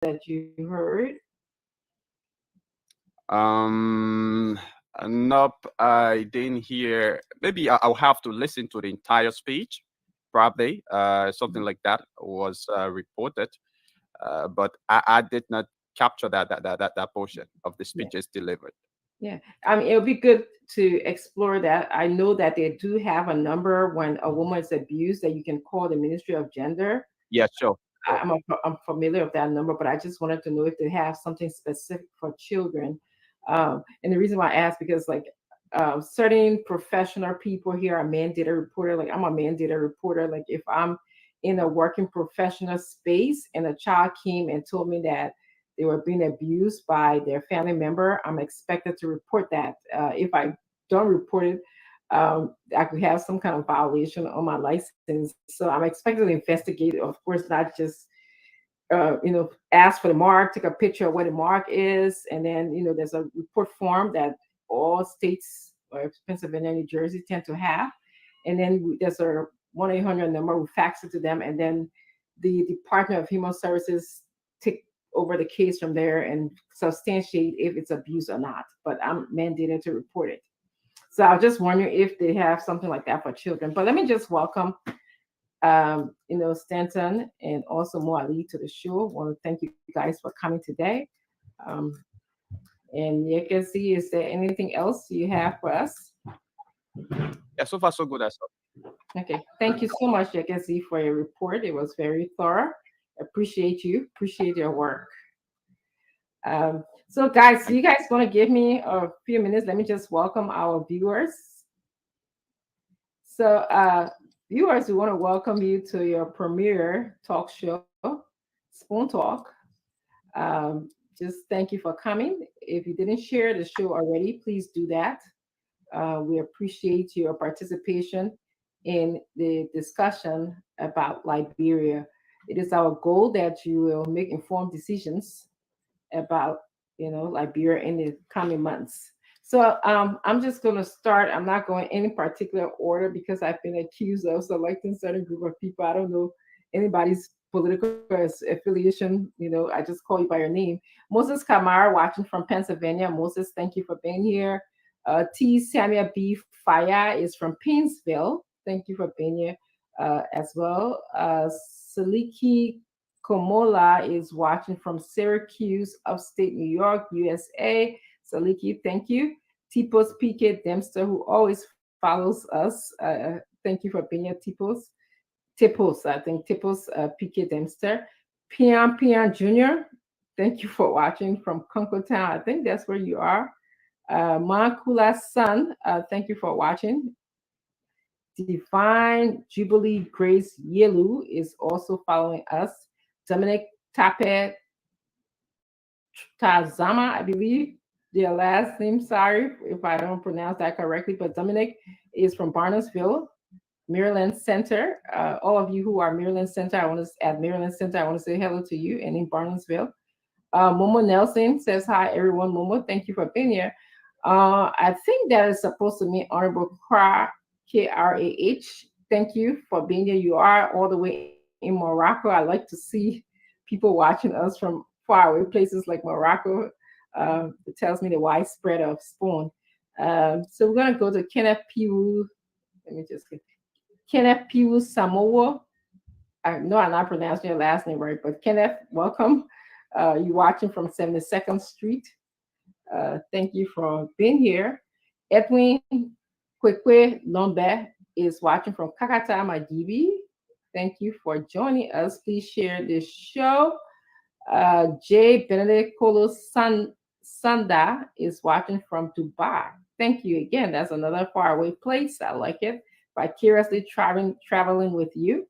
that you heard? Um, nope, I didn't hear. Maybe I'll have to listen to the entire speech. Probably, something like that was reported, but I did not capture that portion of the Yeah. speeches delivered. Yeah, I mean, it would be good to explore that. I know that they do have a number when a woman is abused that you can call the Ministry of Gender. Yeah, sure, sure. I'm familiar with that number, but I just wanted to know if they have something specific for children. And the reason why I asked because like certain professional people here are mandated reporter. Like I'm a mandated reporter. Like if I'm in a working professional space and a child came and told me that they were being abused by their family member, I'm expected to report that. If I don't report it, I could have some kind of violation on my license. So I'm expected to investigate, of course, not just ask for the mark, take a picture of what the mark is, and then there's a report form that all states, or Pennsylvania, New Jersey, tend to have, and then there's a 1-800 number. We fax it to them, and then the Department of Human Services take over the case from there and substantiate if it's abuse or not. But I'm mandated to report it. So I was just wondering if they have something like that for children. But let me just welcome Stanton and also Mo Ali to the show. I want to thank you guys for coming today. Um, and Yekezi, is there anything else you have for us? Yeah, so far so good as well. Okay, thank you so much, Yekezi, for your report. It was very thorough. Appreciate you. Appreciate your work. So, guys, Thank you guys want to give me a few minutes? Let me just welcome our viewers. So, viewers, we want to welcome you to your premiere talk show, Spoon Talk. Um, just thank you for coming. If you didn't share the show already, please do that. We appreciate your participation in the discussion about Liberia. It is our goal that you will make informed decisions about Liberia in the coming months. So I'm just going to start. I'm not going any particular order because I've been accused of selecting certain group of people. I don't know anybody's political affiliation. I just call you by your name. Moses Kamara, watching from Pennsylvania. Moses, thank you for being here. T. Samuel B. Faya is from Painesville. Thank you for being here as well. Saliki Komola is watching from Syracuse, upstate New York, USA. Saliki, thank you. Tipos PK Dempster, who always follows us. Thank you for being here, Tipos. Tipos, I think Tipos PK Dempster. Pian Pian Jr., thank you for watching from Conco Town. I think that's where you are. Makula Sun, thank you for watching. Divine Jubilee Grace Yelu is also following us. Dominic Tape Tazama, I believe their last name. Sorry if I don't pronounce that correctly, but Dominic is from Barnesville, Maryland Center. All of you who are Maryland Center, at Maryland Center, I want to say hello to you, and in Barnesville. Momo Nelson says hi, everyone. Momo, thank you for being here. I think that is supposed to mean Honorable Krah. Thank you for being here. You are all the way in Morocco. I like to see people watching us from faraway places like Morocco. It tells me the widespread of Spoon. So we're going to go to Kenneth Piwu. Let me just get Kenneth Piwu Samoa. I know I'm not pronouncing your last name right, but Kenneth, welcome. You watching from 72nd Street. Thank you for being here. Edwin Kwekwe Lombe is watching from Kakata Majibi. Thank you for joining us. Please share this show. J. Benedict Kolo Sanda is watching from Dubai. Thank you again. That's another faraway place. I like it. Vicariously traveling with you.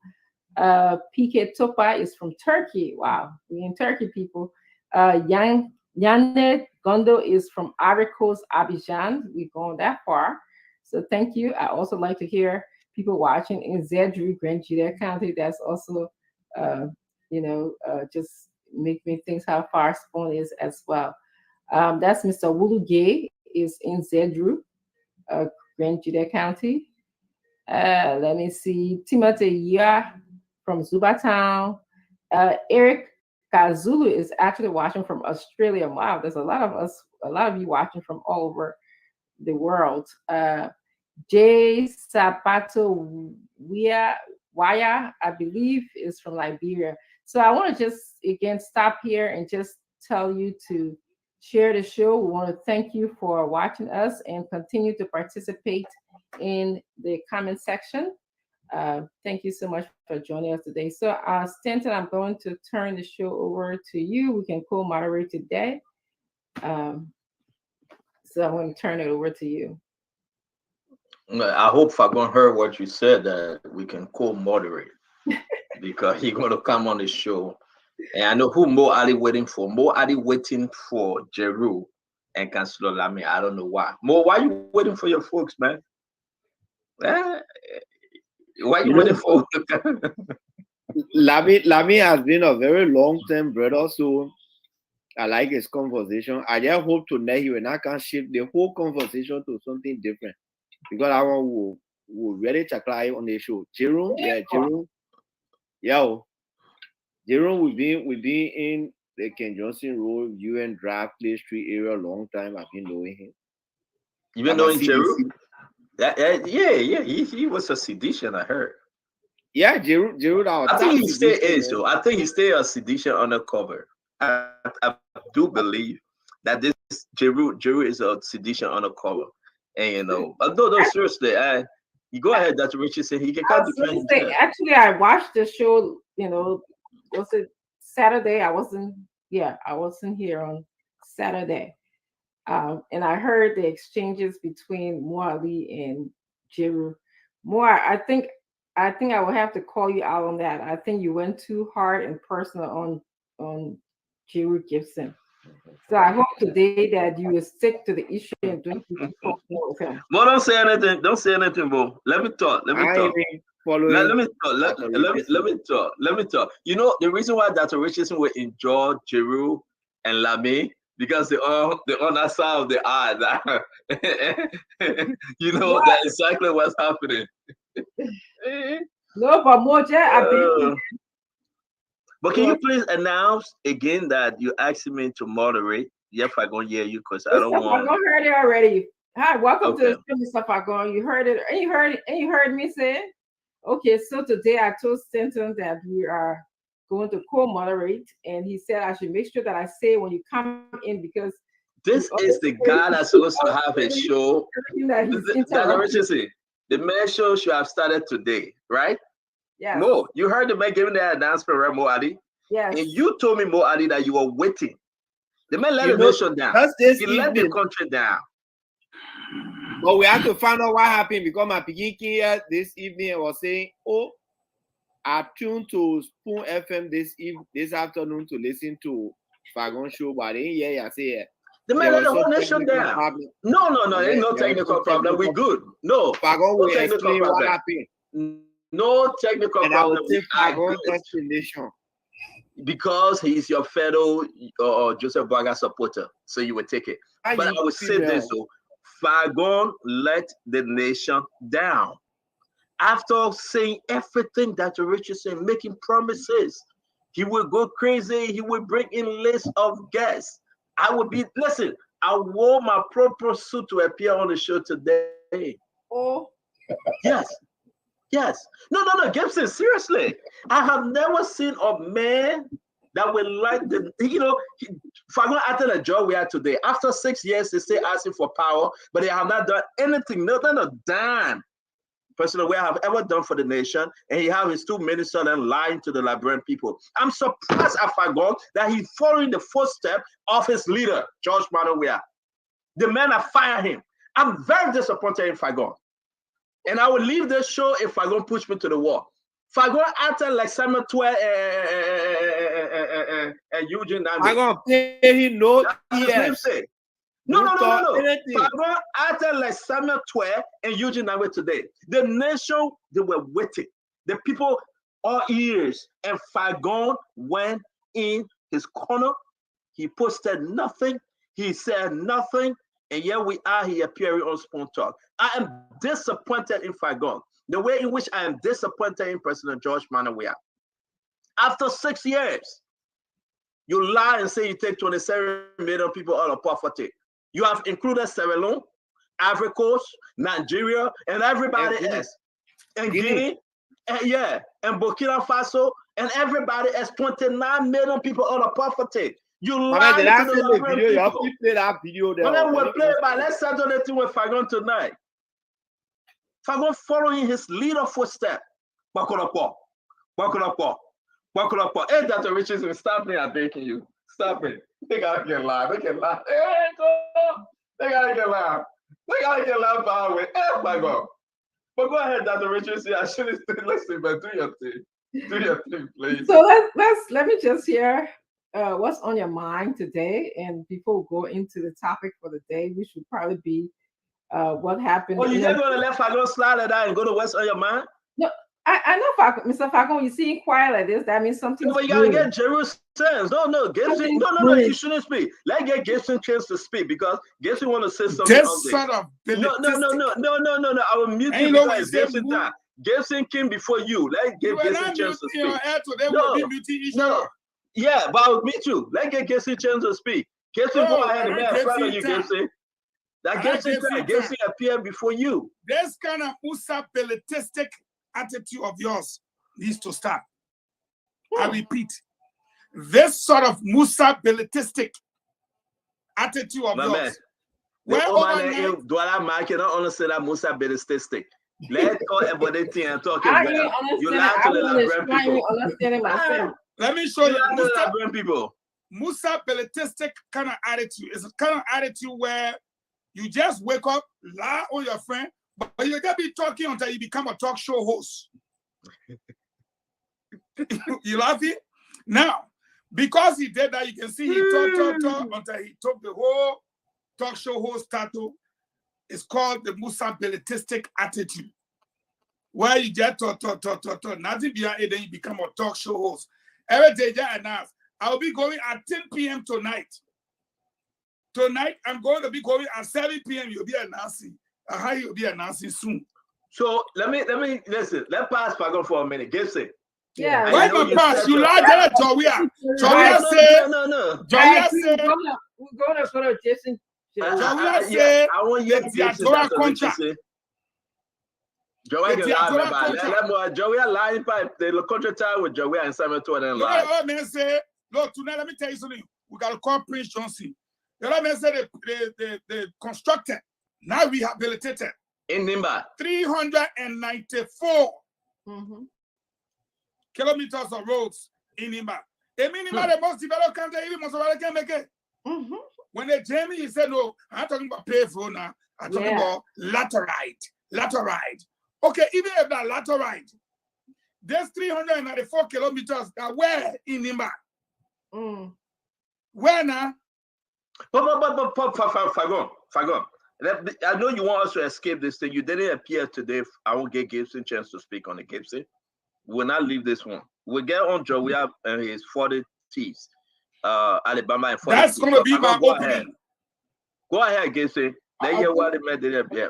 PK Topa is from Turkey. Wow, we in Turkey, people. Yane Gondo is from Ivory Coast, Abidjan. We've gone that far. So thank you. I also like to hear people watching in Zedru, Grand Juda County. That's also, just make me think how far Spoon is as well. That's Mr. Wulu Gay is in Zedru, Grand Juda County. Let me see. Timothy Ya from Zubatown. Eric Kazulu is actually watching from Australia. Wow, there's a lot of us, a lot of you watching from all over the world. Jay Sapato Waya, I believe, is from Liberia. So I want to just again stop here and just tell you to share the show. We want to thank you for watching us and continue to participate in the comment section. Thank you so much for joining us today. So, Stanton, I'm going to turn the show over to you. We can co-moderate today. Um, so I'm going to turn it over to you. I hope Fagon heard what you said, that we can co-moderate because he's going to come on the show. And I know who Mo Ali waiting for. Mo Ali waiting for Jeru and Councilor Lamy. I don't know why. Mo, why you waiting for your folks, man? Eh, why you waiting for? Lamy has been a very long-term brother, so I like his conversation. I just hope tonight he will not can shift the whole conversation to something different, because I want will really apply on the show. Jerome, Jerome, we've been in the Ken Johnson Road, UN Draft Place Street area a long time. I've been knowing him. You been knowing Jeru? Yeah. He was a sedition, I heard. Yeah, Jeru. I think he still is, though. I think he still a sedition undercover. I do believe that this Jeru is a sedition undercover. And no, seriously, you go ahead, Dr. Richardson. He can come defend himself. Actually, I watched the show, was it Saturday? I wasn't here on Saturday. And I heard the exchanges between Mo Ali and Jeru. I think I will have to call you out on that. I think you went too hard and personal on Jeru Gibson. So I hope today that you will stick to the issue and don't with him. Mo, don't say anything. Don't say anything, Mo. Let me talk. Let me talk. Let me talk. You know, the reason why Dr. Richardson will enjoy Jeru and Lamy, because they're on that side of the eye. That's exactly what's happening. No, but Moja, but can you please announce again that you asked me to moderate? If I gonna hear you, because I don't want. I heard it already. Hi, welcome to the show, Mr. Fagon. You heard it, and you heard me say. Okay, so today I told Stanton that we are going to co-moderate, and he said I should make sure that I say when you come in, because this is the guy that's supposed to have a show. Dr. Richardson, the main show should have started today, right? Yeah. No, you heard the man giving the announcement, right, Mo Ali? Yes. And you told me, Mo Ali, that you were waiting. The man let the nation down. He let the country down. But we have to find out what happened, because my picking here this evening was saying, "Oh, I tuned to Spoon FM this afternoon to listen to Fagon show, but I didn't hear you say the man let the whole nation down. No, ain't no technical problem. We good. No, Fagon will technical explain what happened. No technical and problem. I will take Fagon's explanation. Because he's your fellow Joseph Boaga supporter, so you would take it. But I would say this though, Fagon let the nation down. After saying everything that Richardson, making promises, he will go crazy, he will bring in lists of guests. I wore my proper suit to appear on the show today. Oh. Yes. No, Gibson, seriously. I have never seen a man that will like Fagon after the job we had today. After 6 years, they still asking for power, but they have not done anything, not a damn personal way I have ever done for the nation. And he have his 2 ministers and lying to the Liberian people. I'm surprised at Fagon that he's following the footsteps of his leader, George Manawia. The man that fired him. I'm very disappointed in Fagon. And I will leave this show if Fagon push me to the wall. Fagon acted like Samuel Twe and Eugene Nami. Fagon play him no. Yes. No. Fagon acted like Samuel Twe and Eugene Nami today. The nation, they were waiting. The people all ears. And Fagon went in his corner. He posted nothing. He said nothing. And here we are, he appearing on Spoon Talk. I am disappointed in Fagon. The way in which I am disappointed in President George Manawia. After 6 years, You lie and say you take 27 million people out of poverty. You have included Sierra Leone, Ivory Coast, Nigeria, and everybody else. And Guinea, and and Burkina Faso, and everybody else. 29 million people out of poverty. You lie to the video. You have to play that video there. But then we'll play it, but let's settle the thing with Fagon tonight. Fagon following his leader footstep. Bakulapa. Hey, Dr. Richardson, stop me, I'm begging you. Stop it. They gotta get live. They can laugh. Hey, they gotta get live. They gotta get live by the way. Hey, my God. But go ahead, Dr. Richardson. I shouldn't listen, but do your thing. Do your thing, please. So let me just hear what's on your mind today. And before we go into the topic for the day, we should probably be what happened. Oh, you're not gonna let Fagon slide like that and go to what's on your mind? No, I know, Mr. Fagon, when you see him quiet like this, that means something. No, but you gotta get Jerusalem. No, Gibson. No, you shouldn't speak. Let get Gibson a chance to speak because Gibson want to say something. This sort of no. I will mute you because Gibson time. Gibson came before you. Let get Gibson a chance to speak. No. Yeah, but I will meet you. Let get Gibson a chance to speak. Gibson, go ahead and in front of you, Gibson. That Gibson appeared before you. This kind of Musa-Belletistic attitude of yours needs to stop. I repeat, this sort of Musa-Belletistic attitude of yours. Do I cannot understand that Musa-Belletistic? Let's call everybody and talk about it. You lie to the Liberian people. Let me show you people. Musa-Belletistic kind of attitude is a kind of attitude where you just wake up, lie on your friend, but you just be talking until you become a talk show host. You laughing? Now, because he did that, you can see he talk until he took the whole talk show host title. It's called the Musa-Belletistic attitude, where you just talk, nothing behind it, then you become a talk show host. Every day, I announce, I'll be going at 10 p.m. tonight. Tonight, I'm going to be going at 7 p.m. You'll be announcing. How you'll be announcing soon. So let me listen. Let's pass Fagon for a minute. Gibson. Yeah. Why not pass? You like that, Jawia. Jawia said. No. Jawia said. We're going to go to Jason. Jawia said. I want you to get the contract. Jawia lying pipe. The contract with Jawia and Samuel to and lie. The other man said, look, tonight, let me tell you something. We got to call Prince Johnson. The other man said they constructed, now rehabilitated. In Nimba. 394 kilometers of roads in Nimba. They mean Nimba, the most developed country, even most of them can make it. When they Jamie, he said, no, I'm talking about payphone now. I'm talking about laterite. Okay, even if that laterite, there's 394 kilometers that were in Nimba. Where now? But Fagon. I know you want us to escape this thing. You didn't appear today. I won't get Gibson a chance to speak on the Gibson. We'll not leave this one. We'll get on Jawia and his 40 T's. Alabama and 40 That's going to be my opening. Go ahead, Gibson. They hear what it meant.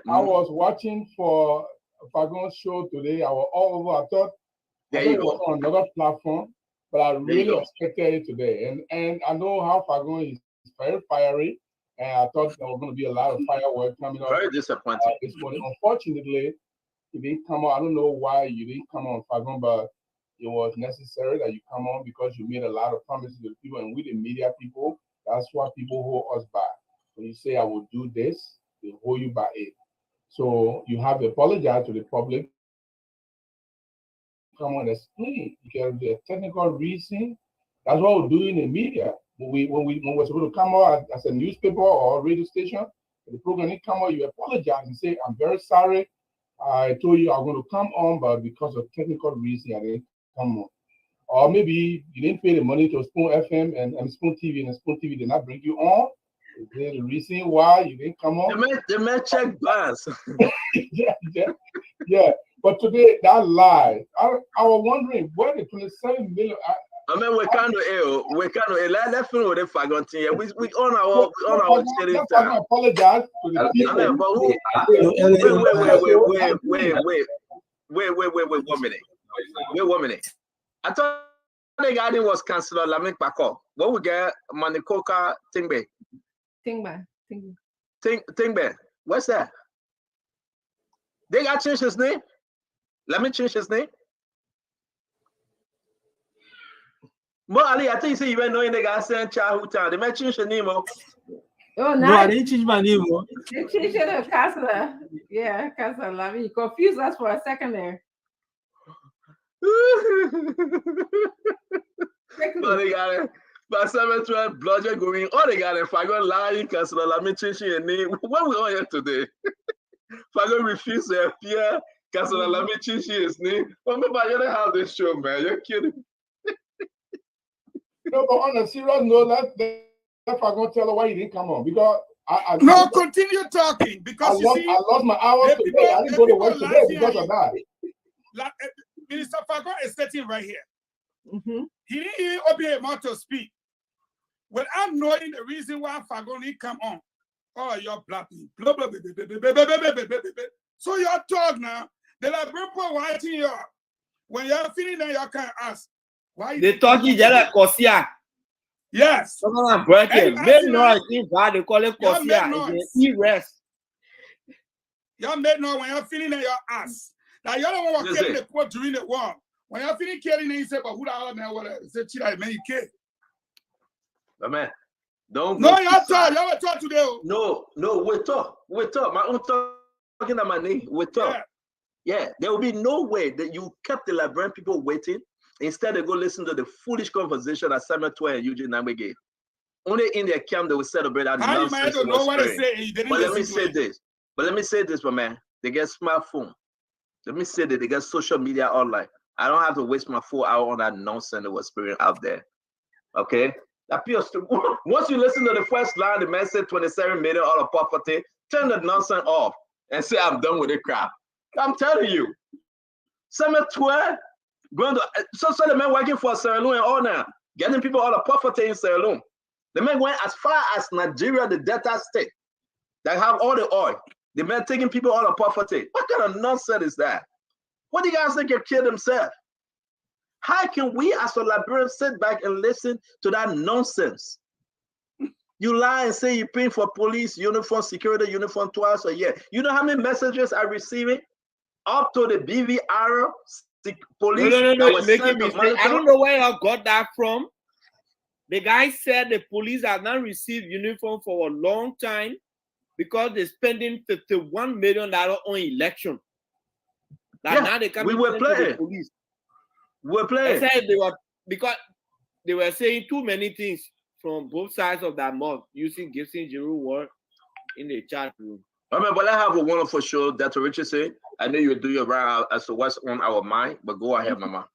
I was watching for Fagon's show today. I was all over. I thought it was on another platform, but I really expected it today. And I know how Fagon is very fiery. And I thought there was going to be a lot of fireworks coming up. Very disappointing. This morning. Unfortunately, you didn't come on. I don't know why you didn't come on, Fagon, but it was necessary that you come on because you made a lot of promises to people. And with the media people, that's what people hold us back. When you say, I will do this, they hold you by it. So you have to apologize to the public. Come on, explain. Because the technical reason, that's what we're doing in the media. When we're supposed to come out as a newspaper or radio station, the program didn't come out, you apologize and say, I'm very sorry. I told you I'm going to come on, but because of technical reason, I didn't come on. Or maybe you didn't pay the money to Spoon FM and Spoon TV, and Spoon TV did not bring you on. Is there the reason why you didn't come on? They may check bars. yeah. But today, that lie, I was wondering where the 27 million. I mean, we can't let's finish with the Fagon thing. We on our sharing time. I apologize to the people. Wait, 1 minute. I thought they got in was Councillor Lamin Bako. What we get Manikoka Tingbe. Tingba. Tingbe. What's that? They got changed his name. Let me change his name. Mo Ali, I think you say you were knowing they got sent childhood town. They might change the name. Oh, No, I nice. didn't change my name. Oh. They changed it to Casa. Yeah, Casa Lamy. Confused us for a second there. But they got it. But 712 bludgeon going. Oh, they got it. If I go lying, Councillor Lamin changing your name. What we on here today? If I go refuse to appear, Councillor Lamin changing his name. Remember, you don't have this show, man. You're kidding. No, but on a serious note, if I'm gonna tell her why you didn't come on, because No, continue talking because you see, I lost my hours the today. I didn't go to work people today laughing because at of that. like, Minister Fagon is sitting right here. Mm-hmm. He didn't even open his mouth to speak. Without knowing the reason why Fagon didn't come on. Oh, you're blapping. Blah, blah, blah, blah, blah, blah, blah, blah, blah, blah, blah. So you're talk now. The librarian watching you. When you're feeling that you can ask. Why They talking just like Kosia. Yes. Someone are breaking. Make noise. Why they call it Y'all make Kosia? noise. It's an rest. Y'all make noise when you're feeling that your ass. Now y'all don't want to Yes, kill sir. the quote during the war. When you're feeling killing, you say, but who the hell man? What? Say, Chida, man, you kill. But man, don't No, go y'all too talk. far. Y'all will talk today. Oh. No, we talk. My own talking at my name. We talk. Yeah. Yeah, there will be no way that you kept the librarian people waiting. Instead, they go listen to the foolish conversation that Samuel Twain and Eugene Nangbe gave. Only in their camp they will celebrate that How you might nonsense. don't know what they Spraying. say and you didn't But let me listen to say it. this. My man. They get smartphone. Let me say that they get social media online. I don't have to waste my 4 hours on that nonsense that was spraying out there. Okay? That appears to once you listen to the first line, the man said 27 million out of property, turn the nonsense off and say I'm done with the crap. I'm telling you. Samuel Twain going to so the man working for Sierra Leone and all now, getting people out of poverty in Sierra Leone. The man went as far as Nigeria, the Delta state, that have all the oil. The man taking people out of poverty. What kind of nonsense is that? What do you guys think have killed himself? How can we as a librarian sit back and listen to that nonsense? You lie and say you're paying for police uniform, security uniform twice a year. You know how many messages I'm receiving? Up to the BVR police. No. that was Making sent to mistake. I monitor. don't know where y'all got that from. The guy said the police have not received uniform for a long time because they're spending $51 million on election. That Yeah, now they can we were playing. police. We're They playing. said they were because they were saying too many things from both sides of that mouth using Gibson Giroux word in the chat room. I mean, but I have a wonderful show. Dr. Richard said, I know you do your round as to what's on our mind, but go ahead, Mama.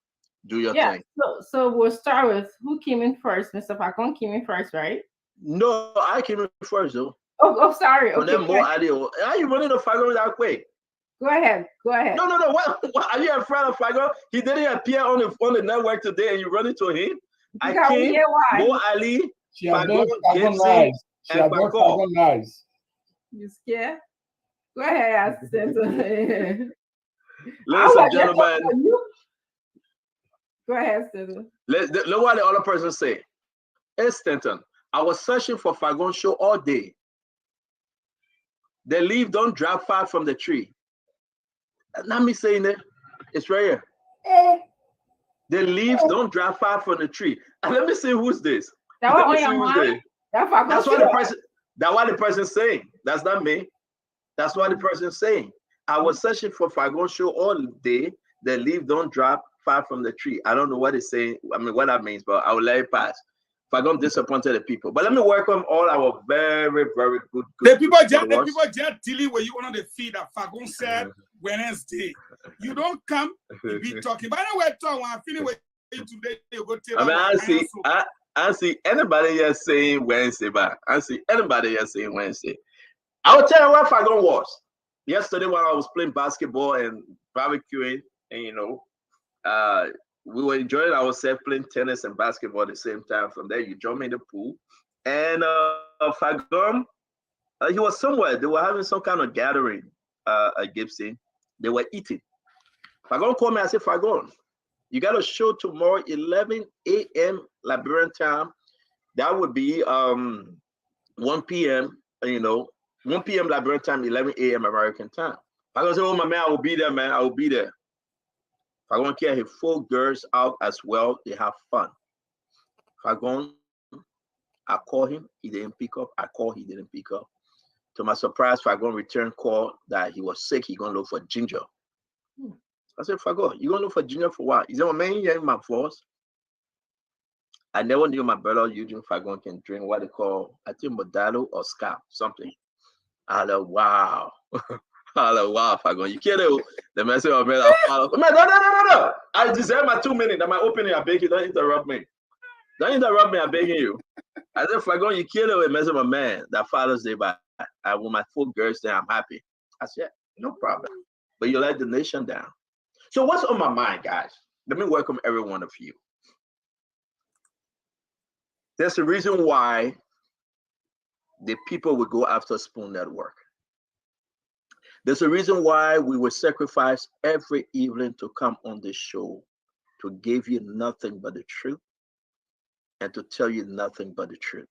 Do your Yeah. thing. So we'll start with who came in first. Mr. Fagon came in first, right? No, I came in first, though. Oh, sorry. But Okay. then more idea. Are you running the Fago that way? Go ahead. No. What? Are you afraid of Fago? He didn't appear on the network today, and you run into him. I Because we came. hear why. Mo Ali. She has Fagon, done Fagon Gibson, lies. She and has done Fagon. Fagon lies. You scared? Go ahead, assistant. Ladies was and just gentlemen, talking to you. Go ahead, Stephen. look what the other person say. Hey, Stanton, I was searching for Fagon show all day. The leaf don't drop far from the tree. Not me saying it. It's right here. The leaves don't drop far from the tree. And let me see who's this. That Let was me on see your who's mind? this. That's what That's what the person saying. That's not me. That's what the person saying. I was searching for Fagon show all day. The leaf don't drop far from the tree. I don't know what it's saying. I mean, what that means, but I will let it pass. Fagon disappointed the people. But let me welcome all our very, very good. The people followers. just dealing with you on the feed that Fagon said Wednesday. You don't come to be talking. But anyway, when I'm feeling with you today, you go tell I mean, I see anybody here saying Wednesday, but I see anybody here saying Wednesday. I will tell you what Fagon was. Yesterday when I was playing basketball and barbecuing, and we were enjoying ourselves playing tennis and basketball at the same time. From there, you jump in the pool. And Fagon, he was somewhere. They were having some kind of gathering at Gibson. They were eating. Fagon called me and said, Fagon, You got a show tomorrow, 11 a.m. Liberian time. That would be 1 p.m. 1 p.m. Liberian time, 11 a.m. American time. If I gonna say, oh my man, I will be there, man. I will be there. If I gonna carry 4 girls out as well, they have fun. If I go, I call him, he didn't pick up. I call, he didn't pick up. To my surprise, if I go return call that he was sick, he gonna look for ginger. I said, Fago, you gonna look for ginger for what? He said, well, man, you hearing my voice. I never knew my brother Eugene Fagon can drink what they call, I think, Modelo or Scap, something. I like, wow. I like, wow, Fagon, you kidding? The man said, oh, man, I'll follow. Man, no. I deserve my 2 minutes. Am I opening a bacon? Don't interrupt me. Don't interrupt me, I'm begging you. I said, Fagon, you kidding with messing with a man that Father's Day, but I want my 4 girls there, I'm happy. I said, no problem. But you let the nation down. So what's on my mind, guys? Let me welcome every one of you. There's a reason why the people will go after Spoon Network. There's a reason why we will sacrifice every evening to come on this show to give you nothing but the truth and to tell you nothing but the truth.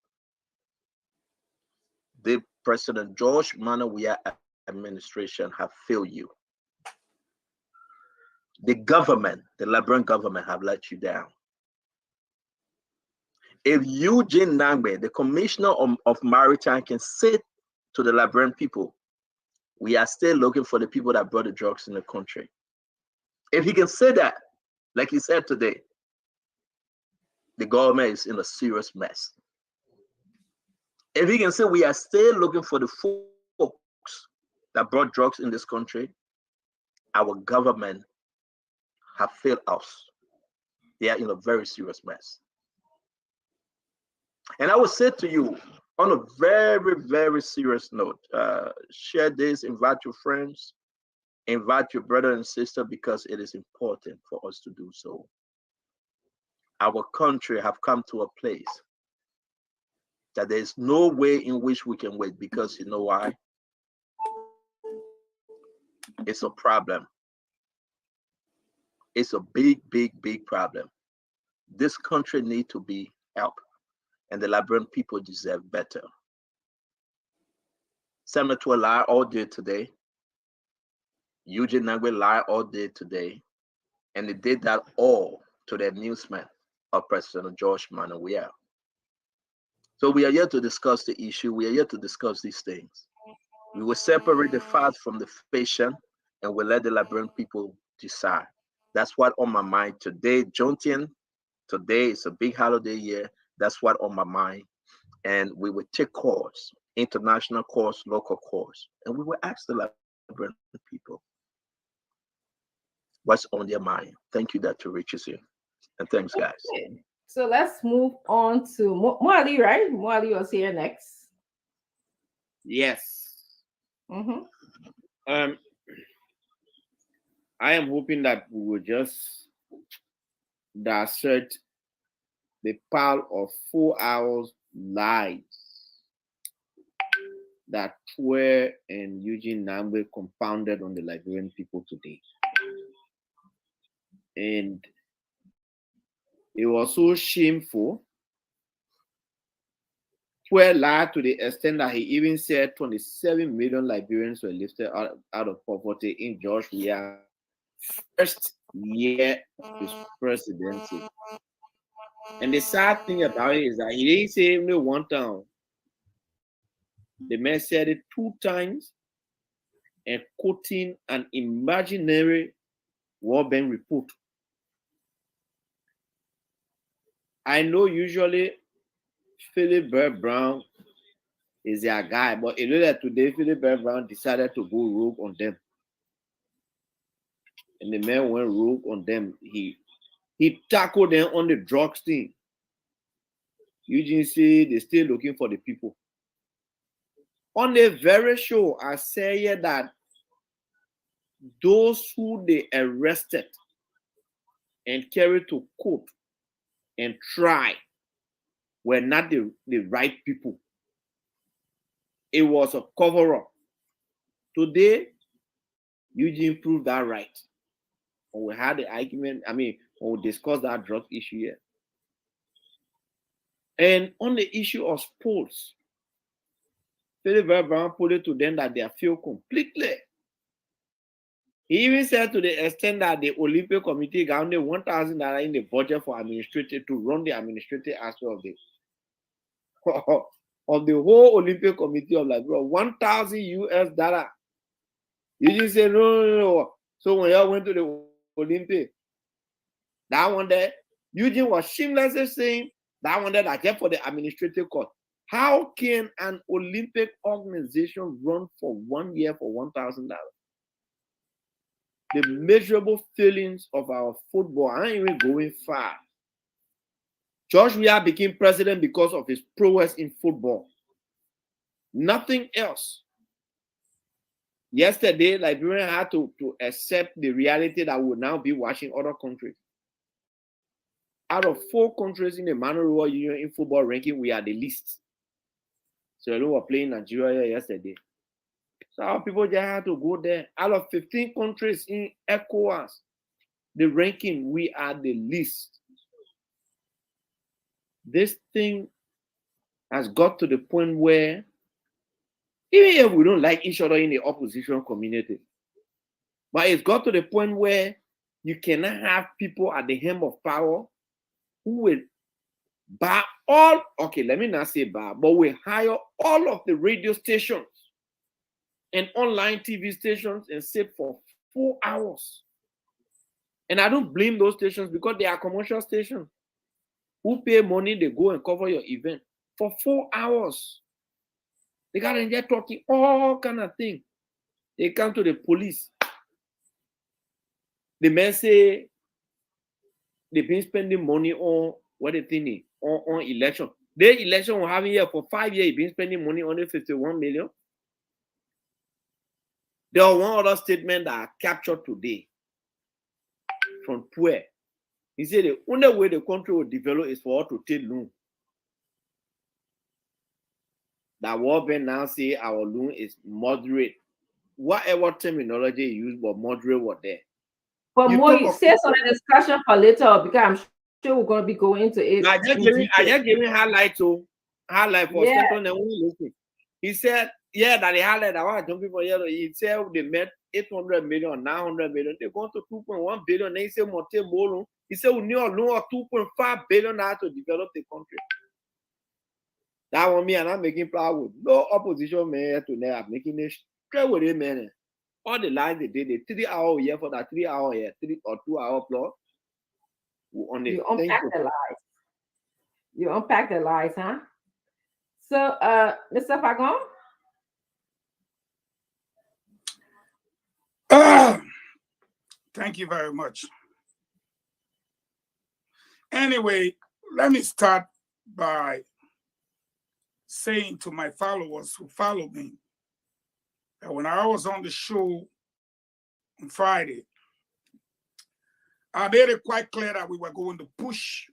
The President George Manneh Weah administration have failed you. The government, the Liberian government, have let you down. If Eugene Nangbe, the commissioner of maritime, can say to the Liberian people, we are still looking for the people that brought the drugs in the country. If he can say that, like he said today, the government is in a serious mess. If he can say we are still looking for the folks that brought drugs in this country, our government have failed us. They are in a very serious mess. And I will say to you, on a very, very serious note, share this, invite your friends, invite your brother and sister, because it is important for us to do so. Our country have come to a place that there is no way in which we can wait, because you know why? It's a problem. It's a big, big, big problem. This country needs to be helped, and the Liberian people deserve better. Senator lied all day today. Eugene Nangbe lied all day today, and they did that all to the amusement of President George Manneh Weah. So we are here to discuss the issue. We are here to discuss these things. We will separate the facts from the fiction, and we'll let the Liberian people decide. That's what on my mind today. Juneteenth, today is a big holiday year. That's what on my mind. And we will take calls, international calls, local calls, and we will ask the Liberian people what's on their mind. Thank you, Dr. Richardson. And thanks, guys. Okay. So let's move on to Mwali, right? Mwali was here next. Yes. Mm-hmm. I am hoping that we will just dissect the pile of 4 hours lies that Twe and Eugene Nangbe compounded on the Liberian people today. And it was so shameful. Twe lied to the extent that he even said 27 million Liberians were lifted out of poverty in George Weah's first year of his presidency. And the sad thing about it is that he didn't say only one time. The man said it 2 times and quoting an imaginary World Bank report. I know usually Philip Bird Brown is their guy, but it looked like today Philip Bird Brown decided to go rogue on them. And the man went rogue on them. He tackled them on the drugs thing. Eugene said they're still looking for the people. On the very show, I say that those who they arrested and carried to court and tried were not the right people. It was a cover-up. Today, Eugene proved that right. When we had the argument, when when we discuss that drug issue here. And on the issue of sports, Philip Brown put it to them that they failed completely. He even said to the extent that the Olympic Committee got only $1,000 in the budget for administrative to run the administrative aspect of the of the whole Olympic Committee of like, bro, $1,000. You just say no. So when y'all went to the Olympic, that one there, Eugene was shamelessly saying that one there that kept for the administrative cost. How can an Olympic organization run for 1 year for $1,000? The measurable failings of our football aren't even going far. George Weah became president because of his prowess in football. Nothing else. Yesterday, Liberians had to accept the reality that we'll now be watching other countries. Out of 4 countries in the Manuel World Union in football ranking, we are the least. So we were playing Nigeria yesterday. So our people just had to go there. Out of 15 countries in ECOWAS, the ranking, we are the least. This thing has got to the point where even if we don't like each other in the opposition community, but it's got to the point where you cannot have people at the helm of power who will bar all, okay, let me not say bar, but will hire all of the radio stations and online TV stations and sit for 4 hours. And I don't blame those stations because they are commercial stations. Who pay money, they go and cover your event for 4 hours. They got in there talking all kind of things. They come to the police. The men say they've been spending money on what they think on election. The election we're having here for 5 years, been spending money on the 51 million. There was one other statement that I captured today from Pue. He said the only way the country will develop is for us to take loan. That World Bank now say our loan is moderate. Whatever terminology you use, but moderate was there. But You more, talk you of- say some discussion for later because I'm sure we're going to be going into it. I just giving highlight for Yeah. Central and only listen. He said, yeah, that they highlight that one people here. He said they met 800 million, 900 million. They gone to 2.1 billion. Then he said more loan. He said we need a loan of 2.5 billion now to develop the country. That one me and I'm making plywood. No opposition man to now. I'm making it straight with it, man. All the lines they did, the 3 hour here for that 3 hour here, 3 or 2 hour plus. On it. You unpack the lies. You unpack the lies, huh? So, Mr. Fagon? Thank you very much. Anyway, let me start by saying to my followers who follow me that when I was on the show on Friday, I made it quite clear that we were going to push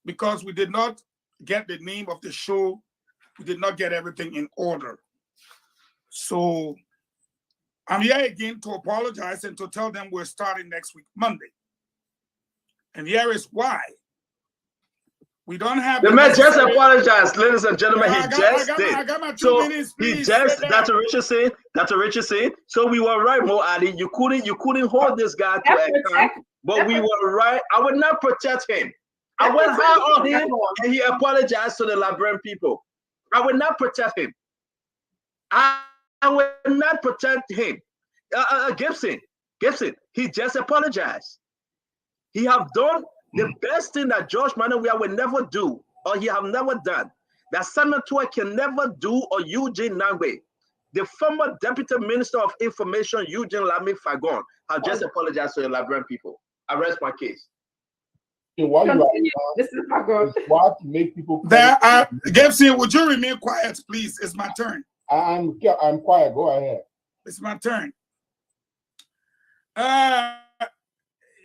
because we did not get the name of the show. We did not get everything in order. So I'm here again to apologize and to tell them we're starting next week, Monday. And here is why. We don't have The man just apologized, ladies and gentlemen. I got my 2 minutes. He just, Dr. Richardson. So we were right, Mo Ali. You couldn't hold this guy to account, but we were right. I would not protect him. I went hard on him, and he apologized to the Liberian people. I would not protect him. I would not protect him. Gibson, he just apologized. He have done the best thing that George Manuel Weah will never do, or he have never done, that Samuel Tuah can never do, or Eugene Nangwe. The former Deputy Minister of Information, Eugene Lami Fagon, have just apologized to the Liberian people. I rest my case. Why Continue, Mr. Fagon. Why to make people? Gibson, would you remain quiet, please? It's my turn. I'm quiet. Go ahead. It's my turn.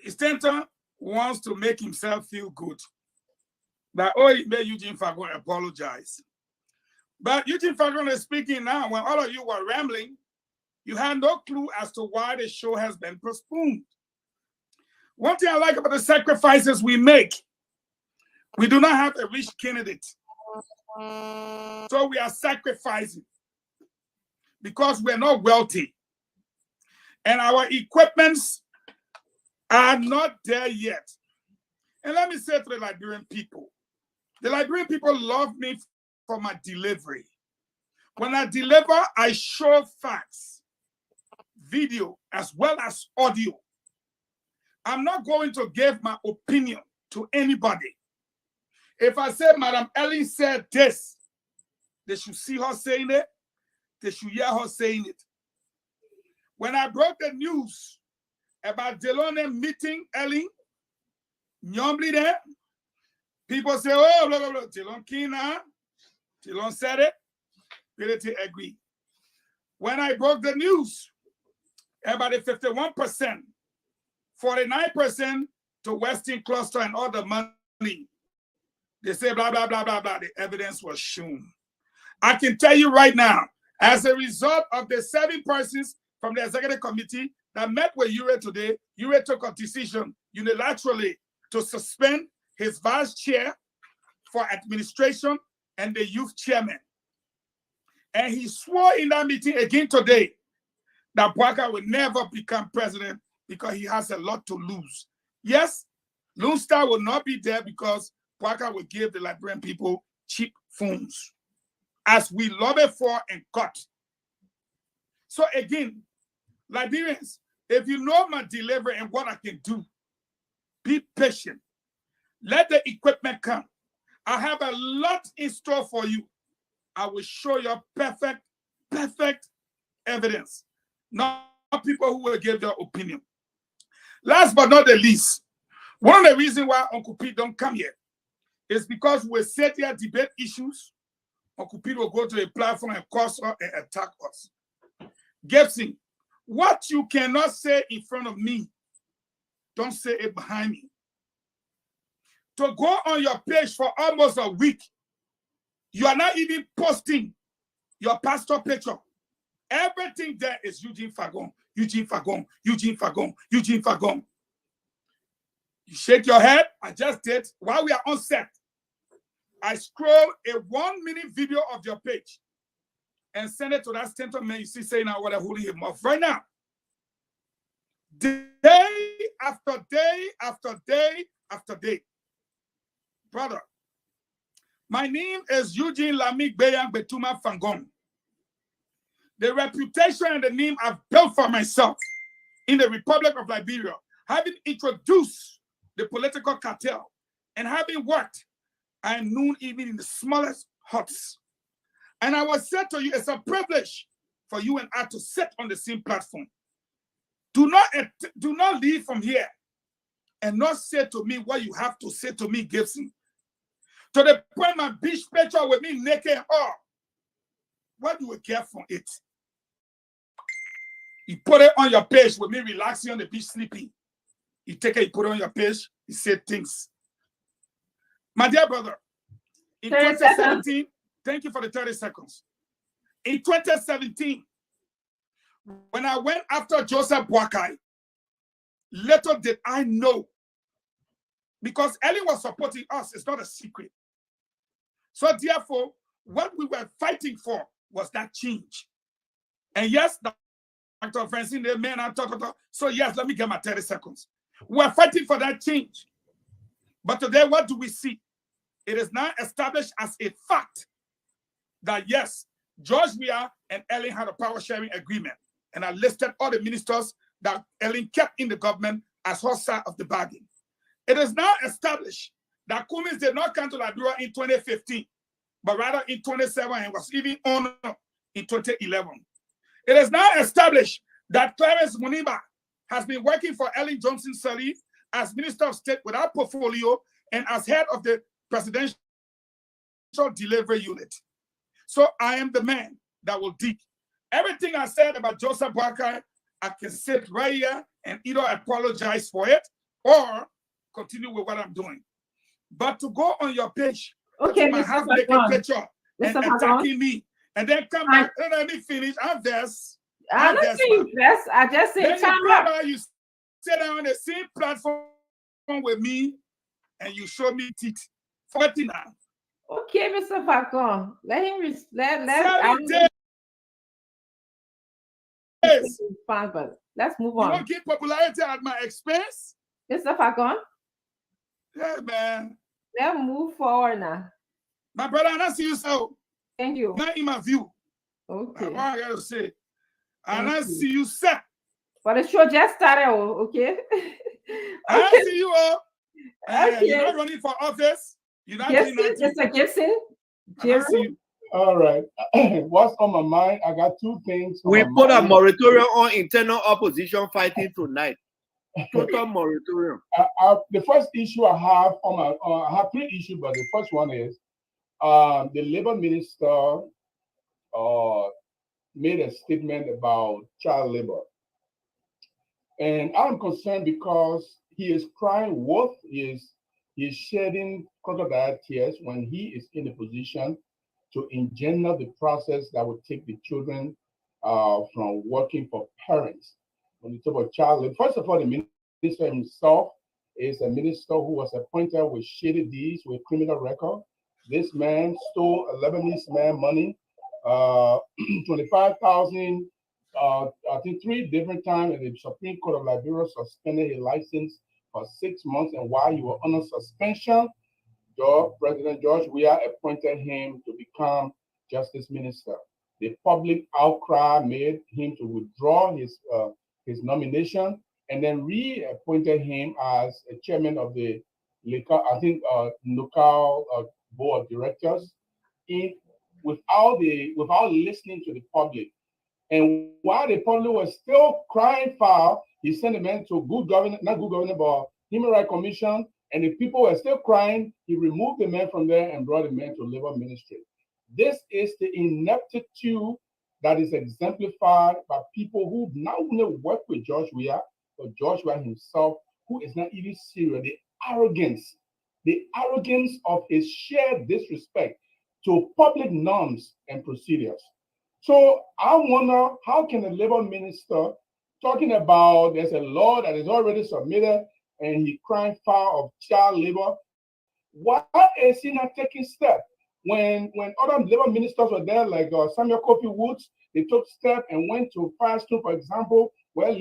Stanton wants to make himself feel good. That, he made Eugene Fagon apologize. But Eugene Fagon is speaking now. When all of you were rambling, you had no clue as to why the show has been postponed. One thing I like about the sacrifices we make, we do not have a rich candidate. So we are sacrificing because we're not wealthy. And our equipments are not there yet. And let me say to the Liberian people, the Liberian people love me for my delivery. When I deliver, I show facts, video, as well as audio. I'm not going to give my opinion to anybody. If I say Madam Ellen said this, they should see her saying it. They should hear her saying it. When I broke the news about Delone meeting Ellen, Nyombli there, people say, oh, blah, blah, blah. Delone Kina, Delone said it. Pilate agreed. When I broke the news about the 51%, 49% to Western Cluster and all the money, they say blah, blah, blah, blah, blah. The evidence was shown. I can tell you right now, as a result of the 7 persons from the executive committee that met with Ure today, Ure took a decision unilaterally to suspend his vice chair for administration and the youth chairman. And he swore in that meeting again today that Bouaka will never become president because he has a lot to lose. Yes, Lone Star will not be there because Bouaka will give the Liberian people cheap phones, as we lobby for and got. So again, Liberians, if you know my delivery and what I can do, be patient. Let the equipment come. I have a lot in store for you. I will show you perfect evidence. Not people who will give their opinion. Last but not the least, one of the reasons why Uncle Pete don't come here is because we sit here, debate issues. Uncle Pete will go to a platform and curse us and attack us. Gibson, what you cannot say in front of me, don't say it behind me. To go on your page for almost a week, you are not even posting your pastor picture. Everything there is Eugene Fagon, Eugene Fagon, Eugene Fagon, Eugene Fagon. You shake your head. I just did. While we are on set, I scroll a 1-minute video of your page and send it to that gentleman you see saying now what I'm holding him off right now. Day after day after day after day. Brother, my name is Eugene Lamik Beyang Betuma Fangon. The reputation and the name I've built for myself in the Republic of Liberia, having introduced the political cartel and having worked, I am known even in the smallest huts. And I will say to you, it's a privilege for you and I to sit on the same platform. Do not leave from here and not say to me what you have to say to me, Gibson. To the point my beach picture with me naked and all. What do we care for it? You put it on your page with me relaxing on the beach sleeping. You take it, you put it on your page, you say things. My dear brother, in 2017, thank you for the 30 seconds. In 2017, when I went after Joseph Boakai, little did I know, because Ellen was supporting us, it's not a secret. So therefore, what we were fighting for was that change. And yes, Dr. Francine, the man, so yes, let me get my 30 seconds. We're fighting for that change. But today, what do we see? It is now established as a fact that yes, George Weah and Ellen had a power sharing agreement. And I listed all the ministers that Ellen kept in the government as her side of the bargain. It is now established that Cummins did not come to Liberia in 2015, but rather in 2007 and was even honored in 2011. It is now established that Clarence Muniba has been working for Ellen Johnson Sirleaf as Minister of State without portfolio and as head of the Presidential Delivery Unit. So I am the man that will dig. Everything I said about Joseph Boakai, I can sit right here and either apologize for it or continue with what I'm doing. But to go on your page, okay, my half-naked picture and attacking me, and then come back, let me finish. I'm this. I don't think that's. I just said time out. You sit down on the same platform with me and you show me teeth. 40 now. Okay, Mr. Falcon. Let him let 7 days. fine, but let's move You on. don't get popularity at my expense? Mr. Falcon, Yeah, man. let's move forward now. My brother, I don't see you so. Thank you. Not in my view. Okay. That's what I gotta say. I Thank don't you. see you, sir. But the show just started, okay? I don't see you all. Okay. You're not running for office. You're not doing Gibson, nothing. Mr. Gibson, I don't see you. All right. What's on my mind? I got two things. on We my put a mind. moratorium on internal opposition fighting tonight. Total moratorium. The first issue I have on my, I have three issues, but the first one is the labor minister made a statement about child labor. And I'm concerned because he is crying wolf, he is shedding crocodile tears when he is in a position to engender the process that would take the children from working for parents. When you talk about child labor, first of all, the minister himself is a minister who was appointed with shady deeds, with criminal record. This man stole a Lebanese man money, 25,000, I think 3 different times, and the Supreme Court of Liberia suspended his license for 6 months. And while he was under suspension, President George Weah appointed him to become justice minister. The public outcry made him to withdraw his nomination and then reappointed him as a chairman of the local board of directors without listening to the public. And while the public was still crying foul, he sent a man to not good government, but Human Rights Commission, and the people were still crying. He removed the man from there and brought the man to labor ministry. This is the ineptitude that is exemplified by people who not only work with George Weah, but George Weah himself, who is not even serious. The arrogance of his sheer disrespect to public norms and procedures. So I wonder, how can a labor minister talking about there's a law that is already submitted and he crying foul of child labor, why is he not taking steps? When other labor ministers were there, like Samuel Kofi Woods, they took steps and went to Firestone, for example, where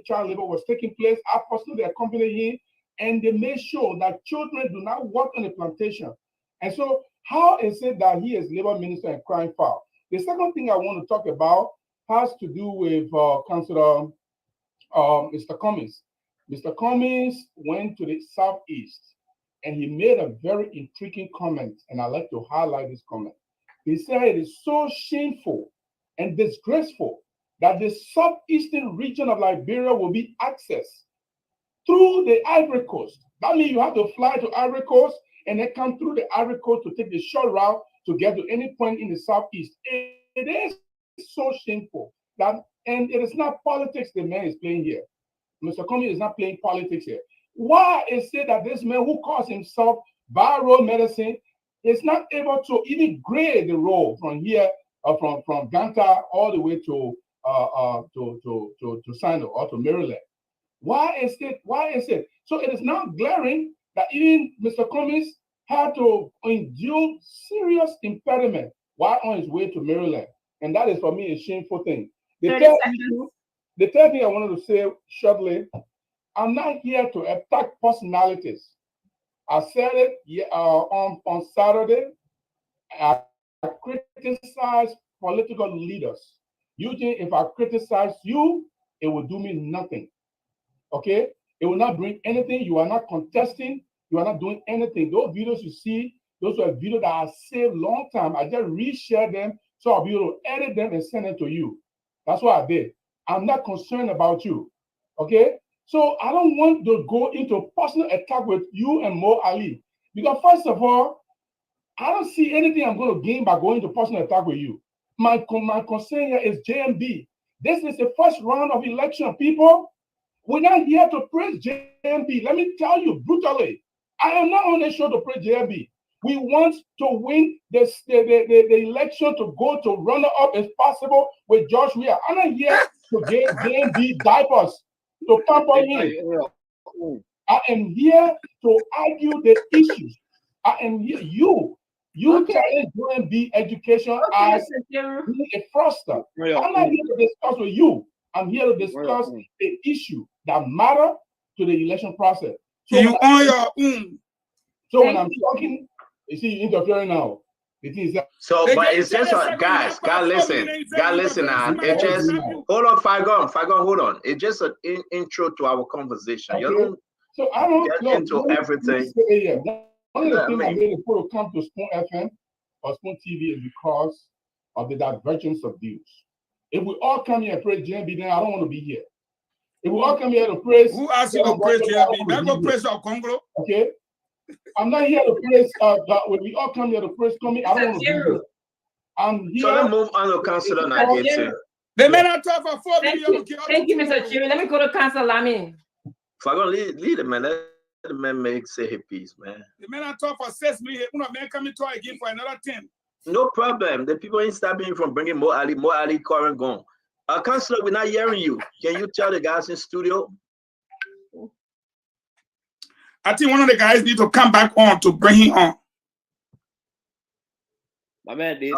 child labor was taking place. I personally accompanied him, and they made sure that children do not work on the plantation. And so how is it that he is labor minister and crying foul? The second thing I want to talk about has to do with Councillor Mr. Cummings. Mr. Cummings went to the Southeast and he made a very intriguing comment, and I'd like to highlight this comment. He said it is so shameful and disgraceful that the southeastern region of Liberia will be accessed through the Ivory Coast. That means you have to fly to Ivory Coast and then come through the Ivory Coast to take the short route to get to any point in the Southeast. It is so shameful that, and it is not politics the man is playing here. Mr. Cummings is not playing politics here. Why is it that this man who calls himself viral medicine is not able to even grade the road from here, from Ganta all the way to Sino or to Maryland? Why is it? So it is now glaring that even Mr. Cummings had to endure serious impediment while on his way to Maryland. And that is for me a shameful thing. The third thing I wanted to say shortly, I'm not here to attack personalities. I said it on Saturday. I criticize political leaders. Usually, if I criticize you, it will do me nothing. Okay? It will not bring anything. You are not contesting. You are not doing anything. Those videos you see, those are videos that I saved long time. I just reshare them so I'll be able to edit them and send them to you. That's what I did. I'm not concerned about you. Okay? So I don't want to go into personal attack with you and Mo Ali. Because first of all, I don't see anything I'm going to gain by going to personal attack with you. My concern here is JMB. This is the first round of election, people. We're not here to praise JMB. Let me tell you brutally, I am not on the show to praise JMB. We want to win the election to go to runner-up if possible with George Weah. I'm not here to get JMB diapers. to pamper him. I am here to argue the issues. I am here. You challenge UNB education as being a fraudster. I'm not here to discuss with you. I'm here to discuss the issue that matter to the election process. So you on your own. So when I'm talking, you see, you're interfering now. So, but it's just guys, listen now. It just hold on, Fagon, hold on. It's just an intro to our conversation. Okay. You don't. So I don't get into everything. One of the things I made people come to Spoon FM or Spoon TV is because of the divergence of views. If we all come here and praise JMB, then I don't want to be here. If we all come here to praise, who asked you to praise JMB? Let's go praise our Congo. Okay. I'm not here to praise. When we all come here to praise, I don't want to be here. I'm here. So let's move on to Councilor Nagiti. They may not talk for 4 million. Thank you, Mr. Jerry. Let me go to Councilor Lamy. If I'm gonna lead it, man, let the man say his piece, man. The man I talk for 6 million. Man coming to again for another 10. No problem. The people ain't stopping you from bringing more Ali, current gone. Councilor, we're not hearing you. Can you tell the guys in studio? I think one of the guys need to come back on to bring him on. My man, they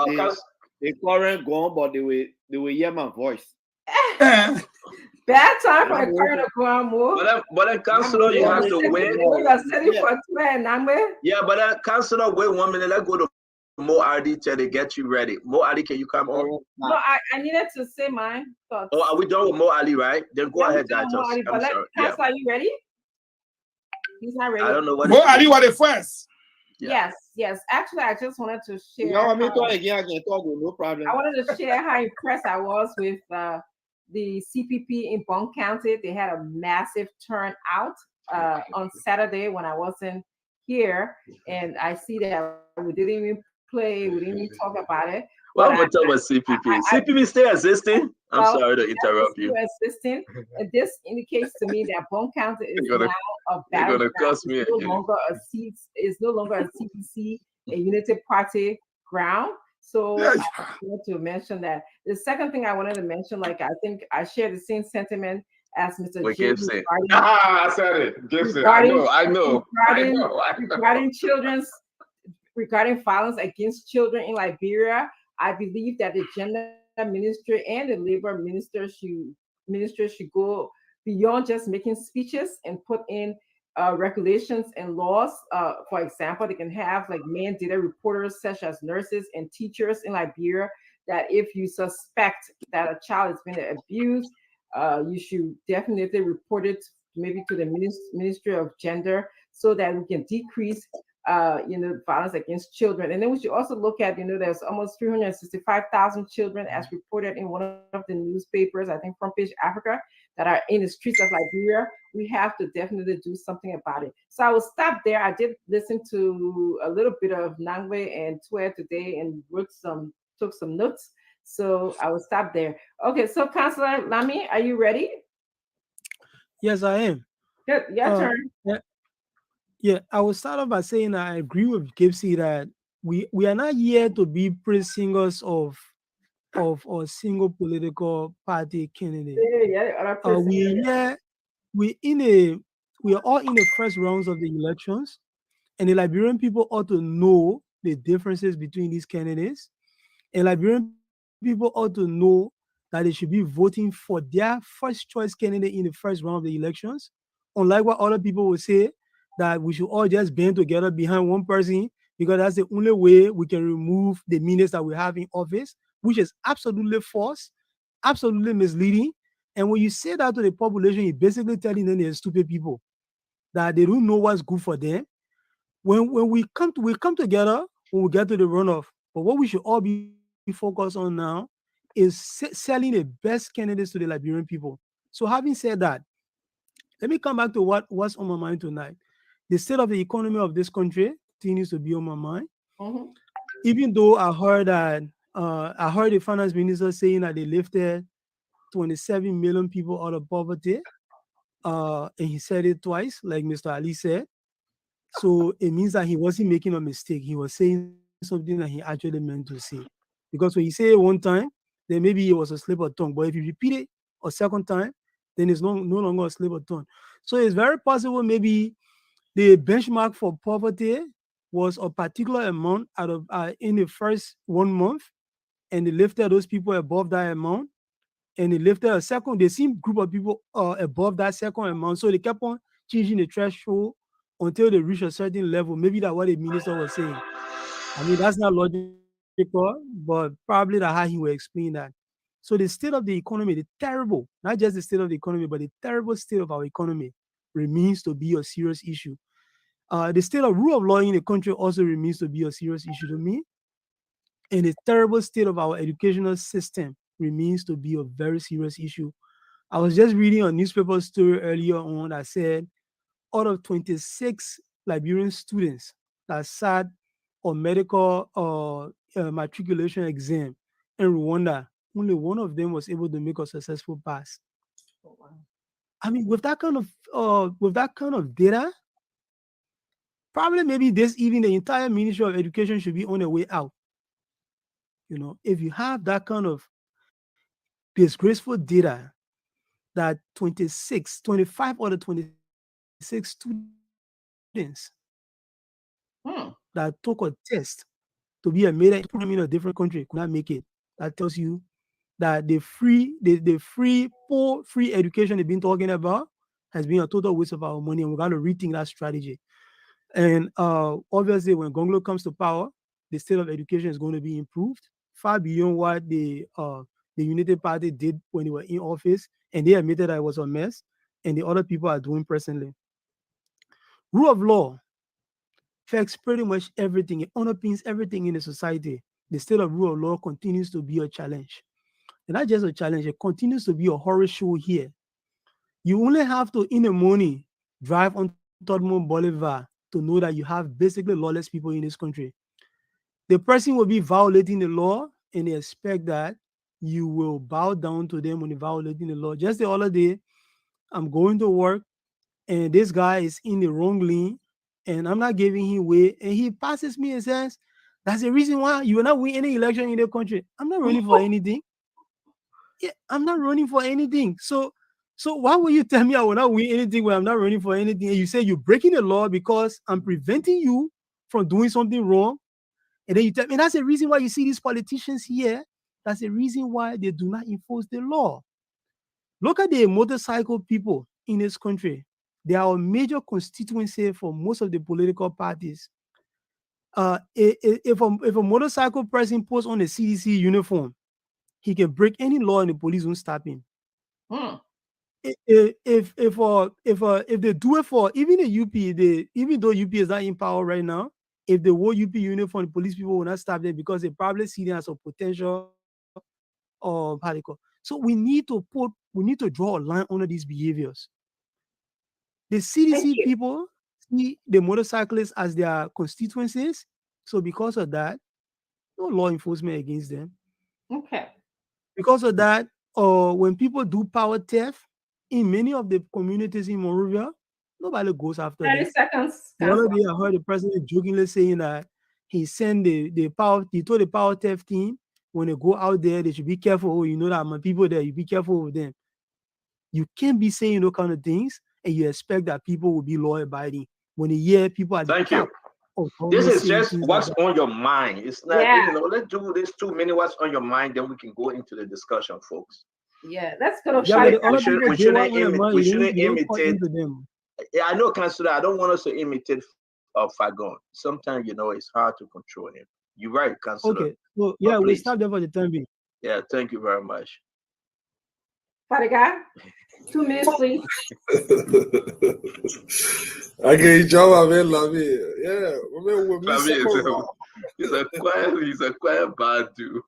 current gone, but they will hear my voice. Bad time for a current ground move. But then, Councilor, you have to wait. Yeah, but then, Councilor, wait 1 minute. Let's go to Mo Adi till they get you ready. Mo Ali, can you come on? No, I needed to say my thoughts. Oh, are we done with Mo Ali, right? Then go ahead, guys. I'm sorry. Councilor, are you ready? He's not ready. I don't know what. Mo Ali was the first. Yeah. Yes. Actually, I just wanted to share. You want me to again? I can talk with no problem. I wanted to share how impressed I was with the CPP in Bond County. They had a massive turnout on Saturday when I wasn't here, and I see that we didn't even play, we didn't even talk about it. Well, I'm gonna talk about CPP. CPP still existing. I'm sorry to interrupt you. Existing. And this indicates to me that Bond County is now a battle. It's no longer a CPC, a Unity Party ground. So I want to mention that. The second thing I wanted to mention, like I think I share the same sentiment as Mr. Gibson. I said it. Gibson. I know. Regarding violence against children in Liberia, I believe that the gender ministry and the labor minister should go beyond just making speeches and put in regulations and laws. For example, they can have like mandated reporters such as nurses and teachers in Liberia that if you suspect that a child has been abused, you should definitely report it maybe to the Ministry of Gender so that we can decrease violence against children. And then we should also look at, there's almost 365,000 children as reported in one of the newspapers, I think Front Page Africa, that are in the streets of Liberia. We have to definitely do something about it. So I will stop there. I did listen to a little bit of Nangwe and Twe today and took some notes. So I will stop there. Okay, so Councilor Lamy, are you ready? Yes, I am. Good, your turn. Yeah, I will start off by saying I agree with Gipsy that we are not here to be praise singers of a single political party candidate. We are all in the first rounds of the elections, and the Liberian people ought to know the differences between these candidates. And Liberian people ought to know that they should be voting for their first choice candidate in the first round of the elections, unlike what other people will say, that we should all just band together behind one person because that's the only way we can remove the ministers that we have in office, which is absolutely false, absolutely misleading. And when you say that to the population, you're basically telling them they're stupid people, that they don't know what's good for them. When we come together when we get to the runoff. But what we should all be focused on now is selling the best candidates to the Liberian people. So having said that, let me come back to what's on my mind tonight. The state of the economy of this country continues to be on my mind. Mm-hmm. Even though I heard the finance minister saying that they lifted 27 million people out of poverty, and he said it twice, like Mr. Ali said. So it means that he wasn't making a mistake. He was saying something that he actually meant to say. Because when he said it one time, then maybe it was a slip of tongue. But if you repeat it a second time, then it's no longer a slave a ton. So it's very possible maybe the benchmark for poverty was a particular amount out of in the first 1 month, and they lifted those people above that amount, and they lifted a second, the same group of people above that second amount. So they kept on changing the threshold until they reach a certain level. Maybe that's what the minister was saying. I mean, that's not logical, but probably that's how he will explain that. So the state of the economy, the terrible, not just the state of the economy, but the terrible state of our economy remains to be a serious issue. The state of rule of law in the country also remains to be a serious issue to me. And the terrible state of our educational system remains to be a very serious issue. I was just reading a newspaper story earlier on that said out of 26 Liberian students that sat a medical matriculation exam in Rwanda, only one of them was able to make a successful pass. Oh, wow. I mean, with that kind of data, probably maybe this even the entire Ministry of Education should be on the way out. You know, if you have that kind of disgraceful data that 25 out of 26 students that took a test to be admitted in a different country could not make it. That tells you that the free education they've been talking about has been a total waste of our money, and we got to rethink that strategy. And obviously, when Gonglo comes to power, the state of education is going to be improved far beyond what the United Party did when they were in office, and they admitted that it was a mess, and the other people are doing presently. Rule of law affects pretty much everything. It underpins everything in the society. The state of rule of law continues to be a challenge. And not just a challenge, it continues to be a horror show here. You only have to, in the morning, drive on Todmont Boulevard to know that you have basically lawless people in this country. The person will be violating the law, and they expect that you will bow down to them when they're violating the law. Just the other day, I'm going to work, and this guy is in the wrong lane, and I'm not giving him way, and he passes me and says, "That's the reason why you will not win any election in the country." I'm not running for anything. Yeah, I'm not running for anything. So why will you tell me I will not win anything when I'm not running for anything? And you say you're breaking the law because I'm preventing you from doing something wrong. And then you tell me that's the reason why you see these politicians here. That's the reason why they do not enforce the law. Look at the motorcycle people in this country. They are a major constituency for most of the political parties. If a motorcycle person puts on a CDC uniform, he can break any law and the police won't stop him. If they do it for even the UP, even though UP is not in power right now, if they wore UP uniform, the police people will not stop them because they probably see them as a potential particle. So we need to draw a line under these behaviors. The CDC people see the motorcyclists as their constituencies. So because of that, no law enforcement against them. Okay. Because of that, when people do power theft in many of the communities in Monrovia, nobody goes after 30 them. seconds. The other day, I heard the president jokingly saying that he sent he told the power theft team when they go out there, they should be careful. Oh, you know that my people there, you be careful with them. You can't be saying those kind of things and you expect that people will be law abiding when they hear people are. Thank you. This is just what's on your mind. It's not, let's do this 2 minutes. What's on your mind, then we can go into the discussion, folks. Yeah, let's go to we shouldn't imitate. Yeah, I know, Councillor. I don't want us to imitate Fagon. Sometimes, it's hard to control him. You're right, Councillor. Okay, so yeah, we'll stop there for the time being. Yeah, thank you very much. Fadiga, 2 minutes, please. Okay, Joe, yeah, he's a quiet bad dude.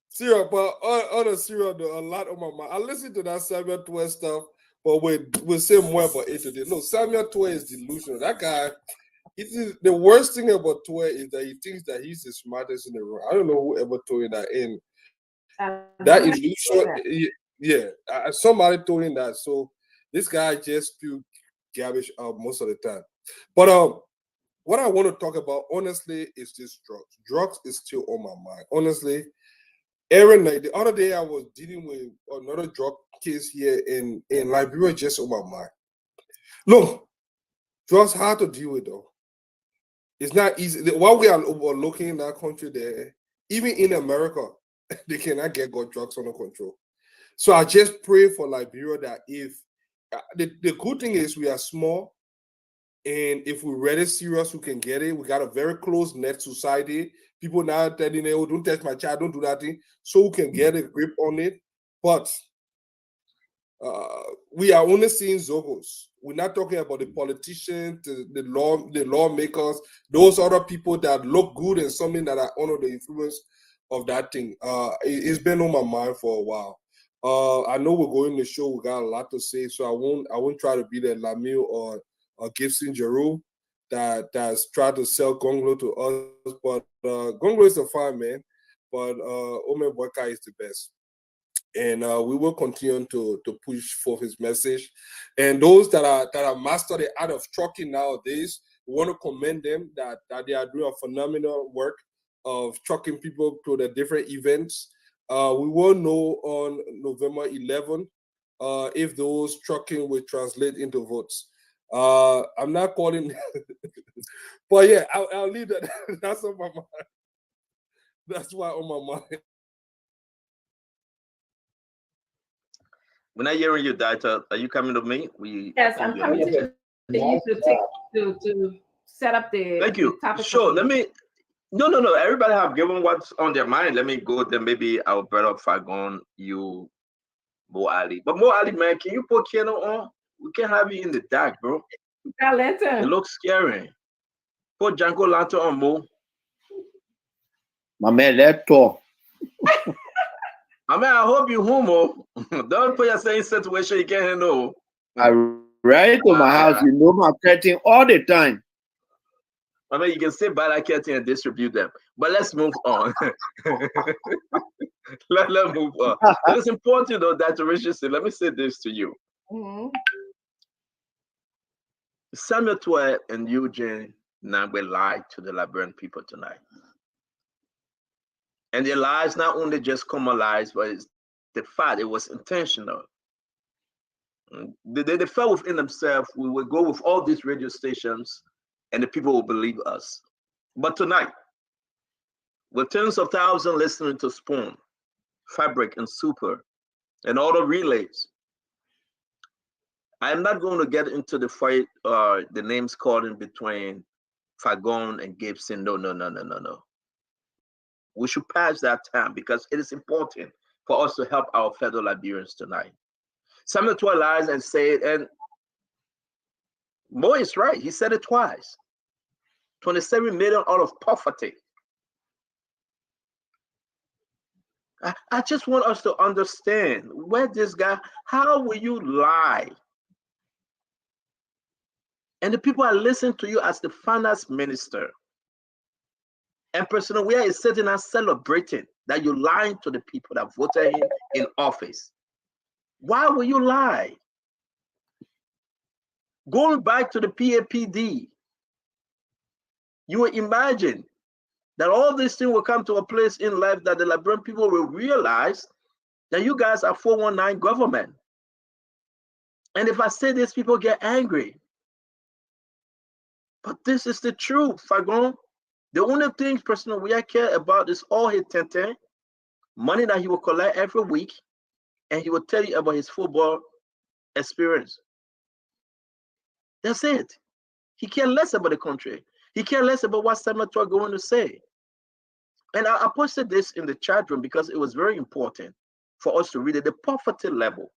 Serious, but on a serious note, a lot on my mind. I listened to that Samuel Tway stuff, but we'll say more about it today. No, Samuel Tway is delusional. That guy, the worst thing about Tway is that he thinks that he's the smartest in the room. I don't know who ever told him that. And that illusion, somebody told him that. So this guy just spew garbage out most of the time. But what I want to talk about, honestly, is just drugs. Drugs is still on my mind. Honestly, Every night. The other day I was dealing with another drug case here in Liberia, just on my mind. Look, drugs hard to deal with though. It's not easy. While we are looking in that country there, even in America, they cannot get drugs under control. So I just pray for Liberia that if the good thing is we are small, and if we're really serious, we can get it. We got a very close net society. People now telling them, oh, don't touch my child, don't do that thing, so we can get a grip on it. But we are only seeing Zogos. We're not talking about the politicians, the lawmakers, those other people that look good and something that are under the influence of that thing. It's been on my mind for a while. I know we're going to show. We got a lot to say, so I won't try to be the Lamille or Gibson Giroux that's tried to sell Gonglo to us. But Gonglo is a fine man, but Ome Boyka is the best. And we will continue to push for his message. And those that are mastered the art of trucking nowadays, we want to commend them that they are doing a phenomenal work of trucking people to the different events. We will know on November 11 if those trucking will translate into votes. I'm not calling, but yeah, I'll leave that. That's on my mind. That's why on my mind. When I hearing you, Data, are you coming to me? Yes, I'm coming to you to set up the. Thank you. Sure. Let me. No. Everybody have given what's on their mind. Let me go. Then maybe I'll better up Fagon, you, Mo Ali. But Mo Ali, man, can you put Keno on? We can't have you in the dark, bro. Got lantern. It looks scary. Put Django Lantern on, Mo. My man, let's talk. I mean, I hope you homo. Don't put yourself in a situation you can't handle. I ride to my house, you know my curtain all the time. I mean, you can say buy that curtain and distribute them. But let's move on. Let's move on. It's important, though, that Richardson, let me say this to you. Samuel Twe and Eugene Nangbe lied to the Liberian people tonight. And their lies not only just common lies, but it's the fact it was intentional. They felt within themselves, we will go with all these radio stations and the people will believe us. But tonight, with tens of thousands listening to Spoon, Fabric, and Super, and all the relays, I'm not going to get into the fight, the names called in between Fagon and Gibson. No. We should pass that time because it is important for us to help our fellow Liberians tonight. Samuel Twe lies and say it, and Mo is right. He said it twice. 27 million out of poverty. I just want us to understand where this guy, how will you lie? And the people are listening to you as the finance minister. And President Weah is sitting and celebrating that you're lying to the people that voted him in office. Why will you lie? Going back to the PAPD, you will imagine that all these things will come to a place in life that the Liberian people will realize that you guys are 419 government. And if I say this, people get angry. But this is the truth, Fagon. The only thing President Weah care about is all his tenten, money that he will collect every week, and he will tell you about his football experience. That's it. He cares less about the country. He cares less about what Samuel Twe going to say. And I posted this in the chat room because it was very important for us to read it. The poverty level.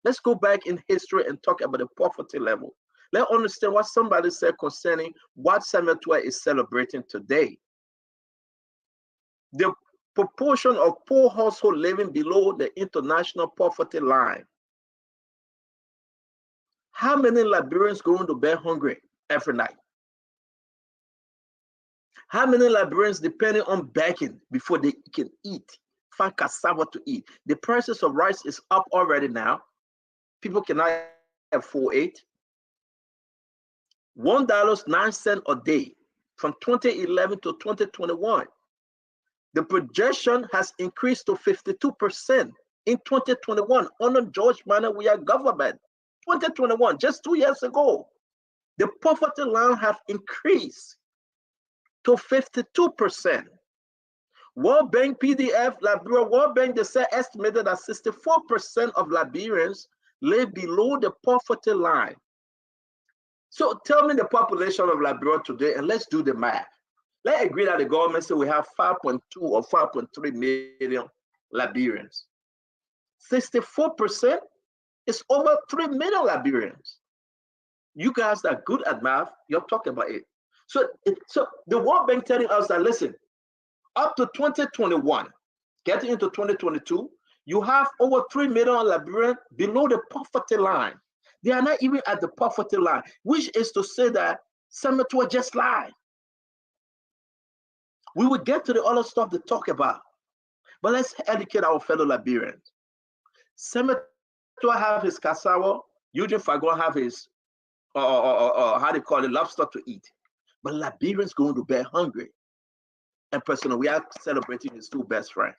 Let's go back in history and talk about the poverty level. Let's understand what somebody said concerning what Samuel Twe is celebrating today. The proportion of poor households living below the international poverty line. How many Liberians going to bed hungry every night? How many Liberians depending on begging before they can eat, find cassava to eat? The prices of rice is up already now. People cannot afford it. $1.09 a day from 2011 to 2021. The projection has increased to 52% in 2021. Under George Manneh, we are government. 2021, just 2 years ago, the poverty line have increased to 52%. World Bank PDF, Liberia, World Bank, they say estimated that 64% of Liberians live below the poverty line. So tell me the population of Liberia today, and let's do the math. Let's agree that the government said we have 5.2 or 5.3 million Liberians. 64% is over 3 million Liberians. You guys are good at math, you're talking about it. So the World Bank telling us that, listen, up to 2021, getting into 2022, you have over 3 million Liberians below the poverty line. They are not even at the poverty line, which is to say that Senator just lied. We will get to the other stuff to talk about, but let's educate our fellow Liberians. Senator have his cassava, Eugene Fagon have his, how do you call it, lobster to eat. But Liberians going to bed hungry. And personally, we are celebrating his two best friends.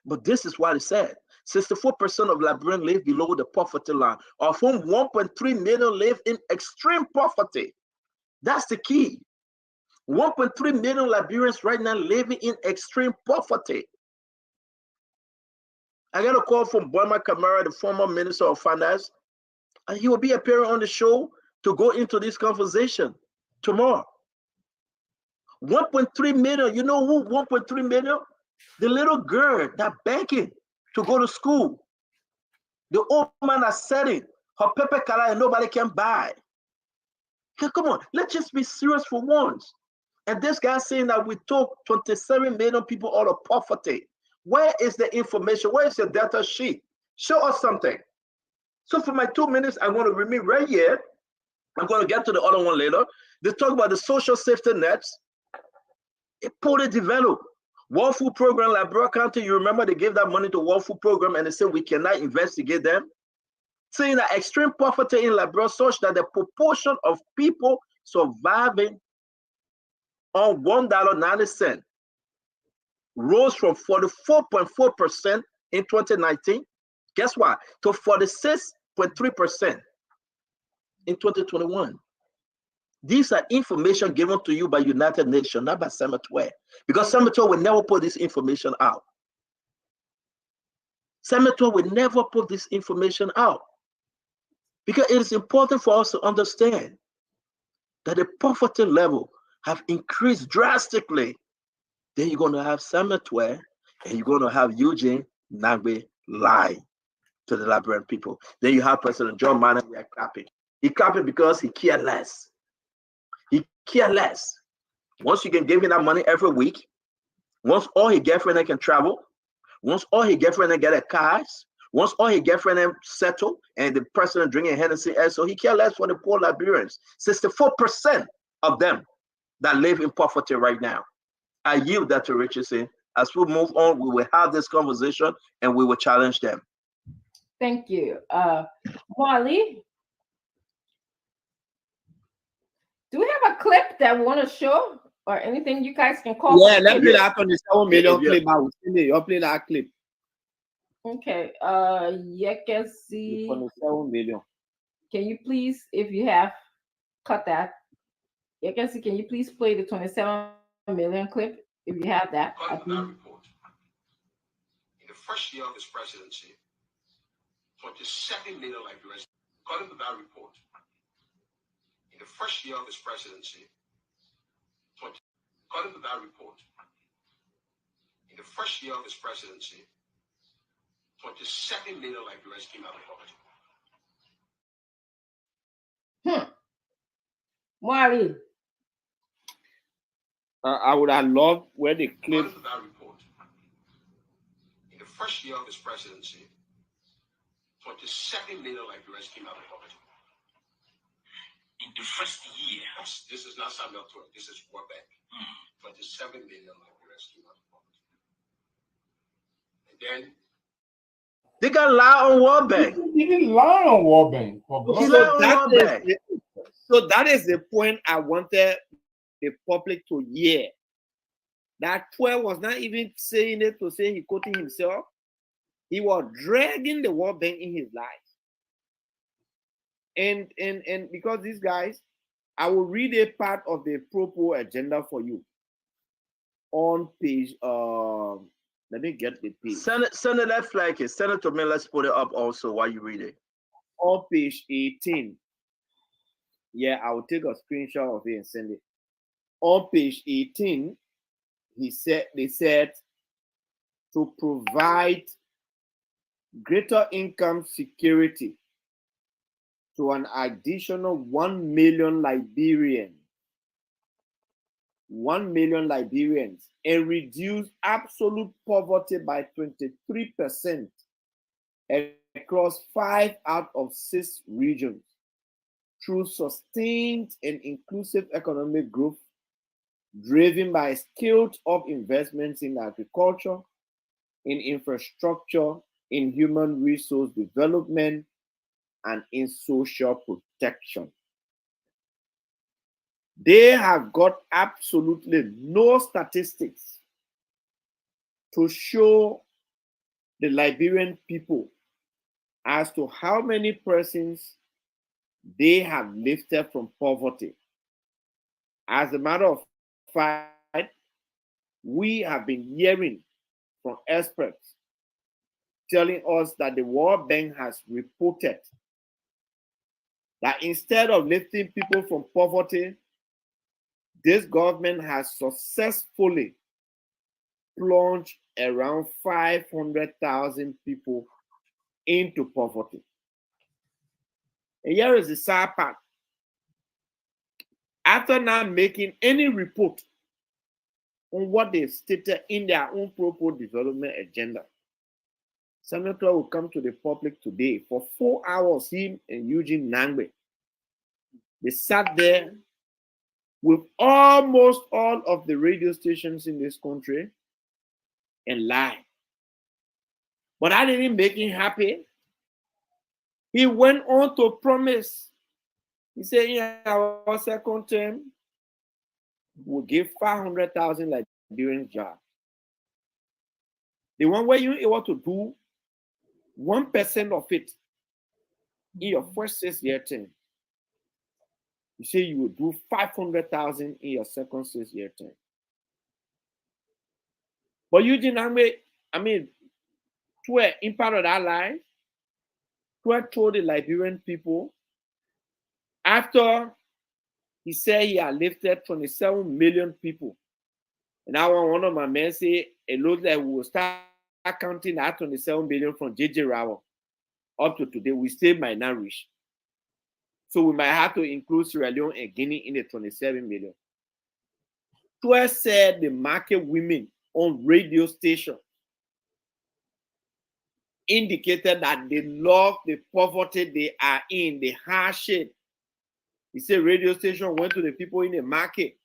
But this is what it said. 64% of Liberians live below the poverty line, of whom 1.3 million live in extreme poverty. That's the key. 1.3 million Liberians right now living in extreme poverty. I got a call from Boima Kamara, the former Minister of Finance, and he will be appearing on the show to go into this conversation tomorrow. 1.3 million, you know who 1.3 million? The little girl that begging to go to school. The old man that's selling her pepper color and nobody can buy. Okay, come on, let's just be serious for once. And this guy saying that we took 27 million people out of poverty. Where is the information? Where is your data sheet? Show us something. So for my 2 minutes, I want to remain right here. I'm going to get to the other one later. They talk about the social safety nets. It poorly developed. World Food Program, Liberia County, you remember they gave that money to World Food Program and they said we cannot investigate them. Saying that extreme poverty in Liberia such that the proportion of people surviving on $1.90 rose from 44.4% in 2019. Guess what? To 46.3% in 2021. These are information given to you by United Nations, not by Senator, because Senator will never put this information out. Senator will never put this information out because it is important for us to understand that the poverty level have increased drastically. Then you're going to have Senator and you're going to have Eugene Nagbe lie to the Liberian people. Then you have President John Manneh, we are clapping. He clapping because he cares less. He cares less. Once you can give him that money every week, once all his girlfriend can travel, once all his girlfriend get a cars, once all his girlfriend settle, and the president drinking Hennessy, so he cares less for the poor Liberians. 64% of them that live in poverty right now. I yield that to Richardson. As we move on, we will have this conversation and we will challenge them. Thank you. Wally, do we have a clip that we want to show or anything you guys can call? Yeah, let's play that on the 7 million clip. I will send it. You'll play that clip. Okay. You can see. 7 million. Can you please, if you have, cut that? You can see. Can you please play the 27 million clip if you have that? According to that report, in the first year of his presidency, 27 million Liberians. According to that report, in the first year of his presidency, according to that report, in the first year of his presidency, 27 million Liberians came out of poverty. Wally. I would have loved where the clip. According to that report, in the first year of his presidency, 27 million Liberians came out of poverty. In the first year. This is not Samuel Toy, this is World Bank. 27 million Liberians came out of poverty. And then they got lie on World Bank. He didn't lie on World Bank. So that is the point I wanted the public to hear. that 12 was not even saying it to say he quoting himself. He was dragging the World Bank in his life. And because these guys, I will read a part of the propo agenda for you on page, let me get the page. Send it, let's flag it. Send it to me, let's put it up also while you read it. On page 18. Yeah, I will take a screenshot of it and send it. On page 18, they said to provide greater income security to an additional 1 million Liberians. 1 million Liberians, and reduce absolute poverty by 23% across 5 out of 6 regions through sustained and inclusive economic growth driven by scaled-up investments in agriculture, in infrastructure, in human resource development, and in social protection. They have got absolutely no statistics to show the Liberian people as to how many persons they have lifted from poverty. As a matter of fact, we have been hearing from experts telling us that the World Bank has reported that instead of lifting people from poverty, this government has successfully plunged around 500,000 people into poverty. And here is the sad part. After not making any report on what they stated in their own proposed development agenda, Senator will come to the public today for 4 hours, him and Eugene Nangbe. They sat there with almost all of the radio stations in this country and lied. But that didn't make him happy. He went on to promise. He said, in our second term, we'll give 500,000 Liberian jobs. The one where you're able to do 1% of it in your first 6-year term. You say you will do 500,000 in your second 6-year term. But Eugene Nangbe, to an impact of that life, to told the Liberian people, after he said he had lifted 27 million people, and now one of my men say it looks like we will start counting that 27 billion from JJ Rawo up to today. We still might not reach. So we might have to include Sierra Leone and Guinea in the 27 million. Twe said the market women on radio station indicated that they love the poverty they are in, the hardship. He said radio station went to the people in the market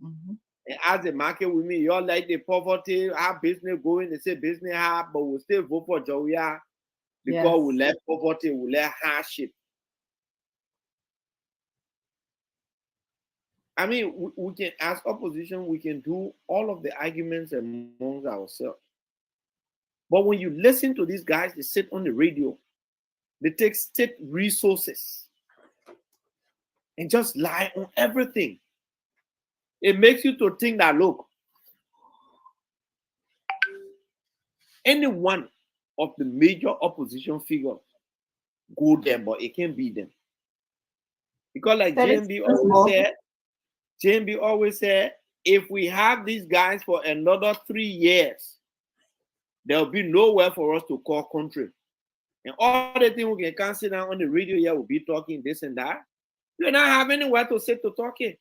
and asked the market women, you all like the poverty, how business going? They say business hard, but we'll still vote for Joya because we left poverty, we left hardship. We can, as opposition, we can do all of the arguments among ourselves. But when you listen to these guys, they sit on the radio, they take state resources and just lie on everything. It makes you to think that, look, any one of the major opposition figures go there, but it can't be them. Because like JMB always said, if we have these guys for another 3 years, there'll be nowhere for us to call country. And all the things we can sit down on the radio here will be talking this and that. You're not have anywhere to sit to talking.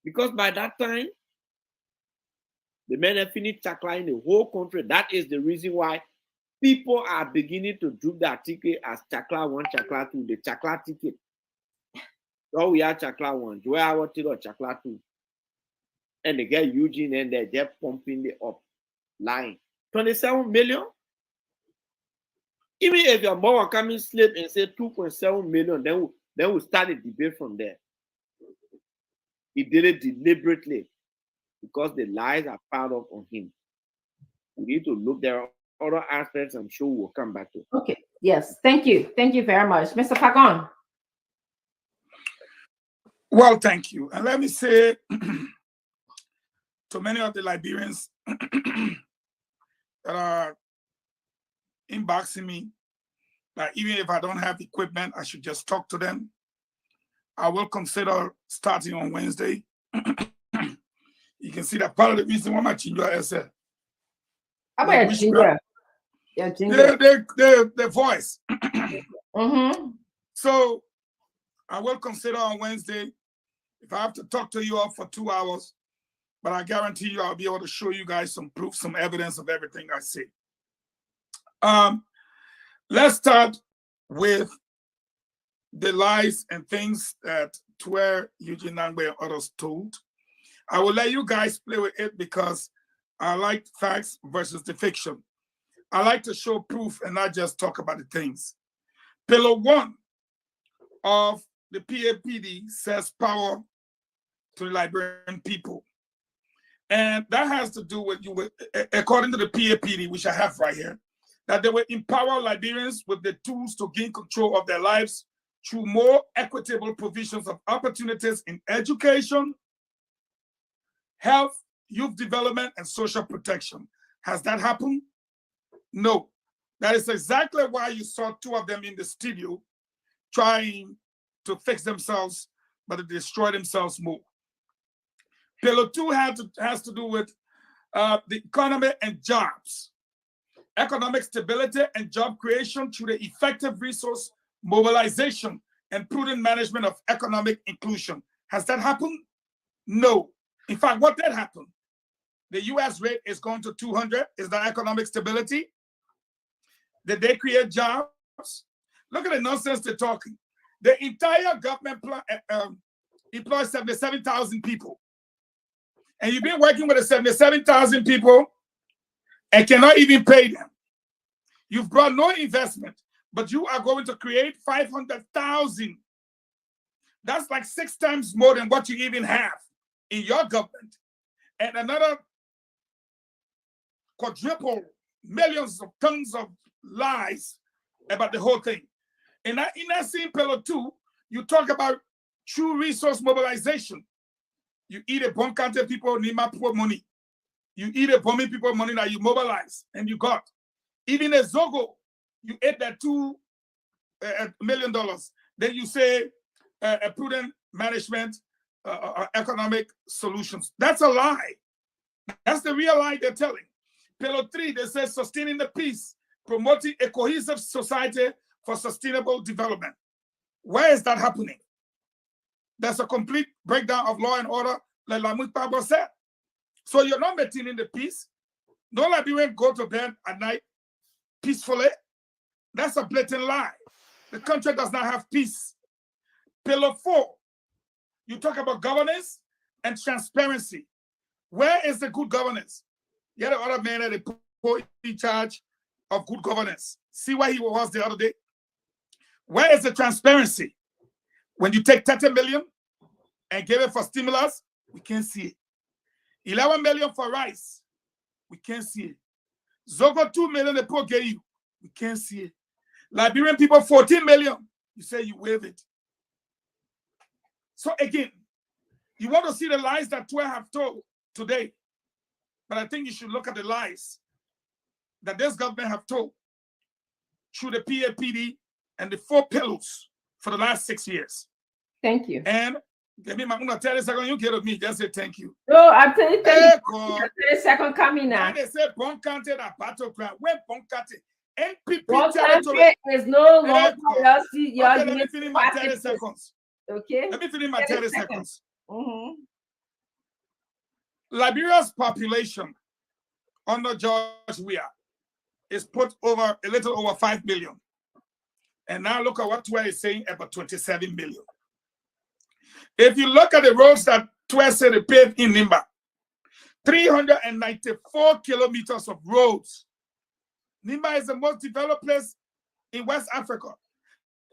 Because by that time, the men have finished chakla in the whole country. That is the reason why people are beginning to do that ticket as chakla 1, chakla 2, the chakla ticket. So we are chakla 1, Joy Awatiro or chakla 2. And they get Eugene and they're just pumping it up, lying. 27 million? Even if your mom coming slip and say 2.7 million, then we'll start a debate from there. He did it deliberately. because the lies are piled up on him. We need to look. There are other aspects I'm sure we'll come back to. Okay. Yes. Thank you. Thank you very much, Mr. Pagon. Well, thank you. And let me say to many of the Liberians that are inboxing me, that even if I don't have equipment, I should just talk to them. I will consider starting on Wednesday. You can see that part of the reason why my chinga is How about your ginger? Your ginger. the voice. Mm-hmm. So I will consider on Wednesday if I have to talk to you all for 2 hours, but I guarantee you I'll be able to show you guys some proof, some evidence of everything I say. Let's start with the lies and things that Twer, Eugene Nangbe, and others told. I will let you guys play with it because I like facts versus the fiction. I like to show proof and not just talk about the things. Pillar 1 of the PAPD says power to the Liberian people. And that has to do with, according to the PAPD, which I have right here, that they will empower Liberians with the tools to gain control of their lives through more equitable provisions of opportunities in education, health, youth development, and social protection. Has that happened? No. That is exactly why you saw 2 of them in the studio trying to fix themselves, but they destroy themselves more. Pillar 2 has to do with the economy and jobs. Economic stability and job creation through the effective resource mobilization and prudent management of economic inclusion. Has that happened? No. In fact, what did happen? The US rate is going to 200. Is that economic stability? Did they create jobs? Look at the nonsense they're talking. The entire government employs 77,000 people. And you've been working with the 77,000 people and cannot even pay them. You've brought no investment, but you are going to create 500,000. That's like 6 times more than what you even have in your government. And another quadruple millions of tons of lies about the whole thing. In that same pillar 2, you talk about true resource mobilization. You eat a bomb country people need my poor money. You eat a bombing people money that you mobilize and you got. Even a Zogo, you ate that $2 million. Then you say a prudent management, economic solutions. That's a lie. That's the real lie they're telling. Pillar 3, they say sustaining the peace, promoting a cohesive society for sustainable development. Where is that happening? There's a complete breakdown of law and order, like Lamut Pabo said. So you're not maintaining the peace. No Liberian go to bed at night peacefully. That's a blatant lie. The country does not have peace. Pillar 4, you talk about governance and transparency. Where is the good governance? You're the other man that they put in charge of good governance. See where he was the other day? Where is the transparency? When you take 30 million and give it for stimulus, we can't see it. 11 million for rice, we can't see it. Zogo 2 million they poor gave you, we can't see it. Liberian people 14 million, you say you waive it. So again, you want to see the lies that Twer have told today, but I think you should look at the lies that this government have told through the PAPD and the 4 pillars for the last 6 years. Thank you. And give me my 30 seconds, you get of me, just say thank you. No, I'm telling you, 30 seconds coming now. When they say Bon County that battleground, when Bon County, NPP Bon territory County is no longer okay, let me finish my 30 seconds. Okay. Let me finish my 30 seconds. Mm-hmm. Liberia's population under George Weah is put over a little over 5 million. And now look at what Twer is saying about 27 million. If you look at the roads that Twer said they paved in Nimba, 394 kilometers of roads. Nimba is the most developed place in West Africa.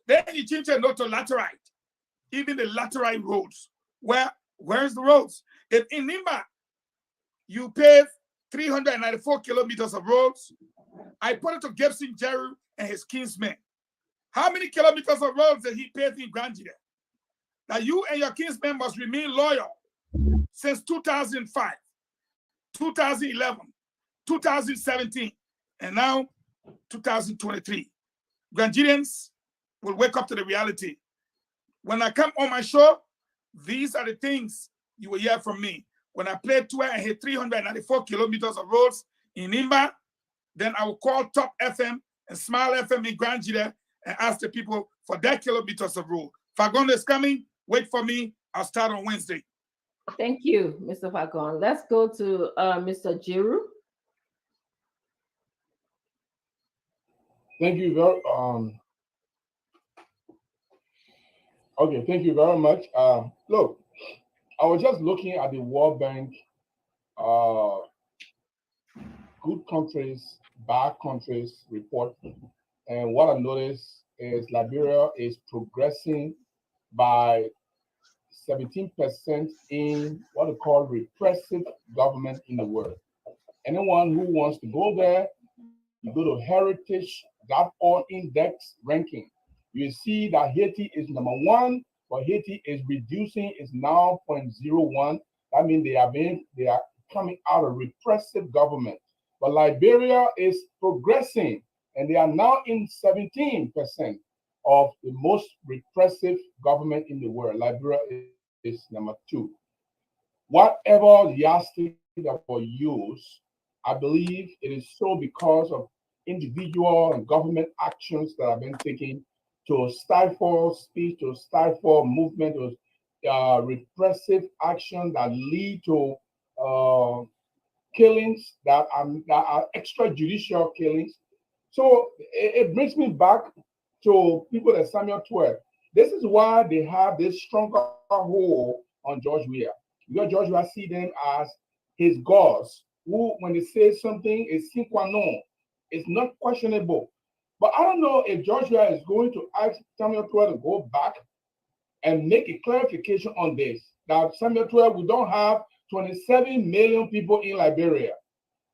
Then you change a note to laterite. Even the laterite roads. Where's the roads? If in Nimba, You paved 394 kilometers of roads. I put it to Gibson Jerry and his kinsmen. How many kilometers of roads did he pave in Grand Jide? Now you and your kinsmen must remain loyal since 2005, 2011, 2017, and now 2023. Grand Jideans will wake up to the reality. When I come on my show, these are the things you will hear from me. When I play tour and hit 394 kilometers of roads in Imba, then I will call Top FM and Smile FM in Grand Jide and ask the people for their kilometers of road. Fagon is coming. Wait for me. I'll start on Wednesday. Thank you, Mr. Fagon. Let's go to Mr. Jiru. Thank you very okay, thank you very much. Look, I was just looking at the World Bank good countries, bad countries report, and what I noticed is Liberia is progressing by 17% in what they call repressive government in the world. Anyone who wants to go there, you go to heritage.org index ranking. You see that Haiti is number 1, but Haiti is reducing, is now 0.01. That means they are coming out of repressive government. But Liberia is progressing, and they are now in 17% of the most repressive government in the world. Liberia is number 2. Whatever yardstick that we use, I believe it is so because of individual and government actions that have been taken to stifle speech, to stifle movement, to repressive action that lead to killings that are extrajudicial killings. So it brings me back to people like Samuel Twer. This is why they have this stronger hold on George Weah. Because George Weah see them as his gods, who, when they say something, is sine qua non. It's not questionable. But I don't know if George Weah is going to ask Samuel Twer to go back and make a clarification on this. Now, Samuel Twer, we don't have 27 million people in Liberia.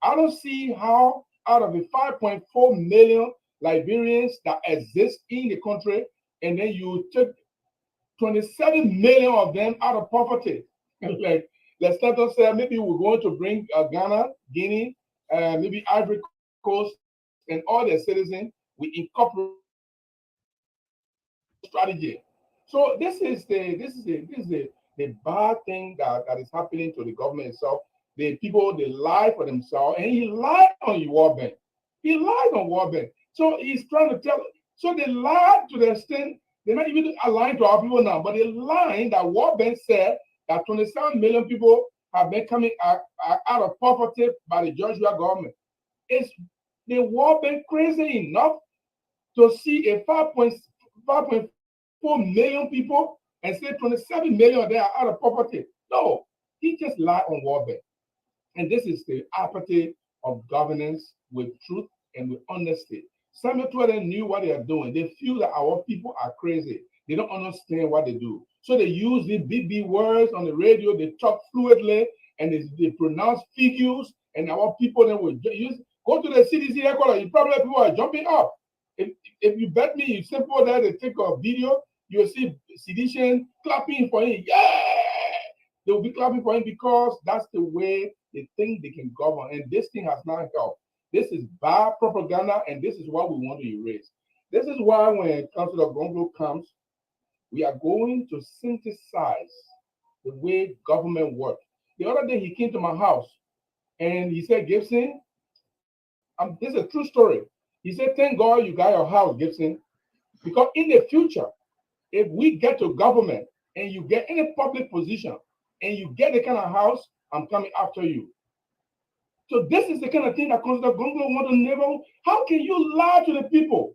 I don't see how out of the 5.4 million Liberians that exist in the country, and then you took 27 million of them out of poverty. Like, let's let us say maybe we're going to bring Ghana, Guinea, maybe Ivory Coast, and all their citizens. We incorporate strategy. So this is the bad thing that is happening to the government itself. The people, they lie for themselves, and he lied on World Bank. He lied on World Bank. So he's trying to tell. So they lied to the extent they're not even lying to our people now, but they're lying that World Bank said that 27 million people have been coming out of poverty by the George Weah government. Is the World Bank crazy enough to see a 5.4 million people and say 27 million of them are out of poverty? No, he just lied on World Bank. And this is the apathy of governance with truth and with honesty. Samuel Twer knew what they are doing. They feel that our people are crazy. They don't understand what they do. So they use the big words on the radio. They talk fluidly and they pronounce figures. And our people then will use. Go to the CDC headquarters. You probably people are jumping up. If you bet me, you simple that they take a video, you'll see Sedition clapping for him. Yeah, they will be clapping for him because that's the way they think they can govern. And this thing has not helped. This is bad propaganda, and this is what we want to erase. This is why when Councillor Gongo comes, we are going to synthesize the way government works. The other day he came to my house and he said, Gibson, this is a true story. He said, thank God you got your house, Gibson, because in the future, if we get to government and you get any public position and you get the kind of house, I'm coming after you. So this is the kind of thing that Councillor Gongo want to know. How can you lie to the people?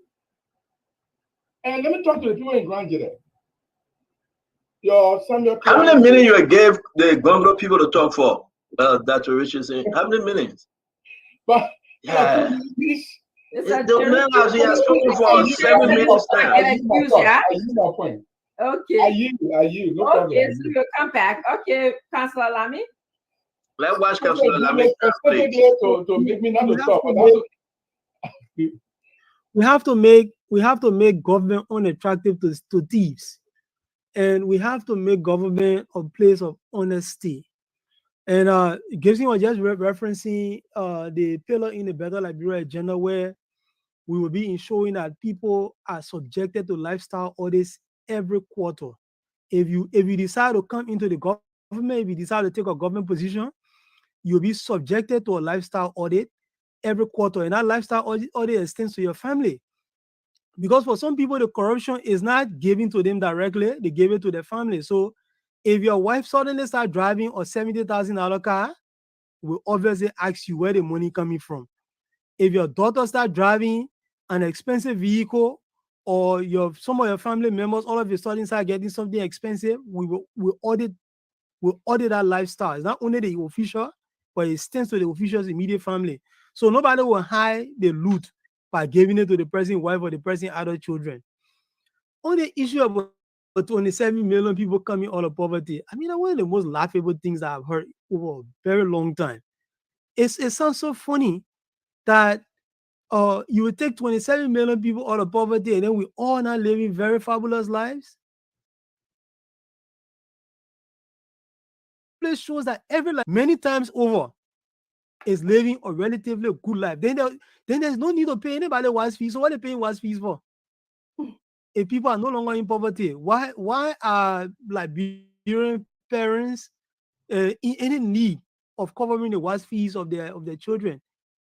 And let me talk to the people in Grand Jide. How many minutes you gave the Gongo people to talk for? Dr. Richardson, how many minutes? But yeah. The man has spoken for 7 minutes now. I use my point. Okay. I use. No problem. Okay, so you'll come back. Okay, Councillor Lamy. Let's watch Okay, Councillor you Lamech, were please. specifically to make me not We to have talk, to but make- that's we have to make government unattractive to thieves, and we have to make government a place of honesty. And Gibson was just referencing the pillar in the Better Liberia agenda, where we will be ensuring that people are subjected to lifestyle audits every quarter. If you decide to come into the government, if you decide to take a government position, you'll be subjected to a lifestyle audit every quarter, and that lifestyle audit extends to your family. Because for some people, the corruption is not given to them directly, they give it to their family. So if your wife suddenly start driving a $70,000 car, we'll obviously ask you where the money coming from. If your daughter start driving an expensive vehicle, or some of your family members all of a sudden start getting something expensive, we'll audit that lifestyle. It's not only the official, but it extends to the official's immediate family. So nobody will hide the loot by giving it to the person's wife or the person's other children. On the issue of 27 million people coming out of poverty, I mean, that's one of the most laughable things that I've heard over a very long time. It sounds so funny that you would take 27 million people out of poverty, and then we all now living very fabulous lives. It shows that every life, many times over, is living a relatively good life. Then there's no need to pay anybody WAS fees. So what are they paying WAS fees for? If people are no longer in poverty, why are Liberian parents in any need of covering the WAS fees of their children?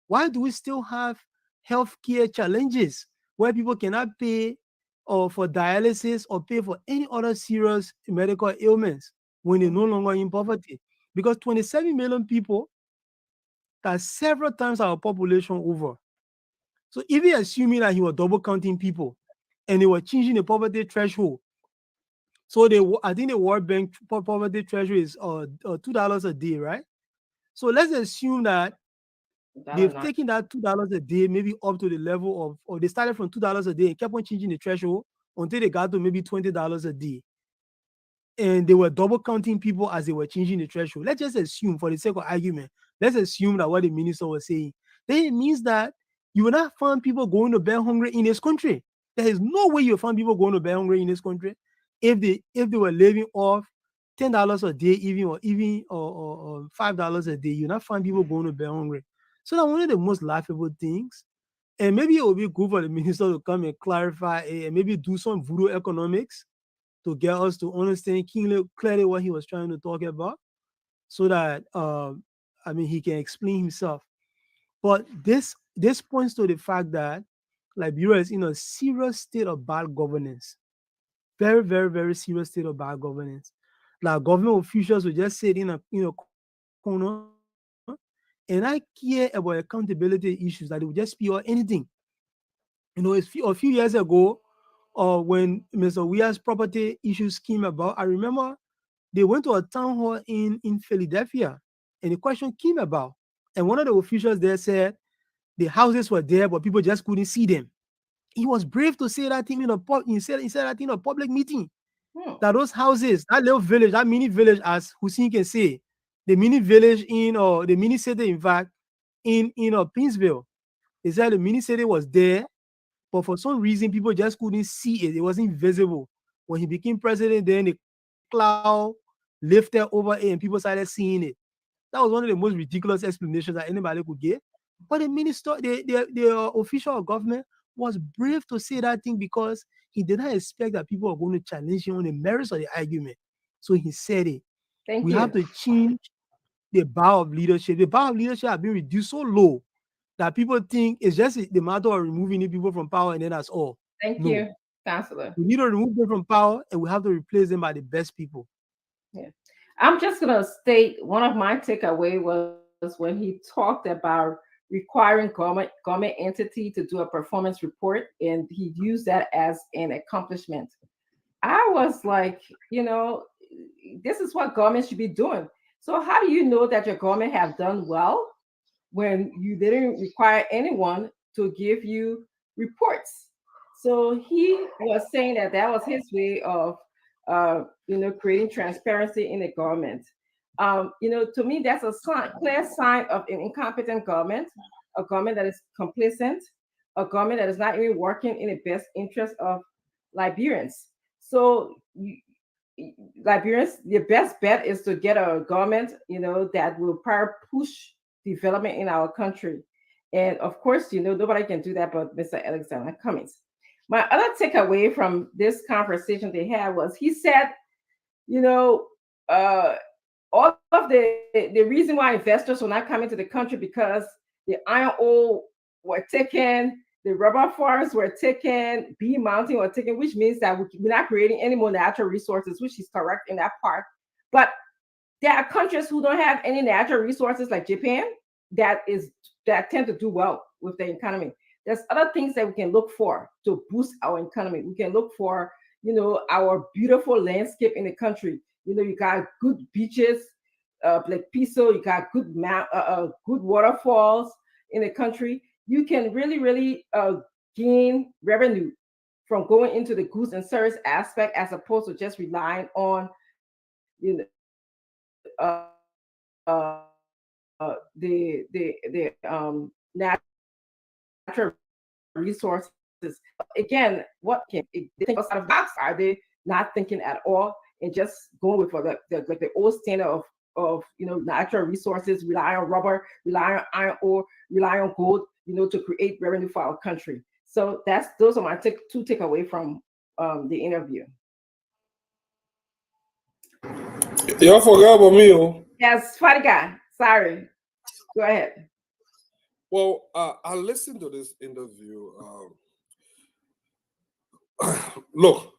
Why do we still have healthcare challenges where people cannot pay for dialysis or pay for any other serious medical ailments when they're no longer in poverty? Because 27 million people, that's several times our population over. So even assuming that he was double counting people and they were changing the poverty threshold, so I think the World Bank poverty threshold is $2 a day, right? So let's assume that they've taken that $2 a day maybe up to the level of, or they started from $2 a day and kept on changing the threshold until they got to maybe $20 a day. And they were double counting people as they were changing the threshold. Let's just assume, for the sake of argument, let's assume that what the minister was saying, then it means that you will not find people going to bed hungry in this country. There is no way you'll find people going to bed hungry in this country if they were living off $10 a day, or $5 a day. You'll not find people going to bed hungry. So that's one of the most laughable things. And maybe it would be good for the minister to come and clarify and maybe do some voodoo economics to get us to understand clearly what he was trying to talk about, so that he can explain himself. But this points to the fact that Liberia is in a serious state of bad governance. Very, very, very serious state of bad governance. Like government officials will just sit in a corner and I care about accountability issues, that they will just speak or anything. A few years ago, when Mr. Weah's property issues came about, I remember they went to a town hall in Philadelphia, and the question came about, and one of the officials there said the houses were there, but people just couldn't see them. He was brave to say that thing he said that in a public meeting. That those houses, that little village, that mini village, as Hussein can say, the mini village the mini city, in fact, in Pinsville, they said the mini city was there, but for some reason people just couldn't see it. It wasn't visible. When he became president, then the cloud lifted over it and people started seeing it. That was one of the most ridiculous explanations that anybody could get. But the minister, the official of government, was brave to say that thing because he did not expect that people are going to challenge him on the merits of the argument. So he said it. We have to change the bar of leadership. The bar of leadership has been reduced so low that people think it's just the matter of removing the people from power and then that's all. Thank you, Councillor. We need to remove them from power and we have to replace them by the best people. Yeah. I'm just going to state one of my takeaway was when he talked about requiring government entity to do a performance report, and he used that as an accomplishment. I was like, this is what government should be doing. So how do you know that your government have done well when you didn't require anyone to give you reports? So he was saying that was his way of creating transparency in the government. To me, that's a clear sign of an incompetent government, a government that is complacent, a government that is not even working in the best interest of Liberians. So, Liberians, the best bet is to get a government, that will probably push development in our country. And of course, nobody can do that but Mr. Alexander Cummings. My other takeaway from this conversation they had was he said, all of the reason why investors were not coming to the country because the iron ore were taken, the rubber forests were taken, Bee Mountain were taken, which means that we're not creating any more natural resources, which is correct in that part. But there are countries who don't have any natural resources, like Japan, that tend to do well with the economy. There's other things that we can look for to boost our economy. We can look for, our beautiful landscape in the country. You got good beaches, like Piso. You got good good waterfalls in the country. You can really, really gain revenue from going into the goods and service aspect as opposed to just relying on, the natural resources. Again, what can they think outside of the box? Are they not thinking at all and just going with the old standard of natural resources, rely on rubber, rely on iron ore, rely on gold, to create revenue for our country? So those are my two takeaway from the interview. Y'all forgot about me, oh. Yes, Fadiga. Sorry. Go ahead. Well, I listened to this interview. Look,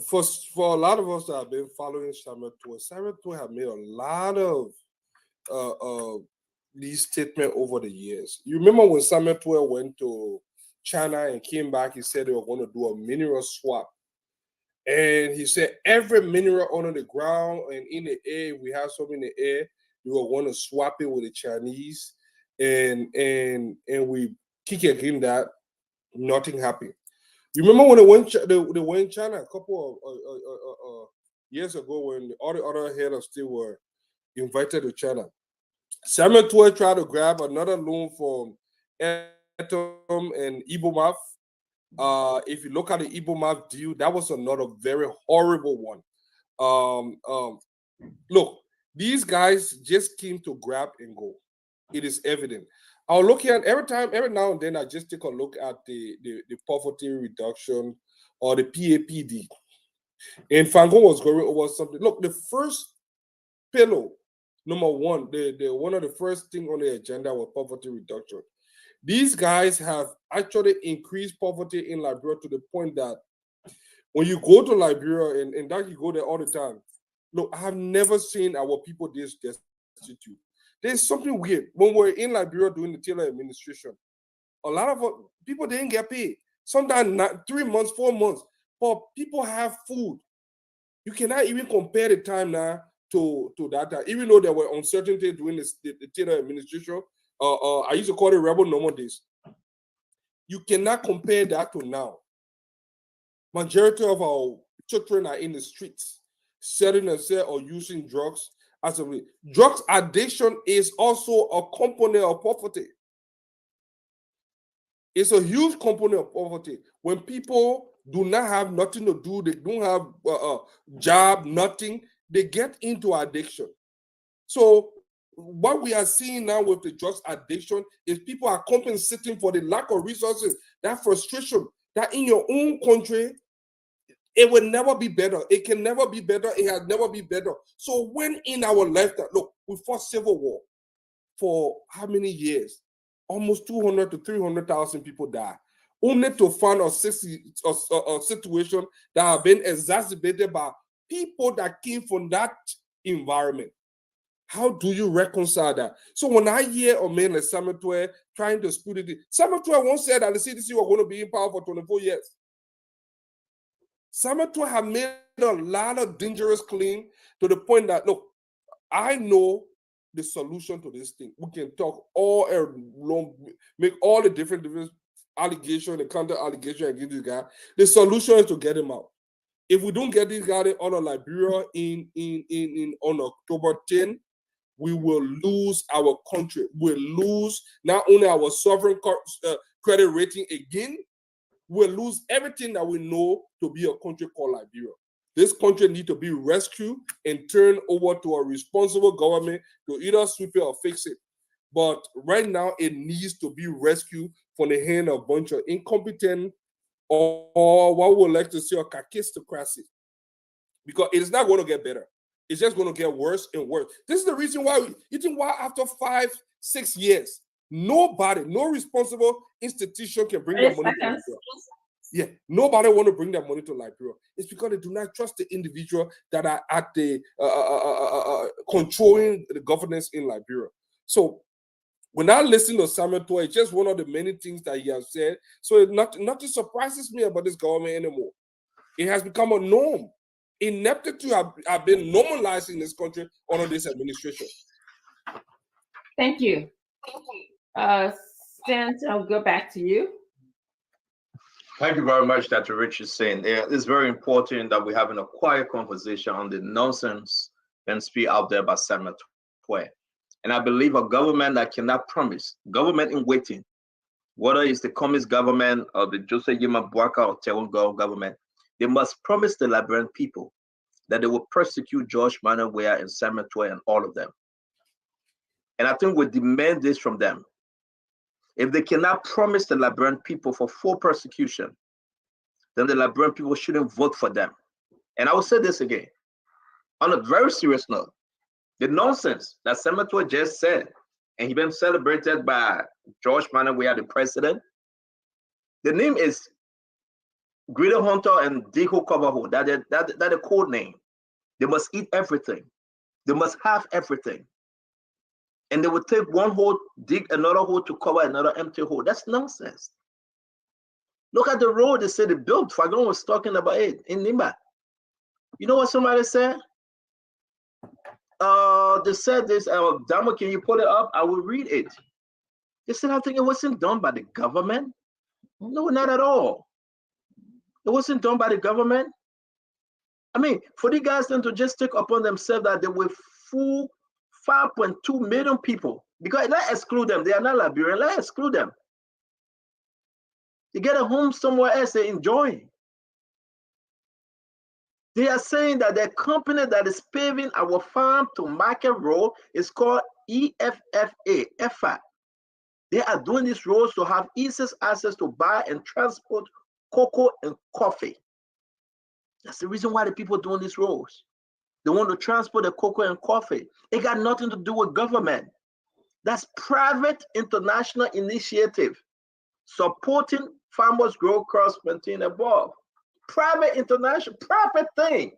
for a lot of us that have been following Samuel Tuah have made a lot of these statements over the years. You remember when Samuel Tuah went to China and came back, he said they were going to do a mineral swap. And he said every mineral under the ground and in the air, we have some in the air, we were going to swap it with the Chinese. And we kick against that, nothing happened. You remember when they went in China a couple of years ago when all the other head of state were invited to China? Samuel Tuah tried to grab another loan from Atom and Ibomaf. If you look at the Ibomaf deal, that was another very horrible one. Look, these guys just came to grab and go. It is evident. I'll look at every now and then, I just take a look at the poverty reduction or the PAPD. And Fango was going over something. Look, the first pillar, number one, the one of the first thing on the agenda was poverty reduction. These guys have actually increased poverty in Liberia to the point that when you go to Liberia, and that you go there all the time, look, I have never seen our people this destitute. There's something weird. When we're in Liberia doing the Taylor administration, a lot of people didn't get paid. Sometimes 3 months, 4 months, but people have food. You cannot even compare the time now to that time. Even though there were uncertainty during the Taylor administration, I used to call it rebel normal days. You cannot compare that to now. Majority of our children are in the streets, selling themselves or using drugs. Drugs addiction is also a component of poverty. It's a huge component of poverty. When people do not have nothing to do, they don't have a job, nothing, they get into addiction. So what we are seeing now with the drugs addiction is people are compensating for the lack of resources, that frustration, that in your own country, it will never be better. It can never be better. It has never been better. So when in our lifetime, look, we fought civil war for how many years? Almost 200 to 300,000 people died. Only to find a situation that have been exacerbated by people that came from that environment. How do you reconcile that? So when I hear a man like Samuel Tuah trying to split it, Samuel Tuah once said that the CDC were going to be in power for 24 years. Samuel Tuah have made a lot of dangerous claims to the point that, look, I know the solution to this thing. We can talk all along, make all the different allegations, the counter allegation against this guy. The solution is to get him out. If we don't get this guy out of Liberia on October 10, we will lose our country. We'll lose not only our sovereign credit rating again, we'll lose everything that we know to be a country called Liberia. This country needs to be rescued and turned over to a responsible government to either sweep it or fix it. But right now, it needs to be rescued from the hand of a bunch of incompetent or what we would like to see a kakistocracy. Because it is not going to get better. It's just going to get worse and worse. This is the reason why, you think why after 5-6 years, nobody, no responsible institution can bring their money to Liberia. Yeah, nobody want to bring their money to Liberia. It's because they do not trust the individual that are at the controlling the governance in Liberia. So when I listen to Samuel Tuah, it's just one of the many things that he has said. So nothing surprises me about this government anymore. It has become a norm. Ineptitude have been normalized in this country under this administration. Thank you. Stan, I'll go back to you. Thank you very much, Dr. Richardson. It's very important that we're having a quiet conversation on the nonsense and speak out there by Samuel Tuah. And I believe a government that cannot promise, government in waiting, whether it's the communist government or the Joseph Yema Boaka or Terungo government, they must promise the Liberian people that they will persecute George Manuel Weah and Samuel Tuah and all of them. And I think we demand this from them. If they cannot promise the Liberian people for full persecution, then the Liberian people shouldn't vote for them. And I will say this again, on a very serious note, the nonsense that Samuel Tuah just said, and he been celebrated by George Manuel Weah, the president. The name is Greedo Hunter and Diho Kovaho. That's a code name. They must eat everything. They must have everything. And they would take one hole, dig another hole to cover another empty hole. That's nonsense. Look at the road they said they built. Fagon was talking about it in Nimba. You know what somebody said? They said this, Damo, can you put it up? I will read it. They said, I think it wasn't done by the government. No, not at all. It wasn't done by the government. I mean, for the guys then to just take upon themselves that they will fool 5.2 million people, because let's exclude them. They are not Liberian. Let's exclude them. They get a home somewhere else they enjoy. They are saying that the company that is paving our farm to market road is called EFFA. They are doing these roads to have easy access to buy and transport cocoa and coffee. That's the reason why the people are doing these roads. They want to transport the cocoa and coffee. It got nothing to do with government. That's private international initiative supporting farmers grow crops maintained above. Private international, private thing.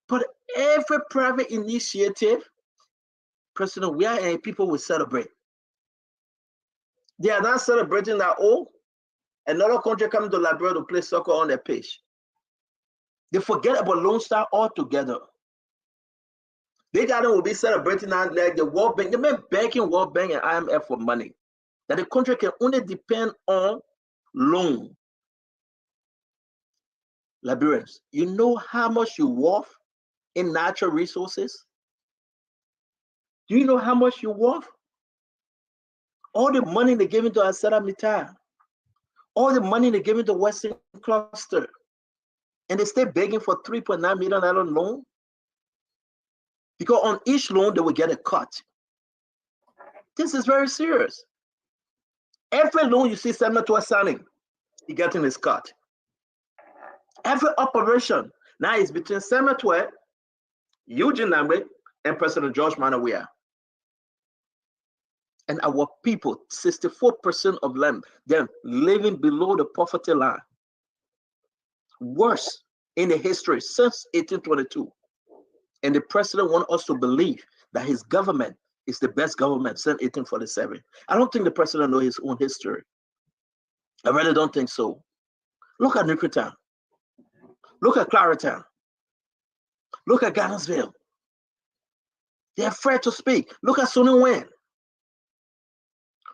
But every private initiative, President Weah and people will celebrate. They are not celebrating that, oh, another country coming to Liberia to play soccer on their pitch. They forget about Lone Star altogether. They got will be celebrating that like the World Bank. They've been begging World Bank and IMF for money. That the country can only depend on loan. Liberians, you know how much you're worth in natural resources? Do you know how much you're worth? All the money they gave into ArcelorMittal, all the money they gave into Western Cluster, and they stay begging for $3.9 million loan? Because on each loan, they will get a cut. This is very serious. Every loan you see Samuel Tuah signing, he getting his cut. Every operation now is between Samuel Tuah, Eugene Nangbe, and President George Manuel Weah. And our people, 64% of them living below the poverty line. Worse in the history since 1822. And the president wants us to believe that his government is the best government since 1847. I don't think the president knows his own history. I really don't think so. Look at Newtown. Look at Clarendon. Look at Gardensville. They're afraid to speak. Look at Sonny Wen.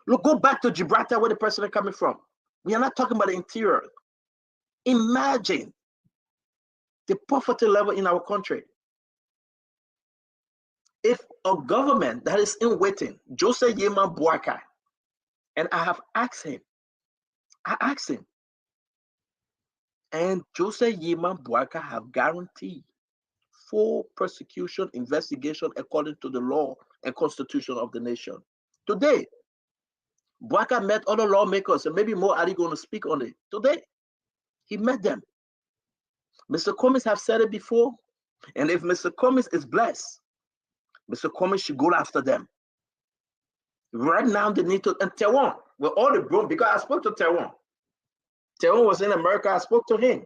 Look, go back to Gibraltar where the president coming from. We are not talking about the interior. Imagine the poverty level in our country. If a government that is in waiting, Joseph Yeman Boakai, and I have asked him, and Joseph Yeman Boakai have guaranteed full prosecution investigation according to the law and constitution of the nation. Today, Boakai met other lawmakers, and maybe more are going to speak on it. Today, he met them. Mr. Cummings have said it before, and if Mr. Cummings is blessed, Mr. Cummings should go after them. Right now, they need to, and Tewan, with all the broom, because I spoke to Tewan. Tewan was in America, I spoke to him.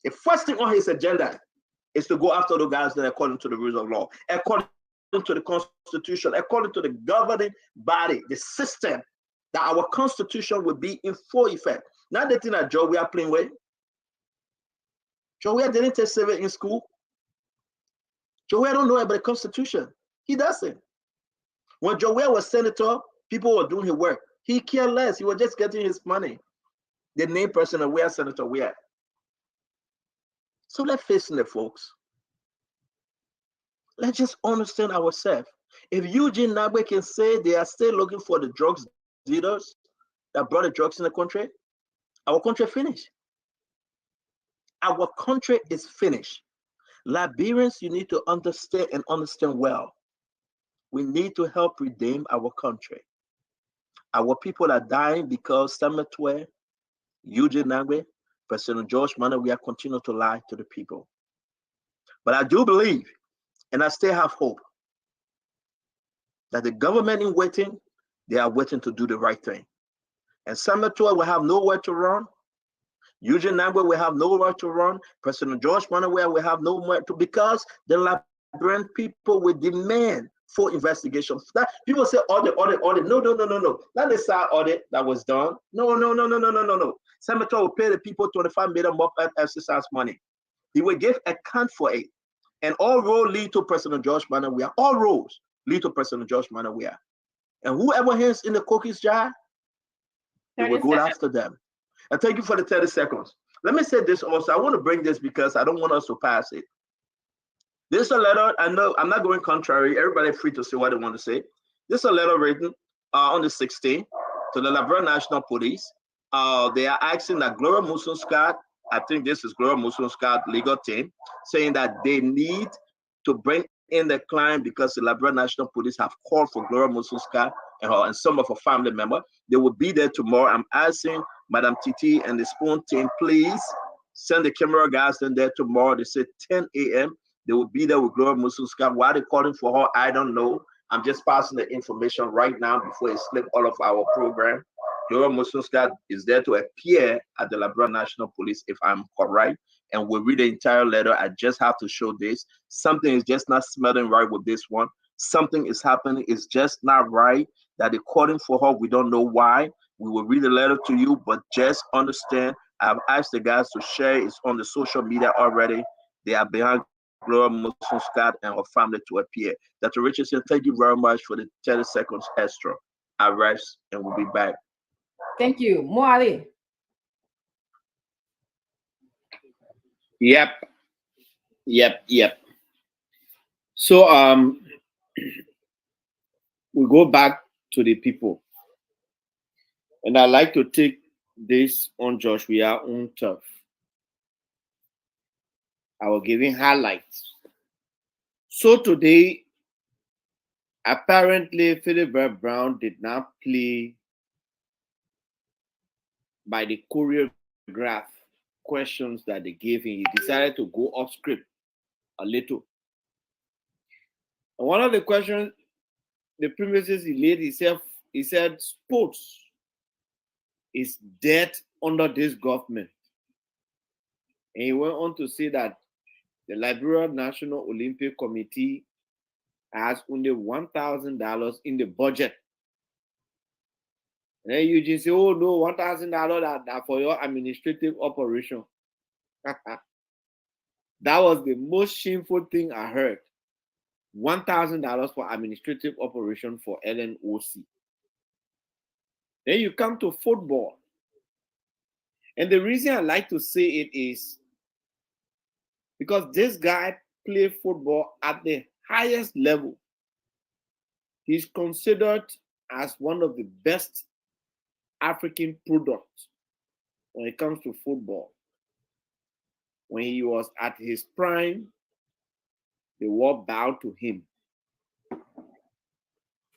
The first thing on his agenda is to go after the guys that are according to the rules of law, according to the Constitution, according to the governing body, the system, that our Constitution will be in full effect. Not the thing that Joe we are playing with. Joe we didn't take civil in school. Joe we don't know about the Constitution. He doesn't. When Joe was senator, people were doing his work. He cared less. He was just getting his money. The name person of where Senator Ware. So let's face it, folks. Let's just understand ourselves. If Eugene Nagbe can say they are still looking for the drugs dealers that brought the drugs in the country, our country finished. Our country is finished. Liberians, you need to understand and understand well. We need to help redeem our country. Our people are dying because Samuel Twe, Eugene Nagbe, President George Manneh, we are continuing to lie to the people. But I do believe, and I still have hope, that the government in waiting, they are waiting to do the right thing. And Samuel Twe will have nowhere to run. Eugene Nagbe will have nowhere to run. President George Manneh will have nowhere to, because the Liberian people will demand full investigation. That, people say audit. No. Not the side audit that was done. No. Samuel Twe will pay the people 25 million more exercise money. He will give account for it. And all roads lead to President George Manneh. All roads lead to President George Manneh. And whoever hands in the cookies jar, they will go after them. And thank you for the 30 seconds. Let me say this also. I want to bring this because I don't want us to pass it. This is a letter. I know I'm not going contrary. Everybody free to say what they want to say. This is a letter written on the 16th to the Liberia National Police. They are asking that Gloria Musun-Scott, I think this is Gloria Musun-Scott legal team, saying that they need to bring in the client because the Liberia National Police have called for Gloria Musun-Scott and some of her family members. They will be there tomorrow. I'm asking Madam Titi and the Spoon team, please send the camera guys in there tomorrow. They said 10 a.m. They will be there with Gloria Musun-Scott. Why they're calling for her, I don't know. I'm just passing the information right now before it slips all of our program. Gloria Musun-Scott is there to appear at the Liberia National Police, if I'm correct. And we'll read the entire letter. I just have to show this. Something is just not smelling right with this one. Something is happening. It's just not right that they're calling for her. We don't know why. We will read the letter to you, but just understand, I've asked the guys to share. It's on the social media already. They are behind Gloria Musun-Scott and her family to appear. Dr. Richardson, thank you very much for the 30 seconds extra. I rest and we'll be back. Thank you. Moali. Yep. So we go back to the people. And I like to take this on Joshua own turf. I will give you highlights. So today, apparently Philip Brown did not play by the choreographed questions that they gave him. He decided to go off script a little. And one of the questions, the premises he laid, he said, sports is dead under this government. And he went on to say that the Liberia National Olympic Committee has only $1,000 in the budget. And then Eugene say, oh no, $1,000 that for your administrative operation. That was the most shameful thing I heard. $1,000 for administrative operation for LNOC. Then you come to football. And the reason I like to say it is because this guy played football at the highest level. He's considered as one of the best African products when it comes to football. When he was at his prime, the world bowed to him.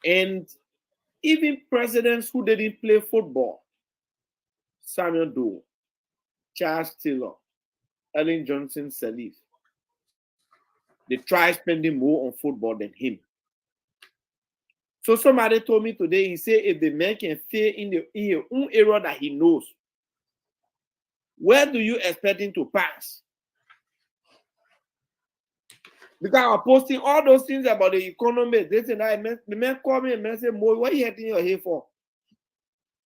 And even presidents who didn't play football, Samuel Doe, Charles Taylor, Ellen Johnson Sirleaf, they try spending more on football than him. So somebody told me today, he said, if the man can fail in his own area that he knows, where do you expect him to pass? Because I was posting all those things about the economy. This and that. The man called me and man said, Mo, what are you hitting your head for?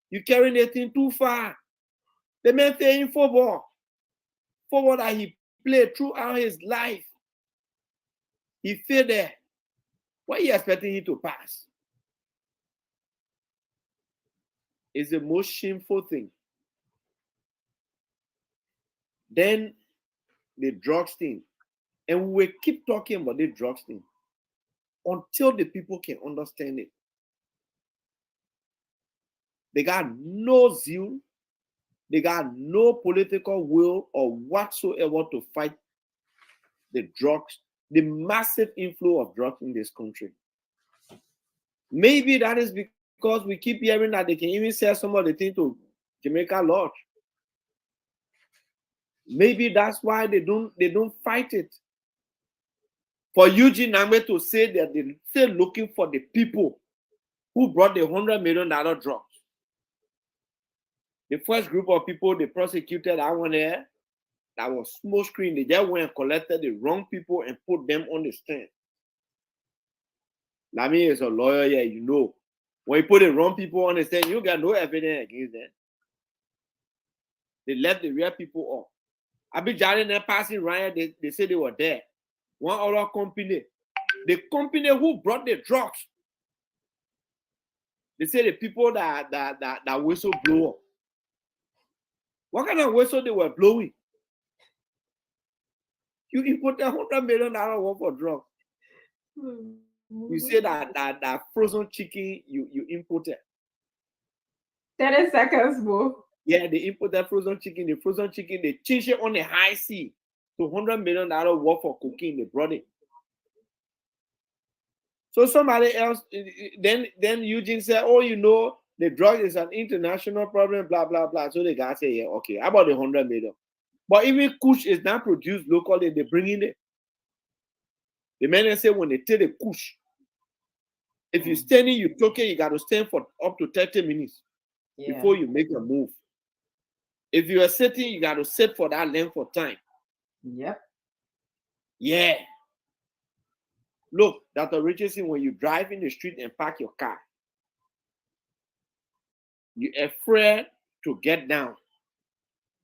You carrying the thing too far. The man playing football. Football that he played throughout his life. He failed there. What are you expecting him to pass? It's the most shameful thing. Then the drugs thing. And we will keep talking about the drugs thing until the people can understand it. They got no zeal. They got no political will or whatsoever to fight the drugs, the massive inflow of drugs in this country. Maybe that is because we keep hearing that they can even sell some of the things to Jamaica Lodge. Maybe that's why they don't fight it. For Eugene Nangbe to say that they're still looking for the people who brought the $100 million drugs. The first group of people they prosecuted, I went there, that was smoke screen. They just went and collected the wrong people and put them on the stand. Lami is a lawyer, yeah, you know. When you put the wrong people on the stand, you got no evidence against them. They left the real people off. I be judging them passing around, they said they were there. One other company, the company who brought the drugs, they say the people that whistle blow up. What kind of whistle they were blowing? You put $100 million worth of drugs. You say that frozen chicken you imported. 30 seconds, bro. Yeah, they imported frozen chicken. The frozen chicken, they changed it on the high sea to $100 million worth of cocaine. They brought it. So somebody else, then Eugene said, oh, you know, the drug is an international problem, blah, blah, blah. So the guy said, yeah, okay, how about the $100 million? But even Kush is not produced locally, they bring in it. The man say when they take the Kush, if you're standing, you talking, you got to stand for up to 30 minutes before you make a move. If you are sitting, you got to sit for that length of time. Yep. Yeah. Look, Dr. Richardson, when you drive in the street and park your car, you're afraid to get down.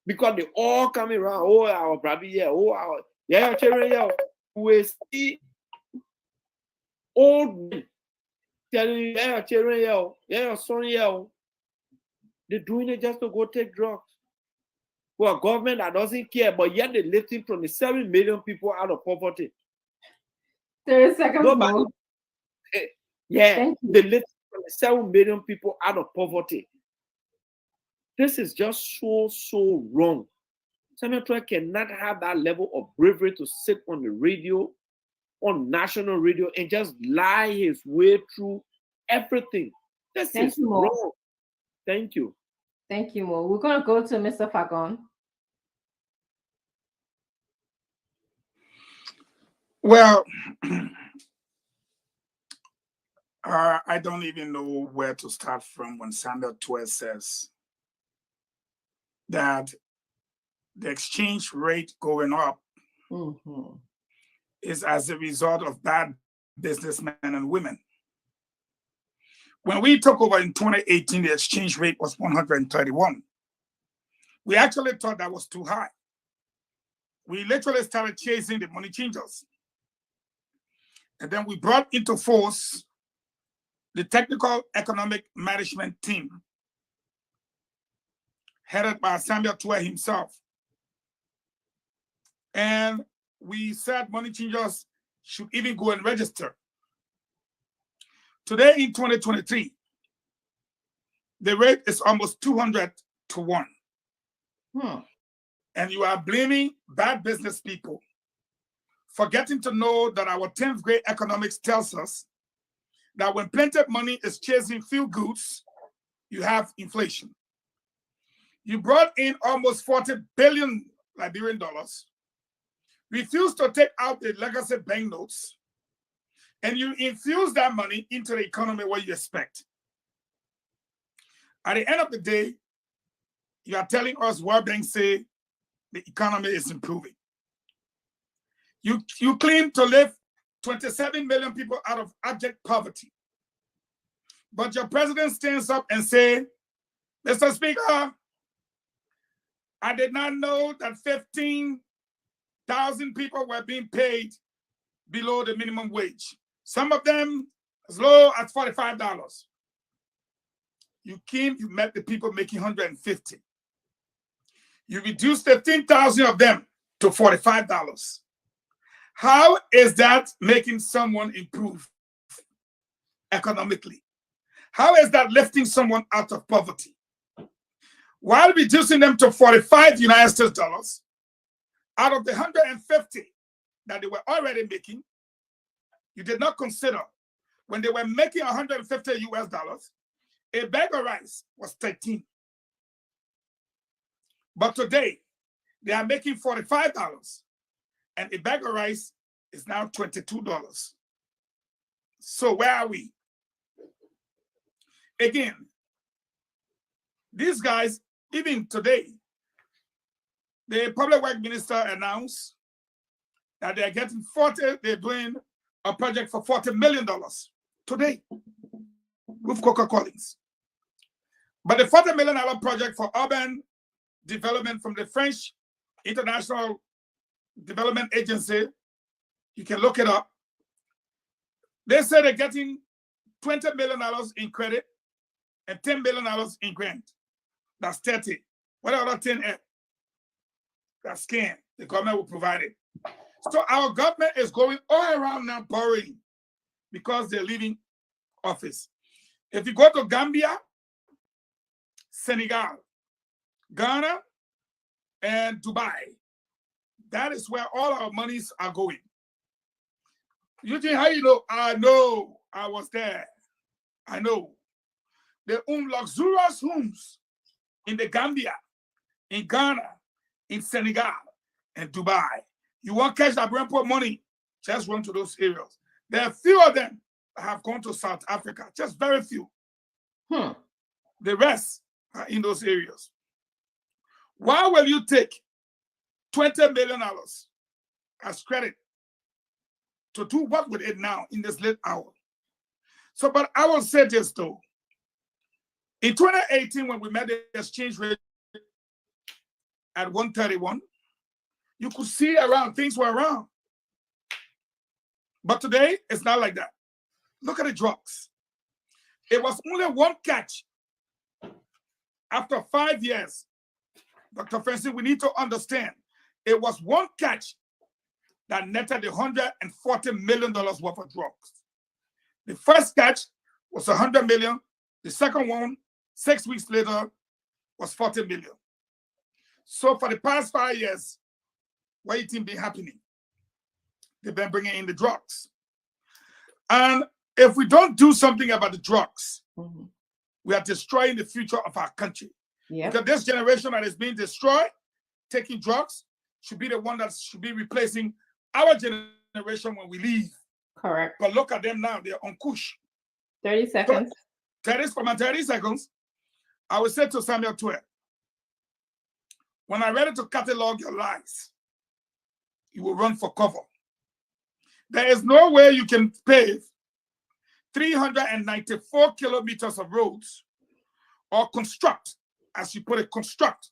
Because they all coming around, oh, our brother, yeah, oh, our, yeah, children, yeah. We see old men telling you, yeah, children, yeah, son, yeah. They're doing it just to go take drugs. For a government that doesn't care, but yet they're lifting 27 million people out of poverty. 30 seconds. Nobody, yeah, they lifting 27 million people out of poverty. This is just so wrong. Samuel Twe cannot have that level of bravery to sit on the radio, on national radio, and just lie his way through everything. This is wrong. Thank you. Thank you, Mo. We're going to go to Mr. Fagon. Well, I don't even know where to start from when Samuel Twe says that the exchange rate going up is as a result of bad businessmen and women. When we took over in 2018, the exchange rate was 131. We actually thought that was too high. We literally started chasing the money changers. And then we brought into force the technical economic management team, headed by Samuel Twe himself. And we said money changers should even go and register. Today in 2023, the rate is almost 200 to 1. And you are blaming bad business people, forgetting to know that our 10th grade economics tells us that when plenty of money is chasing few goods, you have inflation. You brought in almost 40 billion Liberian dollars, refused to take out the legacy banknotes, and you infuse that money into the economy where you expect. At the end of the day, you are telling us World Bank say the economy is improving. You claim to lift 27 million people out of abject poverty. But your president stands up and says, Mr. Speaker, I did not know that 15,000 people were being paid below the minimum wage. Some of them as low as $45. You met the people making 150. You reduced 15,000 of them to $45. How is that making someone improve economically? How is that lifting someone out of poverty? While reducing them to 45 United States dollars, out of the 150 that they were already making, you did not consider when they were making 150 US dollars, a bag of rice was 13. But today, they are making $45, and a bag of rice is now $22. So where are we? Again, these guys, even today, the public works minister announced that they're doing a project for $40 million today with Coca Collins. But the $40 million project for urban development from the French International Development Agency, you can look it up. They say they're getting $20 million in credit and $10 million in grant. That's 30. What other 10? That's scam. The government will provide it. So our government is going all around now borrowing because they're leaving office. If you go to Gambia, Senegal, Ghana, and Dubai, that is where all our monies are going. Eugene, how you know? I know. I was there. I know. The luxurious homes in the Gambia, in Ghana, in Senegal, and Dubai. You want cash that bring money, just run to those areas. There are few of them that have gone to South Africa, just very few. The rest are in those areas. Why will you take $20 million as credit to do what with it now in this late hour? So, but I will say this though. In 2018, when we made the exchange rate at 131, you could see around, things were around. But today, it's not like that. Look at the drugs. It was only one catch. After 5 years, Dr. Francis, we need to understand, it was one catch that netted $140 million worth of drugs. The first catch was $100 million. The second one, 6 weeks later, was $40 million. So for the past 5 years, what do you think been happening? They've been bringing in the drugs. And if we don't do something about the drugs, we are destroying the future of our country. Because this generation that is being destroyed, taking drugs, should be the one that should be replacing our generation when we leave. Correct. But look at them now, they're on kush. 30 seconds. So, for my 30 seconds, I will say to Samuel Twe, when I'm ready to catalog your lies, you will run for cover. There is no way you can pave 394 kilometers of roads or construct, as you put it, construct.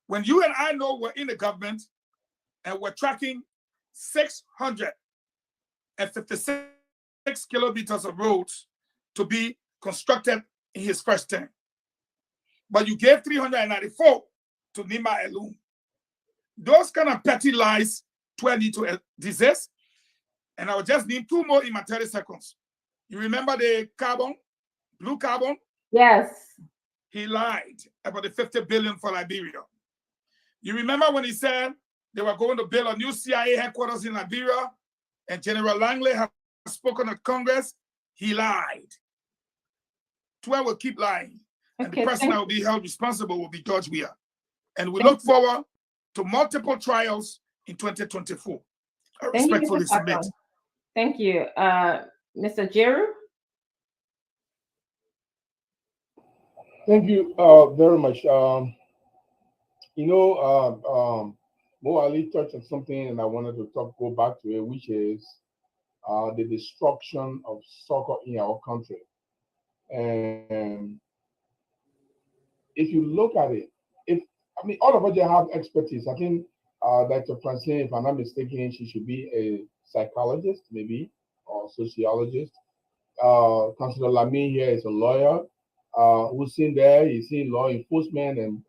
When you and I know we're in the government and we're tracking 656 kilometers of roads to be constructed in his first term. But you gave 394 to Nima Elum. Those kind of petty lies 12 need to desist. And I will just need 2 more in my 30 seconds. You remember the carbon, blue carbon? Yes. He lied about the 50 billion for Liberia. You remember when he said they were going to build a new CIA headquarters in Liberia, and General Langley has spoken at Congress? He lied. 12 will keep lying. And the person that will be held responsible will be George Weah. And we look forward to multiple trials in 2024. I respectfully submit. Thank you. Mr. Jeru? Thank you very much. Mo Ali touched on something, and I wanted to go back to it, which is the destruction of soccer in our country. And if you look at it, all of us have expertise. I think Dr. Francine, if I'm not mistaken, she should be a psychologist, maybe, or sociologist. Councilor Lamy here is a lawyer. Hussein there, he's in law enforcement, and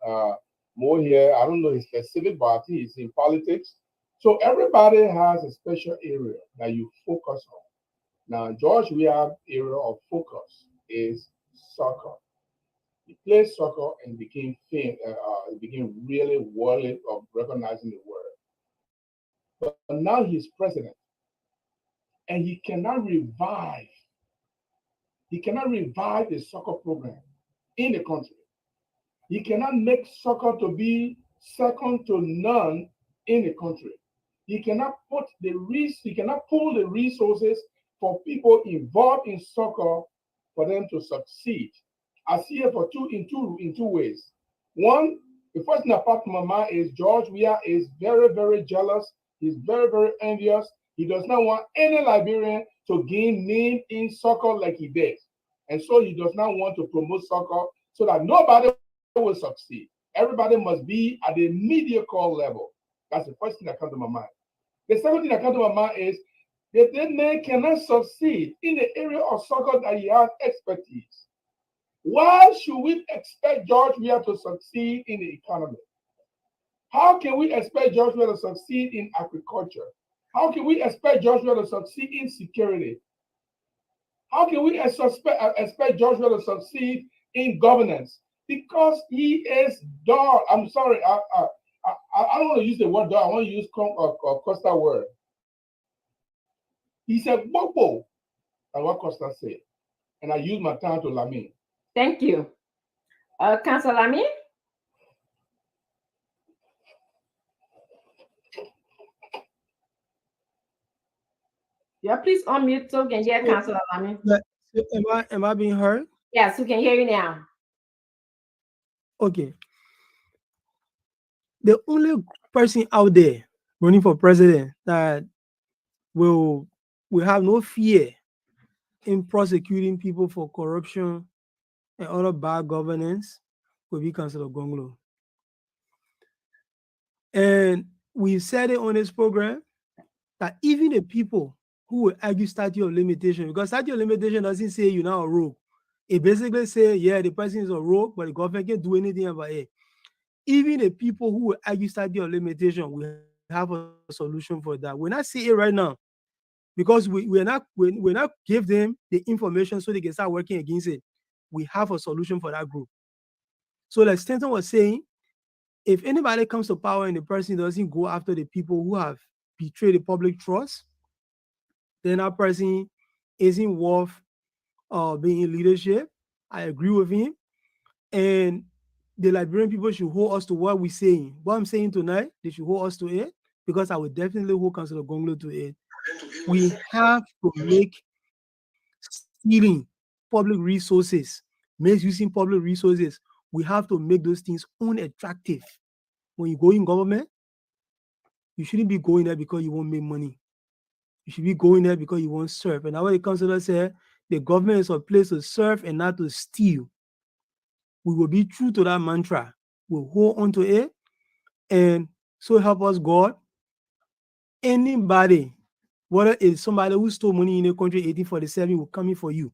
more here, I don't know his specific, but I think he's in politics. So everybody has a special area that you focus on. Now, George Weah's area of focus is soccer. He played soccer and became really worthy of recognizing the word. But now he's president, and he cannot revive the soccer program in the country. He cannot make soccer to be second to none in the country. He cannot pull the resources for people involved in soccer for them to succeed. I see it in two ways. One, the first thing that popped in my mind is George Weah is very, very jealous. He's very, very envious. He does not want any Liberian to gain name in soccer like he did. And so he does not want to promote soccer so that nobody will succeed. Everybody must be at a mediocre level. That's the first thing that comes to my mind. The second thing that comes to my mind is that that man cannot succeed in the area of soccer that he has expertise. Why should we expect George Weah to succeed in the economy? How can we expect George Weah to succeed in agriculture? How can we expect George Weah to succeed in security? How can we expect George Weah to succeed in governance? Because he is dull. I'm sorry, I don't want to use the word dull. I want to use Costa word. He said bobo, and what Costa said. And I use my time to Lamy. Thank you. Councilor Lamy? Yeah, please unmute so we can hear Councilor Lamy. Am I being heard? Yes, we can hear you now. Okay. The only person out there running for president that will have no fear in prosecuting people for corruption and other bad governance will be Councilor Gonglo. And we said it on this program that even the people who will argue statute of limitation, because statute of limitation doesn't say you're not a rogue. It basically says, yeah, the person is a rogue, but the government can't do anything about it. Even the people who will argue statute of limitation will have a solution for that. We're not seeing it right now because we're not give them the information so they can start working against it. We have a solution for that group. So like Stanton was saying, if anybody comes to power and the person doesn't go after the people who have betrayed the public trust, then that person isn't worth being in leadership. I agree with him. And the Liberian people should hold us to what we're saying. What I'm saying tonight, they should hold us to it, because I will definitely hold Councilor Gonglo to it. We have to make stealing public resources, misusing public resources, we have to make those things unattractive. When you go in government, you shouldn't be going there because you won't make money. You should be going there because you won't serve. And that's what the councillor said, the government is a place to serve and not to steal. We will be true to that mantra. We'll hold on to it. And so help us God. Anybody, whether it's somebody who stole money in the country 1847, will come in for you.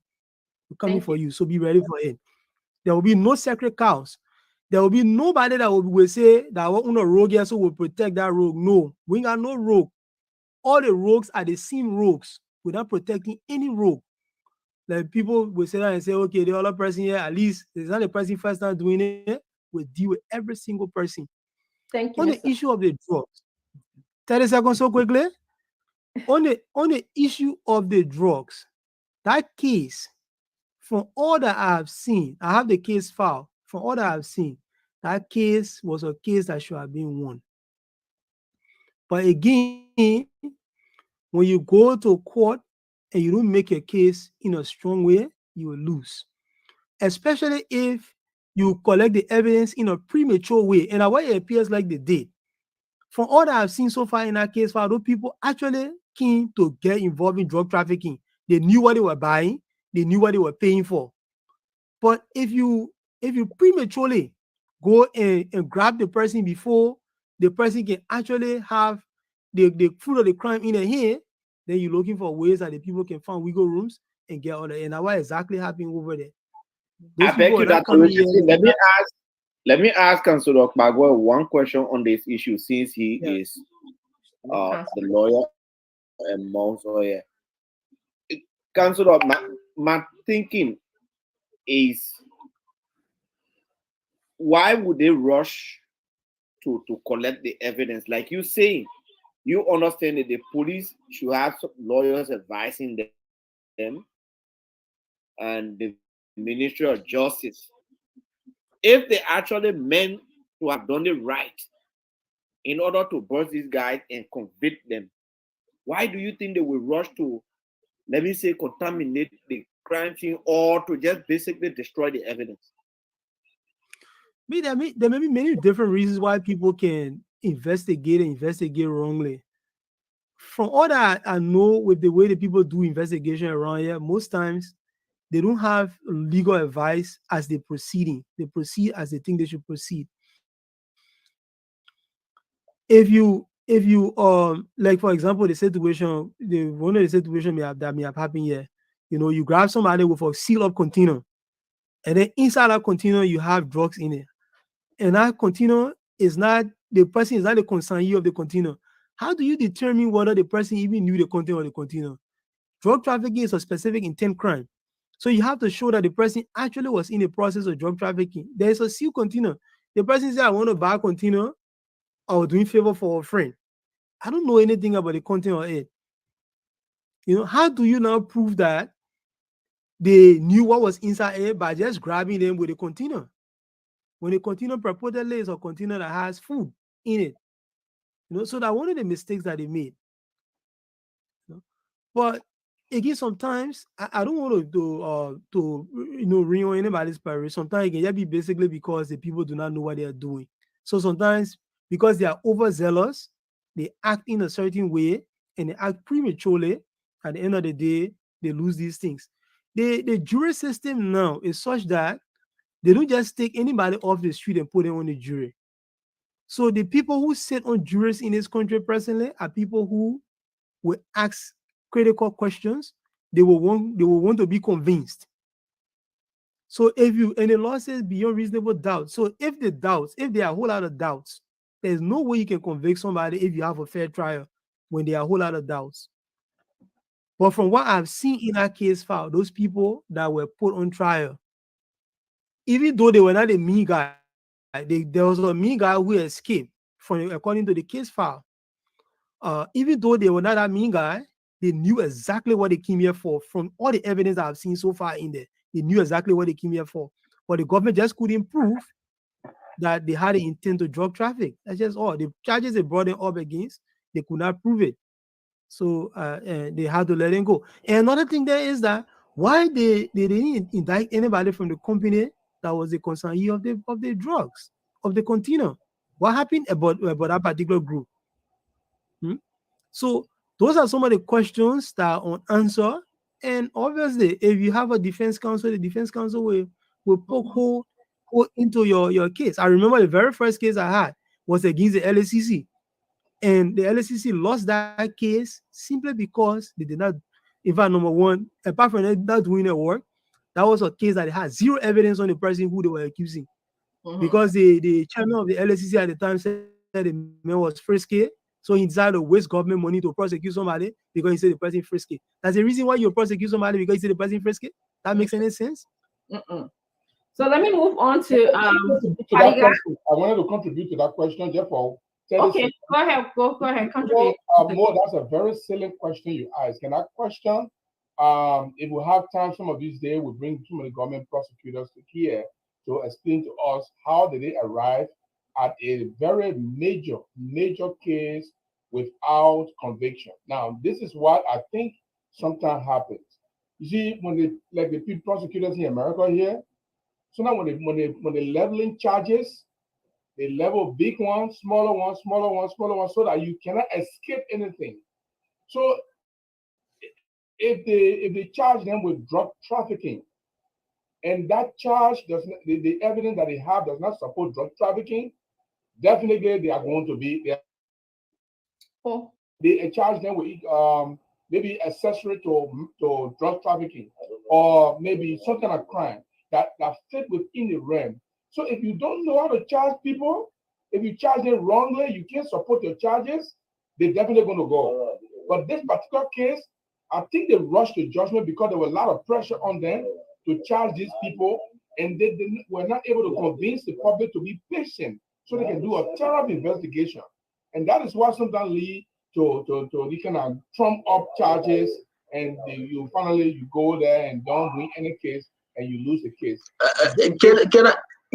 Will come in for you. So be ready for it. There will be no sacred cows. There will be nobody that will say that we're on a rogue here, so we'll protect that rogue. No, we ain't got no rogue. all the rogues are the same rogues without protecting any rogue. Like people will say that and say, okay, the other person here, at least it's not the person first time doing it, will deal with every single person. Thank you. On the issue of the drugs, 30 seconds so quickly. On the issue of the drugs, that case, from all that I have seen, I have the case file. From all that I've seen, that case was a case that should have been won. But again, when you go to court and you don't make a case in a strong way, you will lose. Especially if you collect the evidence in a premature way, and what it appears like they did. From all that I've seen so far in that case file, those people actually keen to get involved in drug trafficking. They knew what they were buying, they knew what they were paying for. But if you prematurely go and grab the person before the person can actually have the fruit of the crime in their hand, then you're looking for ways that the people can find wiggle rooms and get all that. And what exactly happened over there? Those I beg people you are not that coming here. let me ask Councilor Bagwell one question on this issue, since he is the lawyer and most lawyer. Councilor, my thinking is, why would they rush to collect the evidence? Like you say, you understand that the police should have some lawyers advising them and the Ministry of Justice. If they actually meant to have done it right in order to bust these guys and convict them, why do you think they will rush to, let me say, contaminate the crime scene or to just basically destroy the evidence? There may be many different reasons why people can investigate wrongly. From all that I know, with the way the people do investigation around here, most times they don't have legal advice as they're proceeding. They proceed as they think they should proceed. If you like, for example, one of the situation that may have happened here, you grab somebody with a seal up container, and then inside that container you have drugs in it, and that container is not the person, is not the consignee of the container. How do you determine whether the person even knew the content of the container? Drug trafficking is a specific intent crime, so you have to show that the person actually was in the process of drug trafficking. There is a seal container. The person said, I want to buy a container, I was doing favor for a friend. I don't know anything about the content of it. How do you now prove that they knew what was inside it by just grabbing them with a container? When a container purportedly is a container that has food in it. So that one of the mistakes that they made. But again, sometimes I don't want to ring on anybody's parade. Sometimes it can just be basically because the people do not know what they are doing. So sometimes because they are overzealous, they act in a certain way and they act prematurely. At the end of the day, they lose these things. The jury system now is such that they don't just take anybody off the street and put them on the jury. So the people who sit on juries in this country presently are people who will ask critical questions. They will want to be convinced. So and the law says beyond reasonable doubt. So if there are a whole lot of doubts, there's no way you can convict somebody if you have a fair trial when there are a whole lot of doubts. But from what I've seen in that case file, those people that were put on trial, even though they were not a mean guy, there was a mean guy who escaped according to the case file. Even though they were not a mean guy, they knew exactly what they came here for. From all the evidence I've seen so far in there, they knew exactly what they came here for. But the government just couldn't prove that they had an intent to drug traffic. That's just all. The charges they brought them up against, they could not prove it. So they had to let them go. And another thing there is that why they didn't indict anybody from the company that was the consignee of the drugs, of the container. What happened about that particular group? So those are some of the questions that are unanswered. And obviously, if you have a defense counsel, the defense counsel will poke hole into your case. I remember the very first case I had was against the LACC. And the LACC lost that case simply because they did not, in fact, number one, apart from not doing their work, that was a case that had zero evidence on the person who they were accusing. Because the chairman of the LACC at the time said the man was frisky, So he decided to waste government money to prosecute somebody because he said the person frisky. That's the reason why you prosecute somebody because he said the person frisky. That makes any sense? Mm-mm. So let me move on to To that question, I wanted to contribute to that question, therefore. Okay, go ahead. Go ahead. Contribute. More, that's a very silly question you asked. Can I question? If we have time, some of these days, we'll bring some of the government prosecutors to here to explain to us how did they arrive at a very major case without conviction. Now, this is what I think sometimes happens. You see, when the prosecutors in America here, so now when they leveling charges, they level big ones, smaller ones, so that you cannot escape anything. So if they charge them with drug trafficking, and that charge does not, the evidence that they have does not support drug trafficking, definitely they are going to be they charge them with maybe accessory to drug trafficking, or maybe some kind of crime that fit within the realm. So if you don't know how to charge people, if you charge them wrongly, you can't support your charges, they're definitely going to go. But this particular case, I think they rushed to judgment because there was a lot of pressure on them to charge these people, and they were not able to convince the public to be patient so they can do a thorough investigation. And that is what sometimes leads to the kind of trump up charges, and you finally go there and don't win any case, and you lose the case.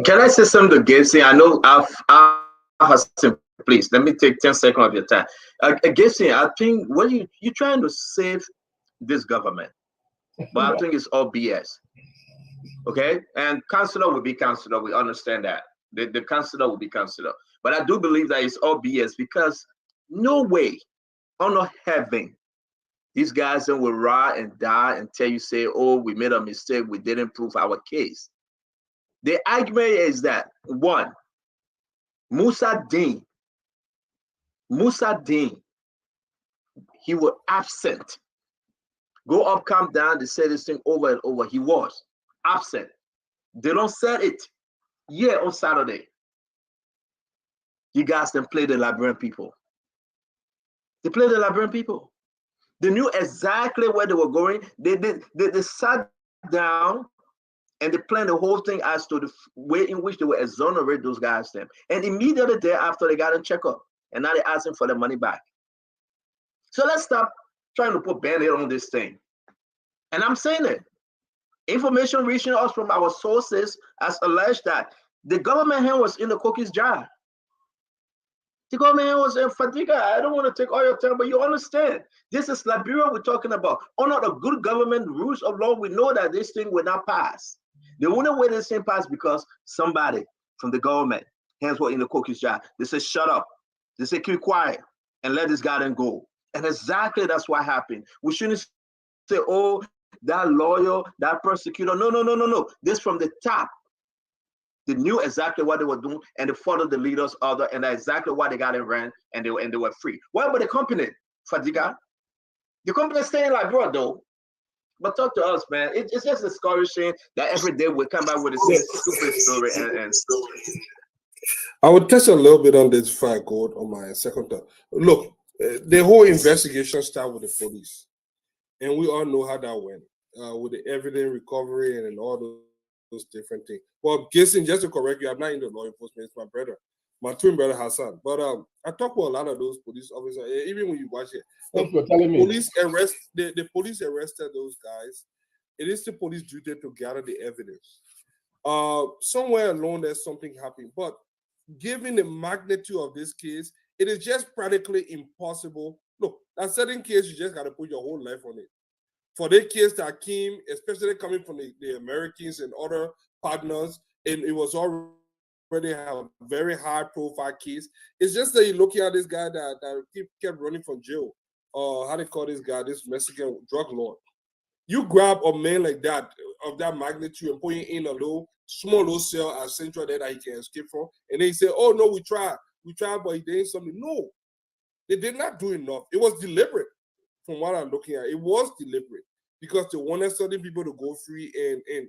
Can I say something to Gibson? I know please let me take 10 seconds of your time. Gibson, I think when you're trying to save this government, but I think it's all BS. Okay, and councillor will be councillor. We understand that the councillor will be councillor, but I do believe that it's all BS, because no way on heaven these guys will ride and die and tell you, say, oh, we made a mistake, we didn't prove our case. The argument is that, one, Musa Dean, he was absent. Go up, come down, they say this thing over and over. He was absent. They don't say it. Yeah, on Saturday. You guys then play the Liberian people. They played the Liberian people. They knew exactly where they were going. They sat down and they planned the whole thing as to the way in which they were exonerate those guys then. And immediately thereafter, they got in checkup. And now they're asking for their money back. So let's stop trying to put Band-Aid on this thing. And I'm saying it. Information reaching us from our sources has alleged that the government hand was in the cookie's jar. The government hand was in Fadiga. I don't want to take all your time, but you understand. This is Liberia we're talking about. Under the good government rules of law, we know that this thing will not pass. The only way this thing pass because somebody from the government hands were in the cookie's jar. They say, shut up. They say, keep quiet and let this guy then go. And exactly that's what happened. We shouldn't say, oh, that lawyer, that prosecutor. No. This from the top. They knew exactly what they were doing, and they followed the leaders other, and that's exactly why they got it ran, and they were free. What about the company, Fadiga? The company staying like, bro, though. But talk to us, man. It's just discouraging that every day we come back with the same stupid story and story. I would touch a little bit on this before I go on my second thought. Look, the whole investigation started with the police, and we all know how that went with the evidence recovery and all those different things. Well, Gibson, just to correct you, I'm not in the law enforcement. It's my brother, my twin brother Hassan. But I talk with a lot of those police officers. Even when you watch it, the police arrested those guys. It is the police duty to gather the evidence. Somewhere along there's something happening, but given the magnitude of this case, it is just practically impossible. Look, that certain case, you just got to put your whole life on it. For the case that came, especially coming from the Americans and other partners, and it was already a very high-profile case. It's just that you're looking at this guy that kept running from jail. How they call this guy, this Mexican drug lord. You grab a man like that, of that magnitude, and put him in a small little cell at Central there that he can escape from, and then he say, oh, no, we tried, but he did something. No, they did not do enough. It was deliberate. From what I'm looking at, it was deliberate because they wanted certain people to go free, and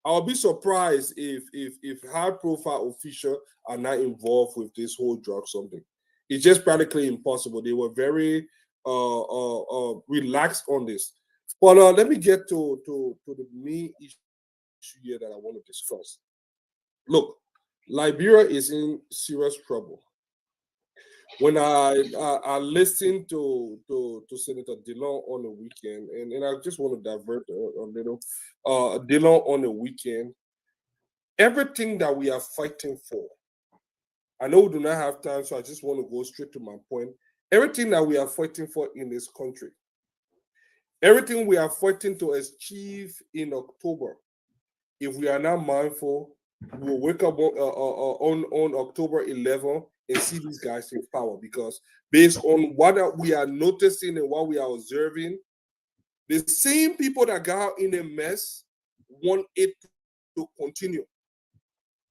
I'll be surprised if high-profile officials are not involved with this whole drug something. It's just practically impossible. They were very relaxed on this. But let me get to the main issue here that I want to discuss. Look, Liberia is in serious trouble. When I listened to Senator Dillon on the weekend, and I just want to divert a little, Dillon on the weekend, everything that we are fighting for, I know we do not have time, so I just want to go straight to my point. Everything that we are fighting for in this country, everything we are fighting to achieve in October, if we are not mindful, we will wake up on October 11 and see these guys in power, because based on what we are noticing and what we are observing, the same people that got in a mess want it to continue.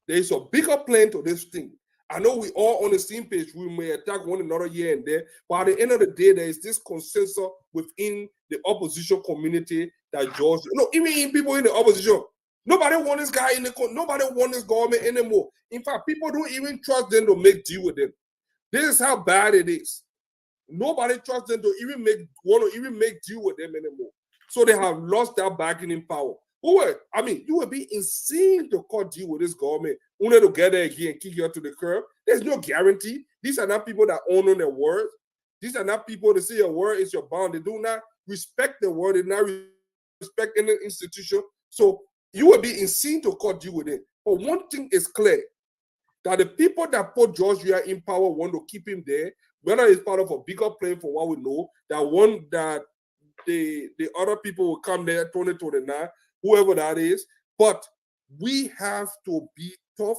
There is a bigger plan to this thing. I know we all on the same page. We may attack one another here and there, but at the end of the day, there is this consensus within the opposition community that George, even in people in the opposition, nobody want this guy in the, nobody want this government anymore. In fact, people don't even trust them to make deal with them. This is how bad it is. Nobody trusts them to even want to make deal with them anymore. So they have lost that bargaining power. I mean, you would be insane to cut deal with this government only to get there again and kick you out to the curb. There's no guarantee. These are not people that honor their words. These are not people that say your word is your bond. They do not respect the word. They do not respect any institution. So you would be insane to cut deal with it. But one thing is clear, that the people that put George Weah in power want to keep him there, whether it's part of a bigger plan for what we know, that one that the other people will come there 2029, whoever that is. But we have to be tough.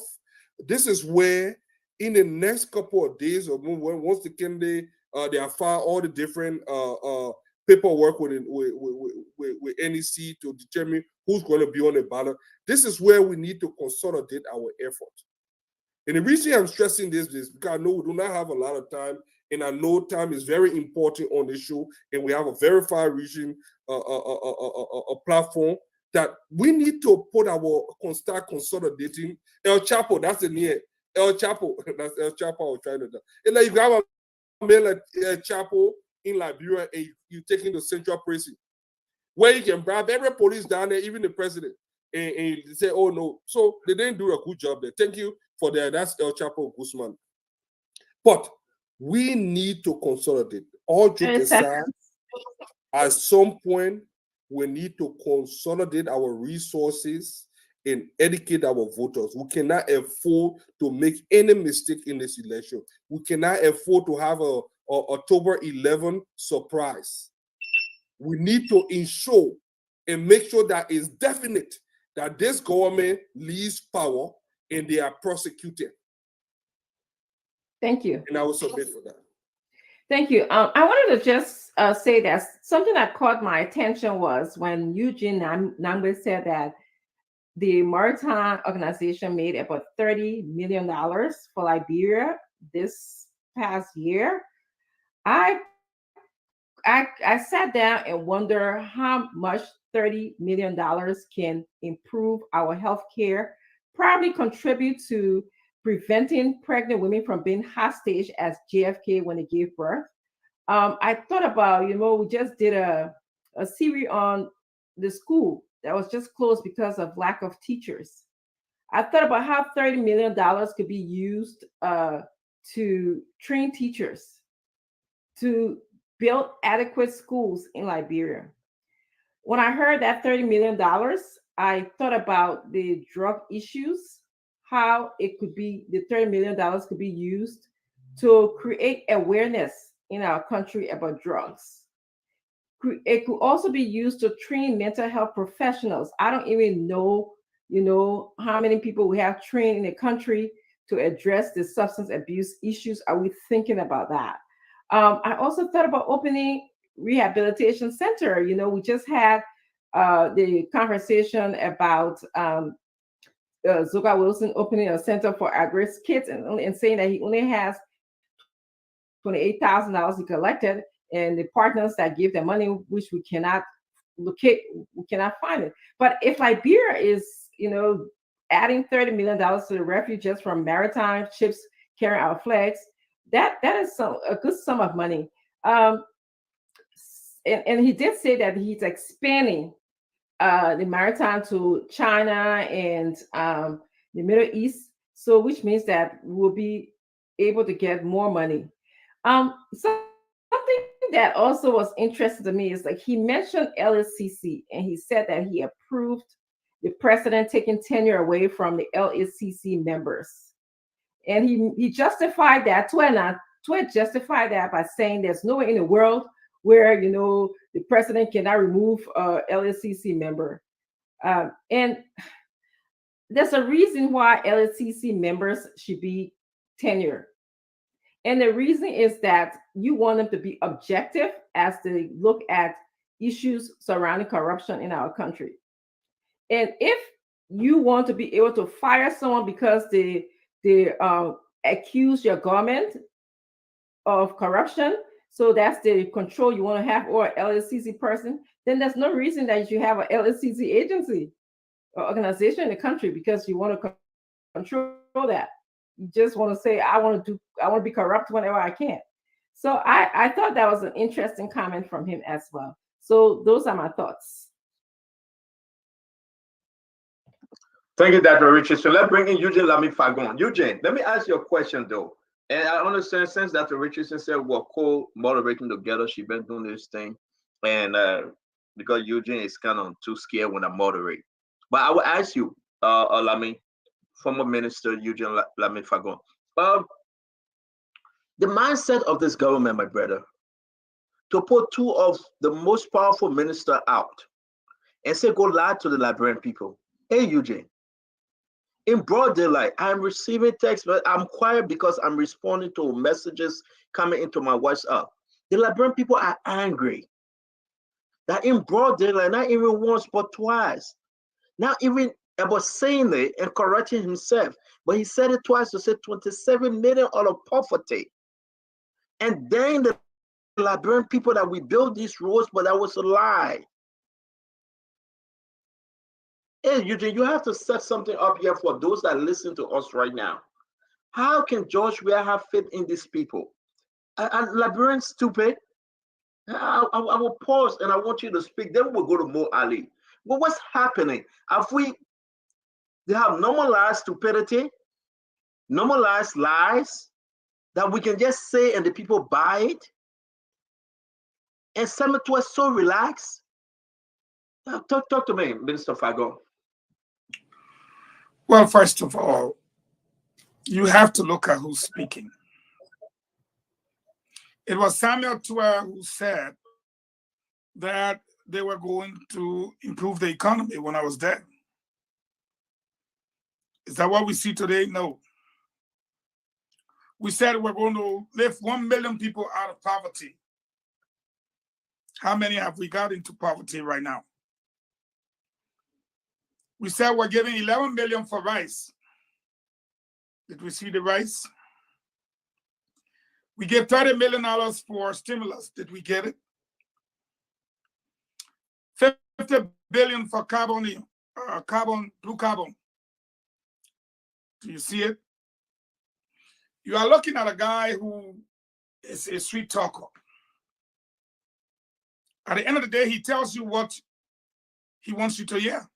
This is where in the next couple of days, or once the candidate, they have filed all the different paperwork with NEC to determine who's going to be on the ballot. This is where we need to consolidate our effort. And the reason I'm stressing this is because I know we do not have a lot of time, and I know time is very important on this show, and we have a very far-reaching platform that we need to put start consolidating. El Chapo, that's the name. El Chapo, that's El Chapo I was trying to do. And like you have a man like El Chapo in Liberia, and you take him to Central Prison, where you can bribe every police down there, even the president, and you say, oh no. So they didn't do a good job there. Thank you for that. That's El Chapo Guzman. But we need to consolidate. All jokes aside, at some point, we need to consolidate our resources and educate our voters. We cannot afford to make any mistake in this election. We cannot afford to have a October 11 surprise. We need to ensure and make sure that it's definite that this government leaves power and they are prosecuted. Thank you. And I will submit for that. Thank you. I wanted to just say that something that caught my attention was when Eugene Nangbe said that the Maritime Organization made about $30 million for Liberia this past year. I sat down and wonder how much $30 million can improve our healthcare, probably contribute to preventing pregnant women from being hostage as JFK when they gave birth. I thought about, we just did a series on the school that was just closed because of lack of teachers. I thought about how $30 million could be used to train teachers, to build adequate schools in Liberia. When I heard that $30 million, I thought about the drug issues, how it could be, the $30 million could be used to create awareness in our country about drugs. It could also be used to train mental health professionals. I don't even know, how many people we have trained in the country to address the substance abuse issues. Are we thinking about that? I also thought about opening rehabilitation center. We just had the conversation about Zoga Wilson opening a center for at-risk kids and saying that he only has $28,000 he collected, and the partners that give the money, which we cannot locate, we cannot find it. But if Liberia is, adding $30 million to the refugees from maritime ships carrying our flags, that is a good sum of money. And he did say that he's expanding the maritime to China and the Middle East. So, which means that we'll be able to get more money. Something that also was interesting to me is like he mentioned LSCC and he said that he approved the president taking tenure away from the LSCC members. And he justified that, Twit justified that by saying there's no way in the world where, you know, the president cannot remove a LSCC member. And there's a reason why LSCC members should be tenured. And the reason is that you want them to be objective as they look at issues surrounding corruption in our country. And if you want to be able to fire someone because they accuse your government of corruption, so that's the control you want to have over LSCC person, then there's no reason that you have an LSCC agency or organization in the country because you want to control that. You just want to say, I want to be corrupt whenever I can. So I thought that was an interesting comment from him as well. So those are my thoughts. Thank you, Dr. Richard. So let's bring in Eugene Lamy-Fagon. Eugene, let me ask you a question though. And I understand since Dr. Richardson said we're co-moderating together, she's been doing this thing. And because Eugene is kind of too scared when I moderate. But I will ask you, Lamy, former minister Eugene Lamy-Fagon. The mindset of this government, my brother, to put two of the most powerful ministers out and say, go lie to the Liberian people. Hey, Eugene, in broad daylight, I'm receiving texts, but I'm quiet because I'm responding to messages coming into my WhatsApp. The Liberian people are angry that in broad daylight, not even once, but twice, not even about saying it and correcting himself, but he said it twice to say 27 million out of poverty. And then the Liberian people that we built these roads, but that was a lie. Hey, Eugene, you have to set something up here for those that listen to us right now. How can George Weah have faith in these people? Are Liberians stupid? I will pause and I want you to speak. Then we'll go to Mo Ali. Well, what's happening? They have normalized stupidity, normalized lies that we can just say and the people buy it. And Summit was so relaxed. Talk to me, Minister Fagon. Well, first of all, you have to look at who's speaking. It was Samuel Tuah who said that they were going to improve the economy when I was there. Is that what we see today? No. We said we're going to lift 1 million people out of poverty. How many have we got into poverty right now? We said we're giving 11 million for rice. Did we see the rice? We gave $30 million for stimulus. Did we get it? 50 billion for blue carbon. Do you see it? You are looking at a guy who is a sweet talker. At the end of the day, he tells you what he wants you to hear.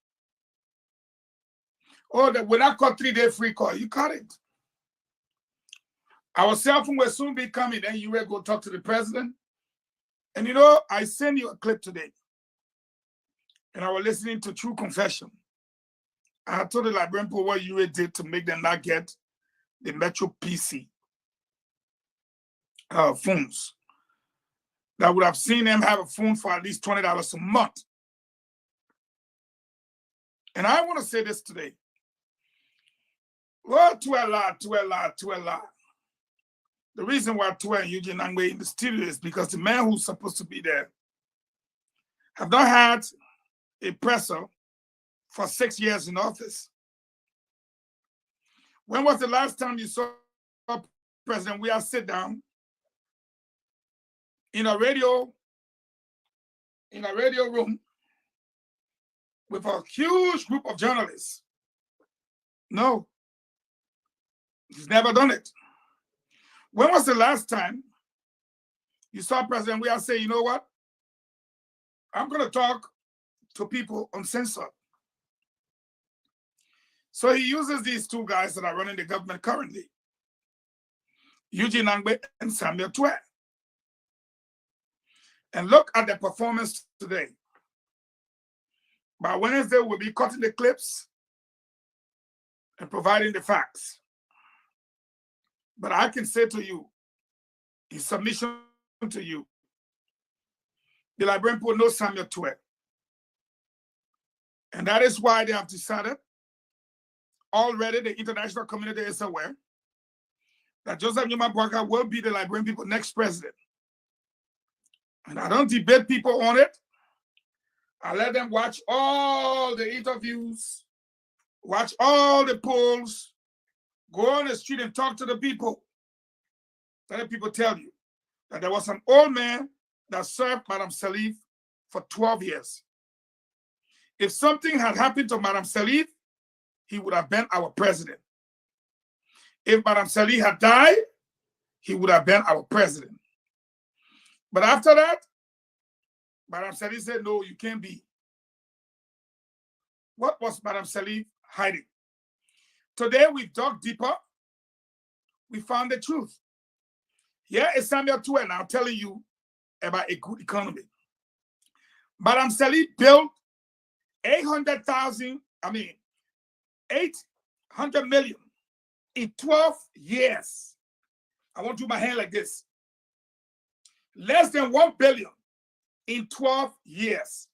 Oh, that when I cut 3-day free call, you cut it. Our cell phone will soon be coming, then you will go talk to the president. And you know, I sent you a clip today. And I was listening to True Confession. I told the Liberian people what you did to make them not get the Metro PC phones. That would have seen them have a phone for at least $20 a month. And I want to say this today. Well, Tuah. The reason why Tuah and Eugene Angwe in the studio is because the man who's supposed to be there have not had a presser for 6 years in office. When was the last time you saw President Weah sit down in a radio room with a huge group of journalists? No. He's never done it. When was the last time you saw President Weah say, you know what? I'm going to talk to people uncensored. So he uses these two guys that are running the government currently, Eugene Angbe and Samuel Twe. And look at the performance today. By Wednesday, we'll be cutting the clips and providing the facts. But I can say to you, in submission to you, the Liberian people know Samuel Twe. And that is why they have decided, already the international community is aware, that Joseph Newman Boakai will be the Liberian people next president. And I don't debate people on it. I let them watch all the interviews, watch all the polls, go on the street and talk to the people. Let the people tell you that there was an old man that served Madam Sirleaf for 12 years. If something had happened to Madam Sirleaf, he would have been our president. If Madam Sirleaf had died, he would have been our president. But after that, Madam Sirleaf said, no, you can't be. What was Madam Sirleaf hiding? Today, we dug deeper. We found the truth. Here is Samuel Twe now telling you about a good economy. Madam Sirleaf built 800 million in 12 years. I want to do my hand like this. Less than 1 billion in 12 years.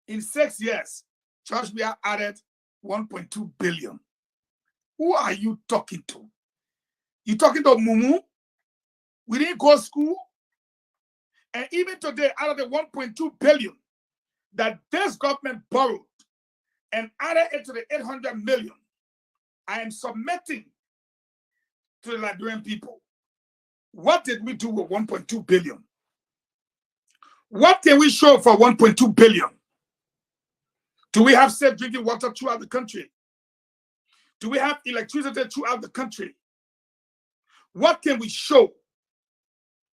In 6 years, George Weah added 1.2 billion. Who are you talking to? You talking to Mumu? We didn't go to school. And even today, out of the 1.2 billion that this government borrowed and added it to the 800 million, I am submitting to the Liberian people. What did we do with 1.2 billion? What can we show for 1.2 billion? Do we have safe drinking water throughout the country? Do we have electricity throughout the country? What can we show?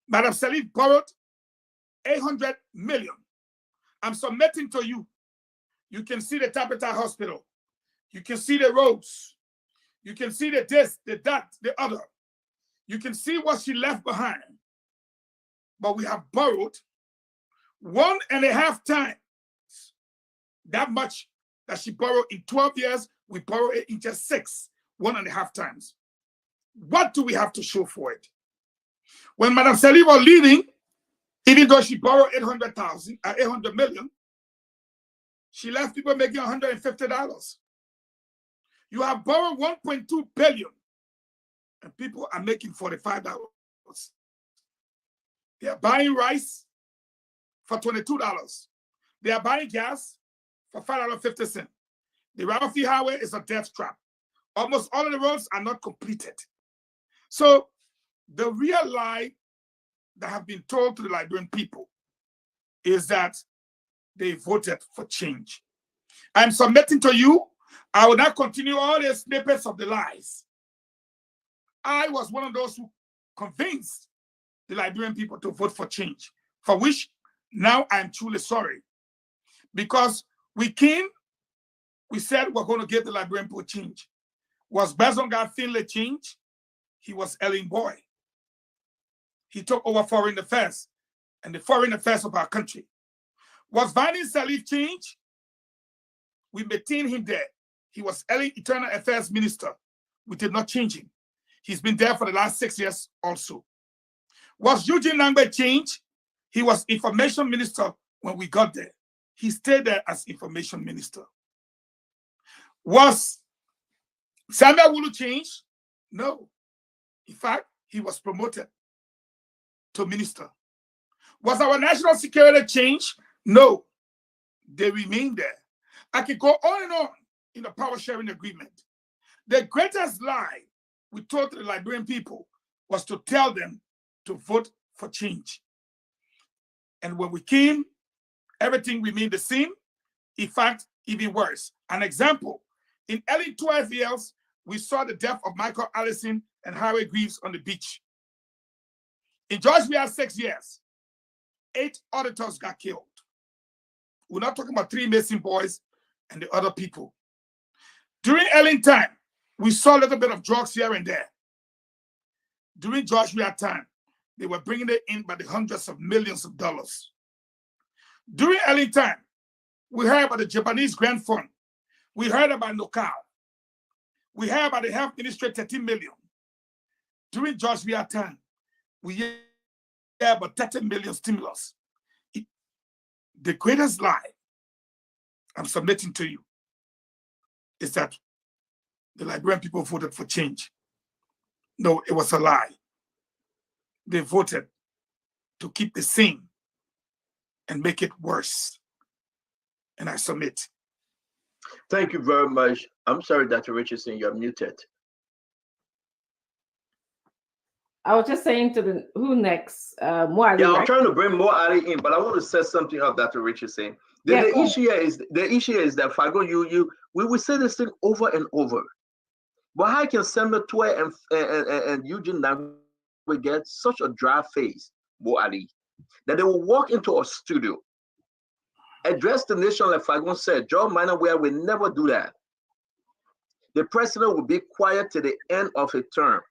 Madam Sirleaf borrowed 800 million. I'm submitting to you. You can see the Tabitha Hospital. You can see the roads. You can see the this, the that, the other. You can see what she left behind. But we have borrowed 1.5 times that much that she borrowed in 12 years. We borrow it in just 6, 1.5 times. What do we have to show for it? When Madam Sirleaf was leaving, even though she borrowed 800 million, she left people making $150. You have borrowed 1.2 billion, and people are making $45. They are buying rice for $22. They are buying gas for $5.50. The Ralphie Highway is a death trap. Almost all of the roads are not completed. So the real lie that have been told to the Liberian people is that they voted for change. I'm submitting to you. I will not continue all the snippets of the lies. I was one of those who convinced the Liberian people to vote for change, for which now I'm truly sorry. Because we came, we said we're going to give the Liberian people change. Was Bazonga Finlay change? He was Ellen Boy. He took over foreign affairs and the foreign affairs of our country. Was Vining Sirleaf change? We maintained him there. He was Ellen Internal Affairs Minister. We did not change him. He's been there for the last 6 years also. Was Eugene Angbe change? He was Information Minister when we got there. He stayed there as Information Minister. Was Samuel Wulu change? No. In fact, he was promoted to minister. Was our national security change? No. They remain there. I could go on and on in the power sharing agreement. The greatest lie we told the Liberian people was to tell them to vote for change. And when we came, everything remained the same. In fact, even worse. An example, in early 12 years, we saw the death of Michael Allison and Harry Greaves on the beach. In George, we had 6 years. 8 auditors got killed. We're not talking about 3 Mason boys and the other people. During Ellington, we saw a little bit of drugs here and there. During George, we had time. They were bringing it in by the hundreds of millions of dollars. During Ellington, we heard about the Japanese Grant Fund. We heard about NOCAL. We heard about the health ministry, 13 million. During George, we had time. We heard about 30 million stimulus. The greatest lie I'm submitting to you is that the Liberian people voted for change. No, it was a lie. They voted to keep the same and make it worse. And I submit. Thank you very much. I'm sorry, Dr. Richardson, you're muted. I was just saying to the who next? Mo Ali, Yeah, I'm right? trying to bring more Ali in, but I want to set something up, Dr. Richardson. The issue here is that Fago, we will say this thing over and over. But how can Samuel Twe and Eugene Nangwe get such a dry face, Mo Ali, that they will walk into a studio, address the nation like Fagon said, John Minor Weah will never do that. The president will be quiet to the end of a term.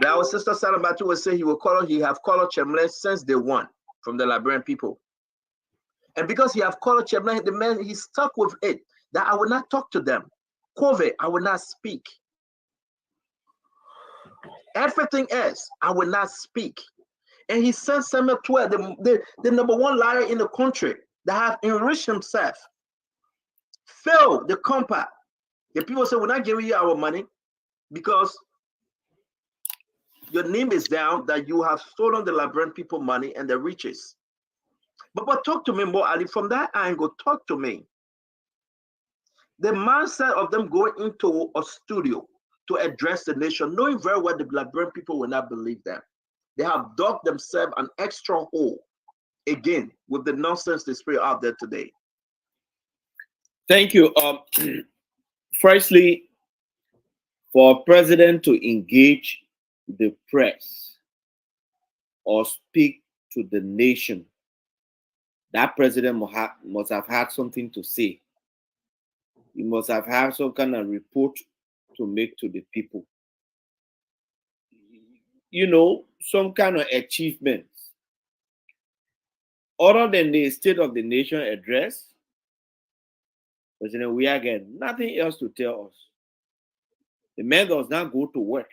Now, our sister Salamatu will say he have called Chemle since day one from the Liberian people. And because he have called Chemle, the man, he's stuck with it, that I will not talk to them. Kove, I will not speak. Everything else, I will not speak. And he sent Samuel Twe, the number 1 liar in the country, that have enriched himself, failed the compact. The people say, we're not giving you our money because your name is down that you have stolen the Liberian people money and their riches. But talk to me more, Ali, from that angle, talk to me. The mindset of them going into a studio to address the nation, knowing very well the Liberian people will not believe them. They have dug themselves an extra hole, again, with the nonsense they spray out there today. Thank you. Firstly, for a president to engage the press or speak to the nation, that president must have had something to say. He must have had some kind of report to make to the people. You know, some kind of achievements. Other than the State of the Nation address, President Weah again, nothing else to tell us. The man does not go to work.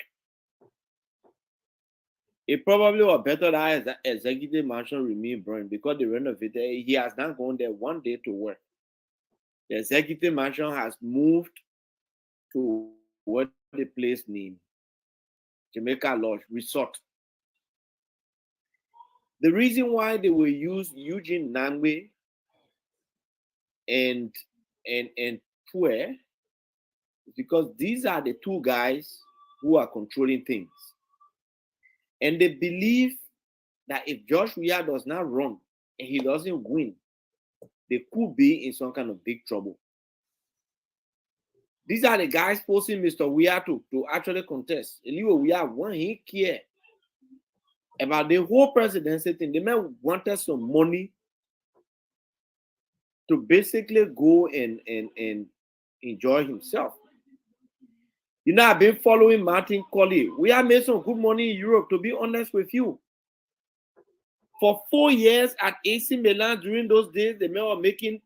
It probably was better that the executive mansion remain burned because they renovated. He has not gone there one day to work. The executive mansion has moved to what the place named Jamaica Lodge Resort. The reason why they will use Eugene Nangwe and Twe is because these are the 2 guys who are controlling things. And they believe that if George Weah does not run and he doesn't win, they could be in some kind of big trouble. These are the guys forcing Mr. Weah to actually contest. Eliwe Weah won, he cared about the whole presidency thing. The man wanted some money to basically go and enjoy himself. You know, I've been following Martin Colley. We have made some good money in Europe, to be honest with you. For 4 years at AC Milan, during those days, the men were making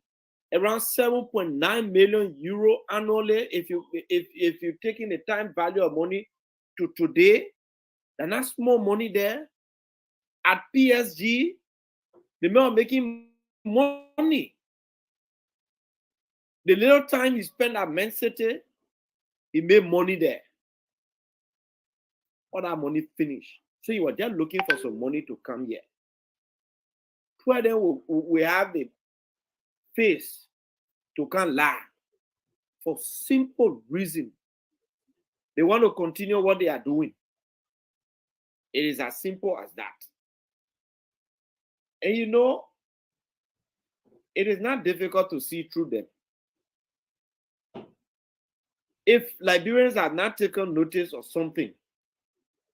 around 7.9 million euro annually. If you're taking the time value of money to today, that's not small money there. At PSG, the men were making money. The little time he spent at Man City, he made money there. All that money finished. So you were just looking for some money to come here. Where then we have the face to come lie for simple reason. They want to continue what they are doing. It is as simple as that. And you know, it is not difficult to see through them. If Liberians have not taken notice of something,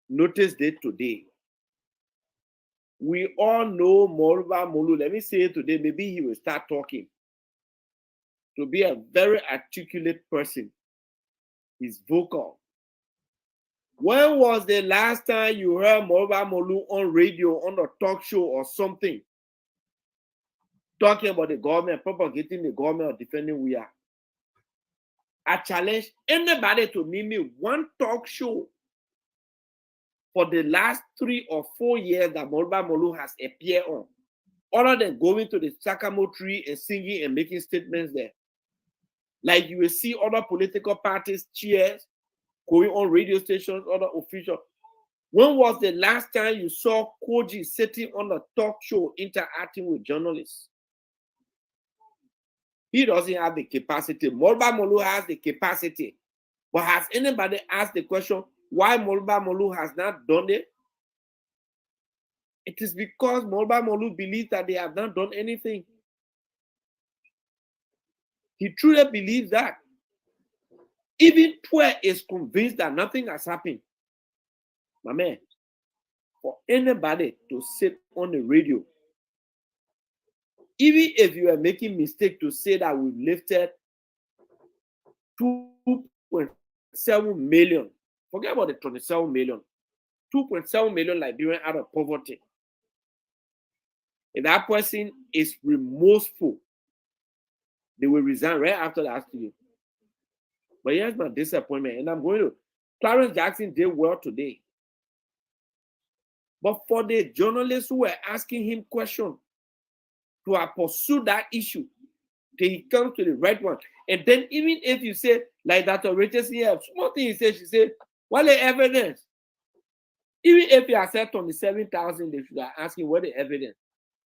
notice it today. We all know Moriba Molu. Let me say it today. Maybe he will start talking. To be a very articulate person. He's vocal. When was the last time you heard Moriba Molu on radio, on a talk show or something, talking about the government, propagating the government or defending we are? I challenge anybody to name me one talk show for the last 3 or 4 years that Moriba Molu has appeared on, other than going to the Sakamo tree and singing and making statements there. Like you will see other political parties cheers, going on radio stations, other officials. When was the last time you saw Koji sitting on a talk show interacting with journalists? He doesn't have the capacity. Moriba Molu has the capacity. But has anybody asked the question why Moriba Molu has not done it? It is because Moriba Molu believes that they have not done anything. He truly believes that. Even Twe is convinced that nothing has happened. My man, for anybody to sit on the radio, even if you are making mistake to say that we've lifted 2.7 million, forget about the 27 million, 2.7 million Liberians out of poverty. If that person is remorseful, they will resign right after that studio. But here's my disappointment, and I'm going to. Clarence Jackson did well today. But for the journalists who were asking him questions, to have pursued that issue, till he comes to the right one. And then even if you say, like that Rachel here, small thing he said, she said, what the evidence? Even if you said 27,000, they should have asked him what the evidence.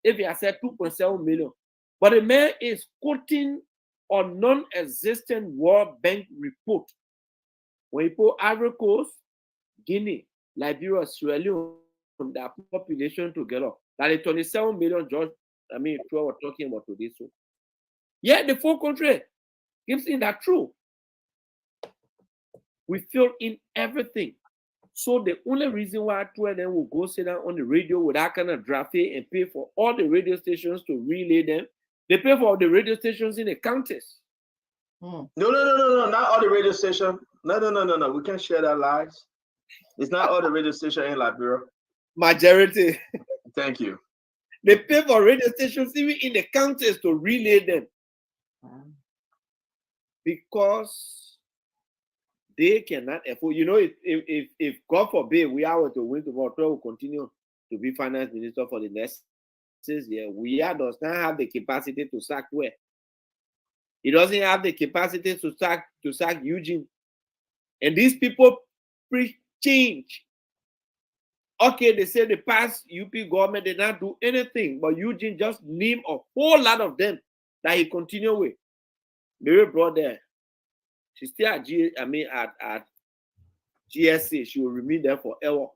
If you said 2.7 million. But the man is quoting a non-existent World Bank report. When you put Ivory Coast, Guinea, Liberia, Sierra Leone, that population together, that is 27 million, George, I mean, we were talking about today. So, yeah, the full country gives in that true. We fill in everything. So the only reason why two of them will go sit down on the radio with that kind of draft and pay for all the radio stations to relay them, they pay for the radio stations in the counties. No, not all the radio stations. No. We can't share that lies. It's not all the radio stations in Liberia. Majority. Thank you. They pay for radio stations even in the counties to relay them. Because they cannot afford. You know, if God forbid we are to win tomorrow, will continue to be finance minister for the next 6 years. We does not have the capacity to sack where. He doesn't have the capacity to sack Eugene. And these people preach change. Okay, they say the past UP government did not do anything, but Eugene just named a whole lot of them that he continued with. Mary brought there. She's still at GSA. She will remain there forever.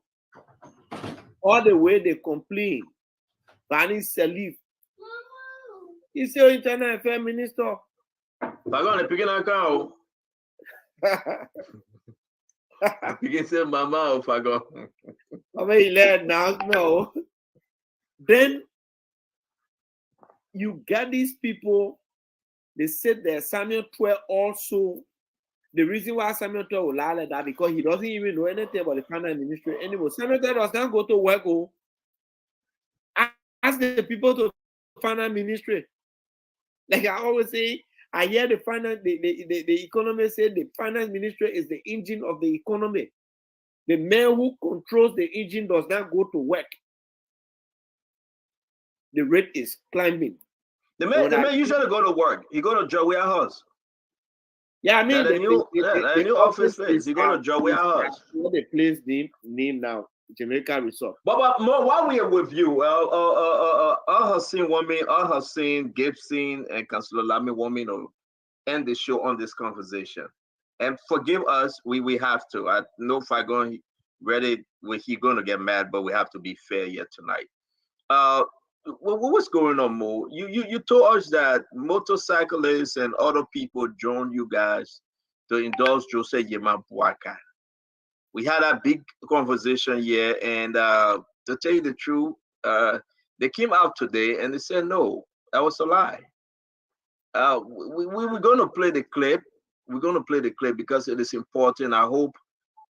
All the way they complain. Bani Salif. He's still Internal Affairs Minister. I'm going to pick an account. You can say mama if I go. I mean, he let now. Then you get these people, they said that Samuel 12 also, the reason why Samuel 12 will lie like that, because he doesn't even know anything about the finance ministry anymore. Samuel 12 does not go to work. Ask the people to finance ministry. Like I always say, I hear the finance, the economist say the finance ministry is the engine of the economy. The man who controls the engine does not go to work. The rate is climbing. The man usually go to work. He go to job warehouse. Yeah, I mean the new office space. He go to job warehouse. What the place name now? Jamaica Resort. But more while we are with you, Al-Hassan, Gibson, and Councillor Lami Woman will end the show on this conversation. And forgive us, we have to. I know if I go ready, he's going to get mad, but we have to be fair here tonight. What's going on, Mo? You told us that motorcyclists and other people joined you guys to endorse Joseph Yema Boakai. We had a big conversation here, and to tell you the truth, they came out today and they said no, that was a lie. We're going to play the clip. We're going to play the clip because it is important. I hope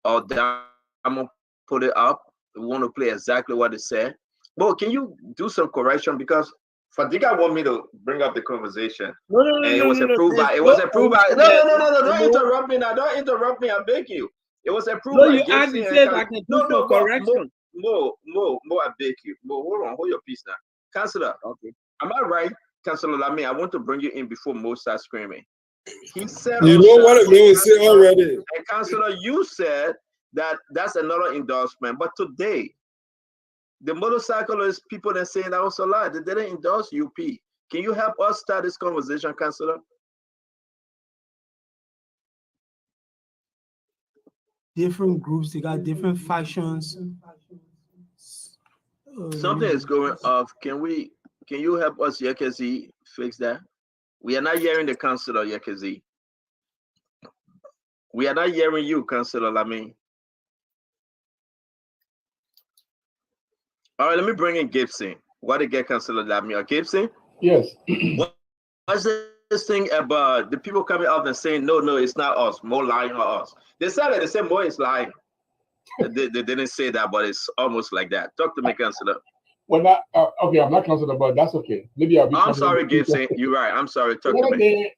I'm going to put it up. We want to play exactly what it said. But can you do some correction? Because Fadiga want me to bring up the conversation. No, And it was approved by, it was approved by, no, don't interrupt me now. Don't interrupt me, I beg you. It was approved No, by you asked me if I can do some correction. Mo, I beg you. Mo, hold your peace now. Councillor, Okay. am I right, Councillor Lamy? I want to bring you in before Mo starts screaming. He said, You know what I'm going to say already. and Councillor, you said that that's another endorsement. But today, the motorcyclist people are saying that was a lie. They didn't endorse UP. Can you help us start this conversation, Councillor? Different groups, they got different factions. Something is going off. Can you help us, Yekezi, fix that? We are not hearing the Councillor, Yekezi. We are not hearing you, Councillor Lamy. All right, let me bring in Gibson. What did get Councillor Lamy or Gibson? Yes. What's this thing about the people coming out and saying, no, it's not us, Mo lying on us? They said it, they said Mo is lying. They didn't say that, but it's almost like that. Talk to me, Councillor. Well, okay, I'm not Councillor, but that's okay. Maybe I'll be. I'm sorry, Gibson. You're right. I'm sorry. Talk to me. Day,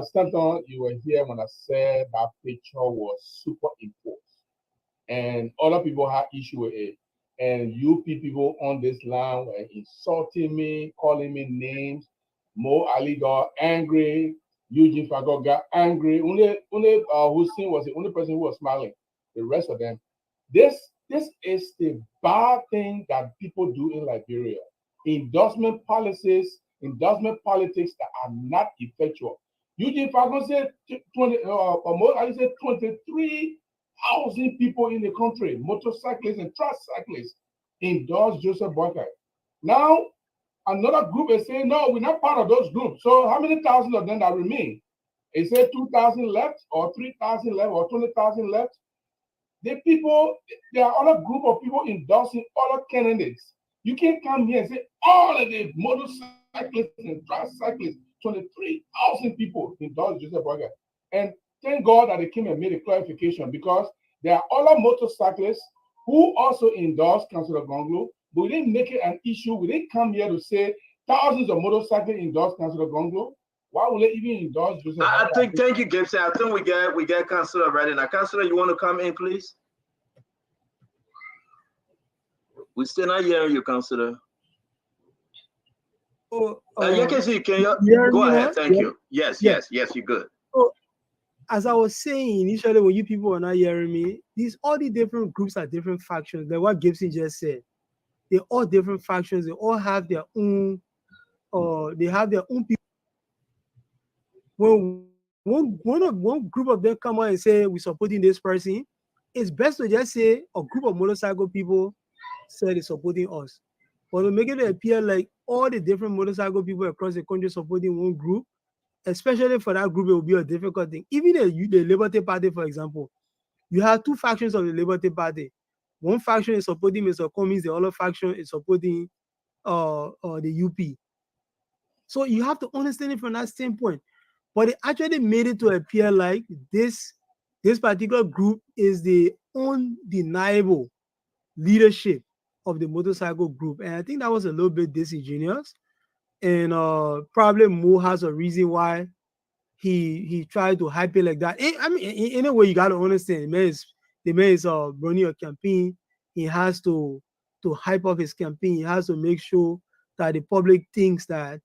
Stanton, you were here when I said that picture was superimposed, and other people had issue with it. And UP people on this line were insulting me, calling me names. Mo Ali got angry. Eugene Fagot got angry. Only Hussein was the only person who was smiling. The rest of them. This is the bad thing that people do in Liberia. Endorsement policies, endorsement politics that are not effectual. Eugene Fagot said 23,000 people in the country, motorcyclists and tricyclists, endorse Joseph Boakai. Now, another group is saying, no, we're not part of those groups. So how many thousand of them that remain? Is it 2,000 left or 3,000 left or 20,000 left? The people, there are other group of people endorsing other candidates. You can't come here and say all of the motorcyclists and tricyclists, 23,000 people endorse Joseph Boakai. And thank God that they came and made a clarification, because there are other motorcyclists who also endorse Councillor Gonglo, but we didn't make it an issue. We didn't come here to say thousands of motorcyclists endorse Councillor Gonglo. Why would they even endorse Joseph? I think, thank you, Gibson. I think we get Councillor ready now. Councillor, you want to come in, please? We're still not hearing you, Councillor. Yekezi, can you go ahead? Thank you. Yes, you're good. So, as I was saying initially, when you people were not hearing me, all the different groups are different factions. Like what Gibson just said, they're all different factions. They all have their own, they have their own people. When one group of them come out and say we're supporting this person, it's best to just say a group of motorcycle people said they're supporting us. But to make it appear like all the different motorcycle people across the country supporting one group, especially for that group, it will be a difficult thing. Even the Liberty Party, for example, you have two factions of the Liberty Party. One faction is supporting Mr. Cummings, the other faction is supporting the UP. So you have to understand it from that standpoint. But it actually made it to appear like this particular group is the undeniable leadership of the motorcycle group. And I think that was a little bit disingenuous. And probably Mo has a reason why he tried to hype it like that. I mean, in a way, you got to understand, the man is running a campaign. He has to hype up his campaign. He has to make sure that the public thinks that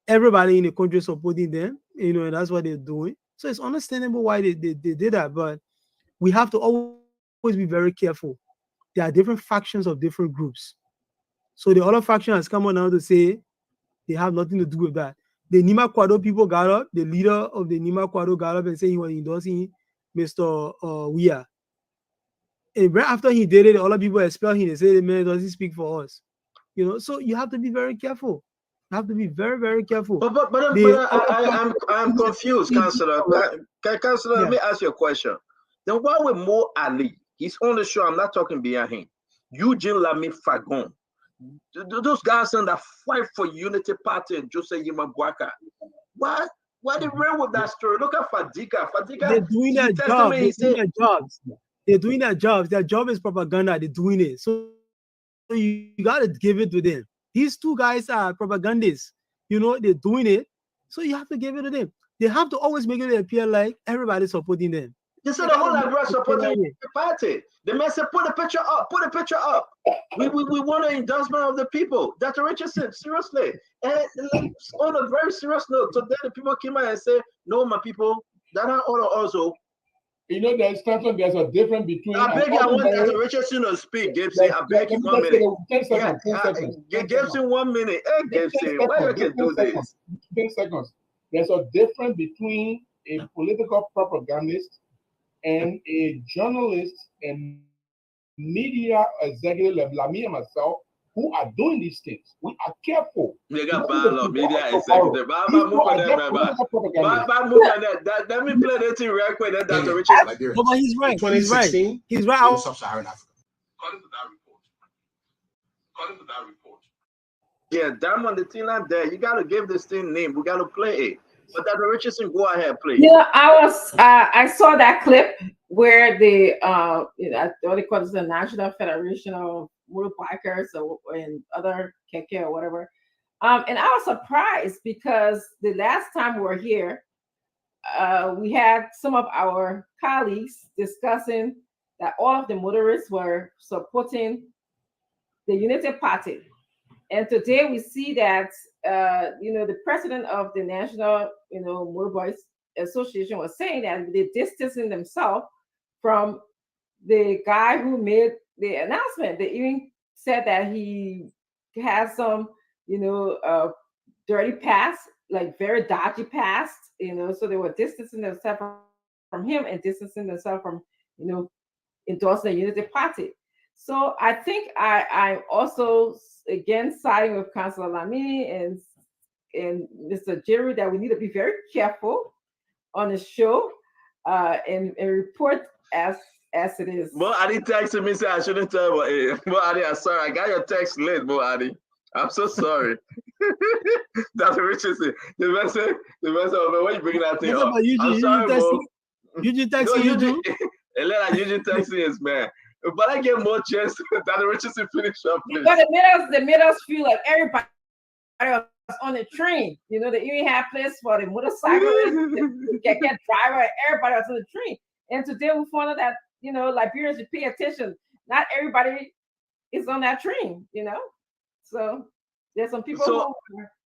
everybody in the country is supporting them, and that's what they're doing. So it's understandable why they did that, but we have to always be very careful. There are different factions of different groups. So the other faction has come on now to say they have nothing to do with that. The Nima Kwado people got up, the leader of the Nima Kwado got up and said he was endorsing Mr. Weah. And right after he did it, all the people expelled him. They said, man, doesn't speak for us. So you have to be very careful. You have to be very, very careful. I'm confused, Councillor. Councillor, let me ask you a question. Then why would Mo Ali? He's on the show. I'm not talking behind him. Eugene Lamy Fagon. Those guys in that fight for Unity Party and Joseph Yimabwaka. Why they ran with that story? Look at Fadiga. They're doing their job. They're doing their jobs. Their job is propaganda. They're doing it. So you got to give it to them. These two guys are propagandists. You know, they're doing it. So you have to give it to them. They have to always make it appear like everybody's supporting them. You said the whole Liberia supporting the party. The man said, put a picture up, put a picture up. We want an endorsement of the people. Dr. Richardson, seriously. And on a very serious note, today the people came out and said, no, my people, that are all also. You know, there's a difference between. I beg you, I want Dr. Richardson to speak, Gibson. I beg you 1 minute. 10 seconds. 10 seconds. Gibson 1 minute. Hey, Gibson, why you can do this? 10 seconds. There's a difference between a political propagandist and a journalist and media executive like me and myself who are doing these things. We are careful. They got bad media executive. Let me play that thing real quick. That Dr. Richardson. But he's right. He's right. He's right. Sub-Saharan Africa. According to that report. Yeah, Diamond, the thing not there. You gotta give this thing name. We gotta play it. But Dr. Richardson, go ahead, please. Yeah, I saw that clip where the what they call it, the National Federation of Motorbikers and other keke or whatever. And I was surprised because the last time we were here, we had some of our colleagues discussing that all of the motorists were supporting the Unity Party. And today we see that the president of the National Motorbikes Association was saying that they're distancing themselves from the guy who made the announcement. They even said that he has some dirty past, like very dodgy past, so they were distancing themselves from him and distancing themselves from endorsing the Unity Party. So I think I'm also again siding with Councillor Lamy and Mr. Jerry that we need to be very careful on the show and report as it is. Mo Adi texted me saying I shouldn't tell Mo Adi, I'm sorry, I got your text late, Mo Adi. I'm so sorry. Dr. Richardson, the message, why you bringing that thing up? I'm sorry, Mo. Eugene texting you too? Elena, Eugene texting is man. But I get more chance. Dr. Richardson finish up, please. But they made us feel like everybody was on the train. They even have place for the motorcyclists, the driver, everybody was on the train. And today we found out that Liberians should pay attention. Not everybody is on that train. So there's some people. So,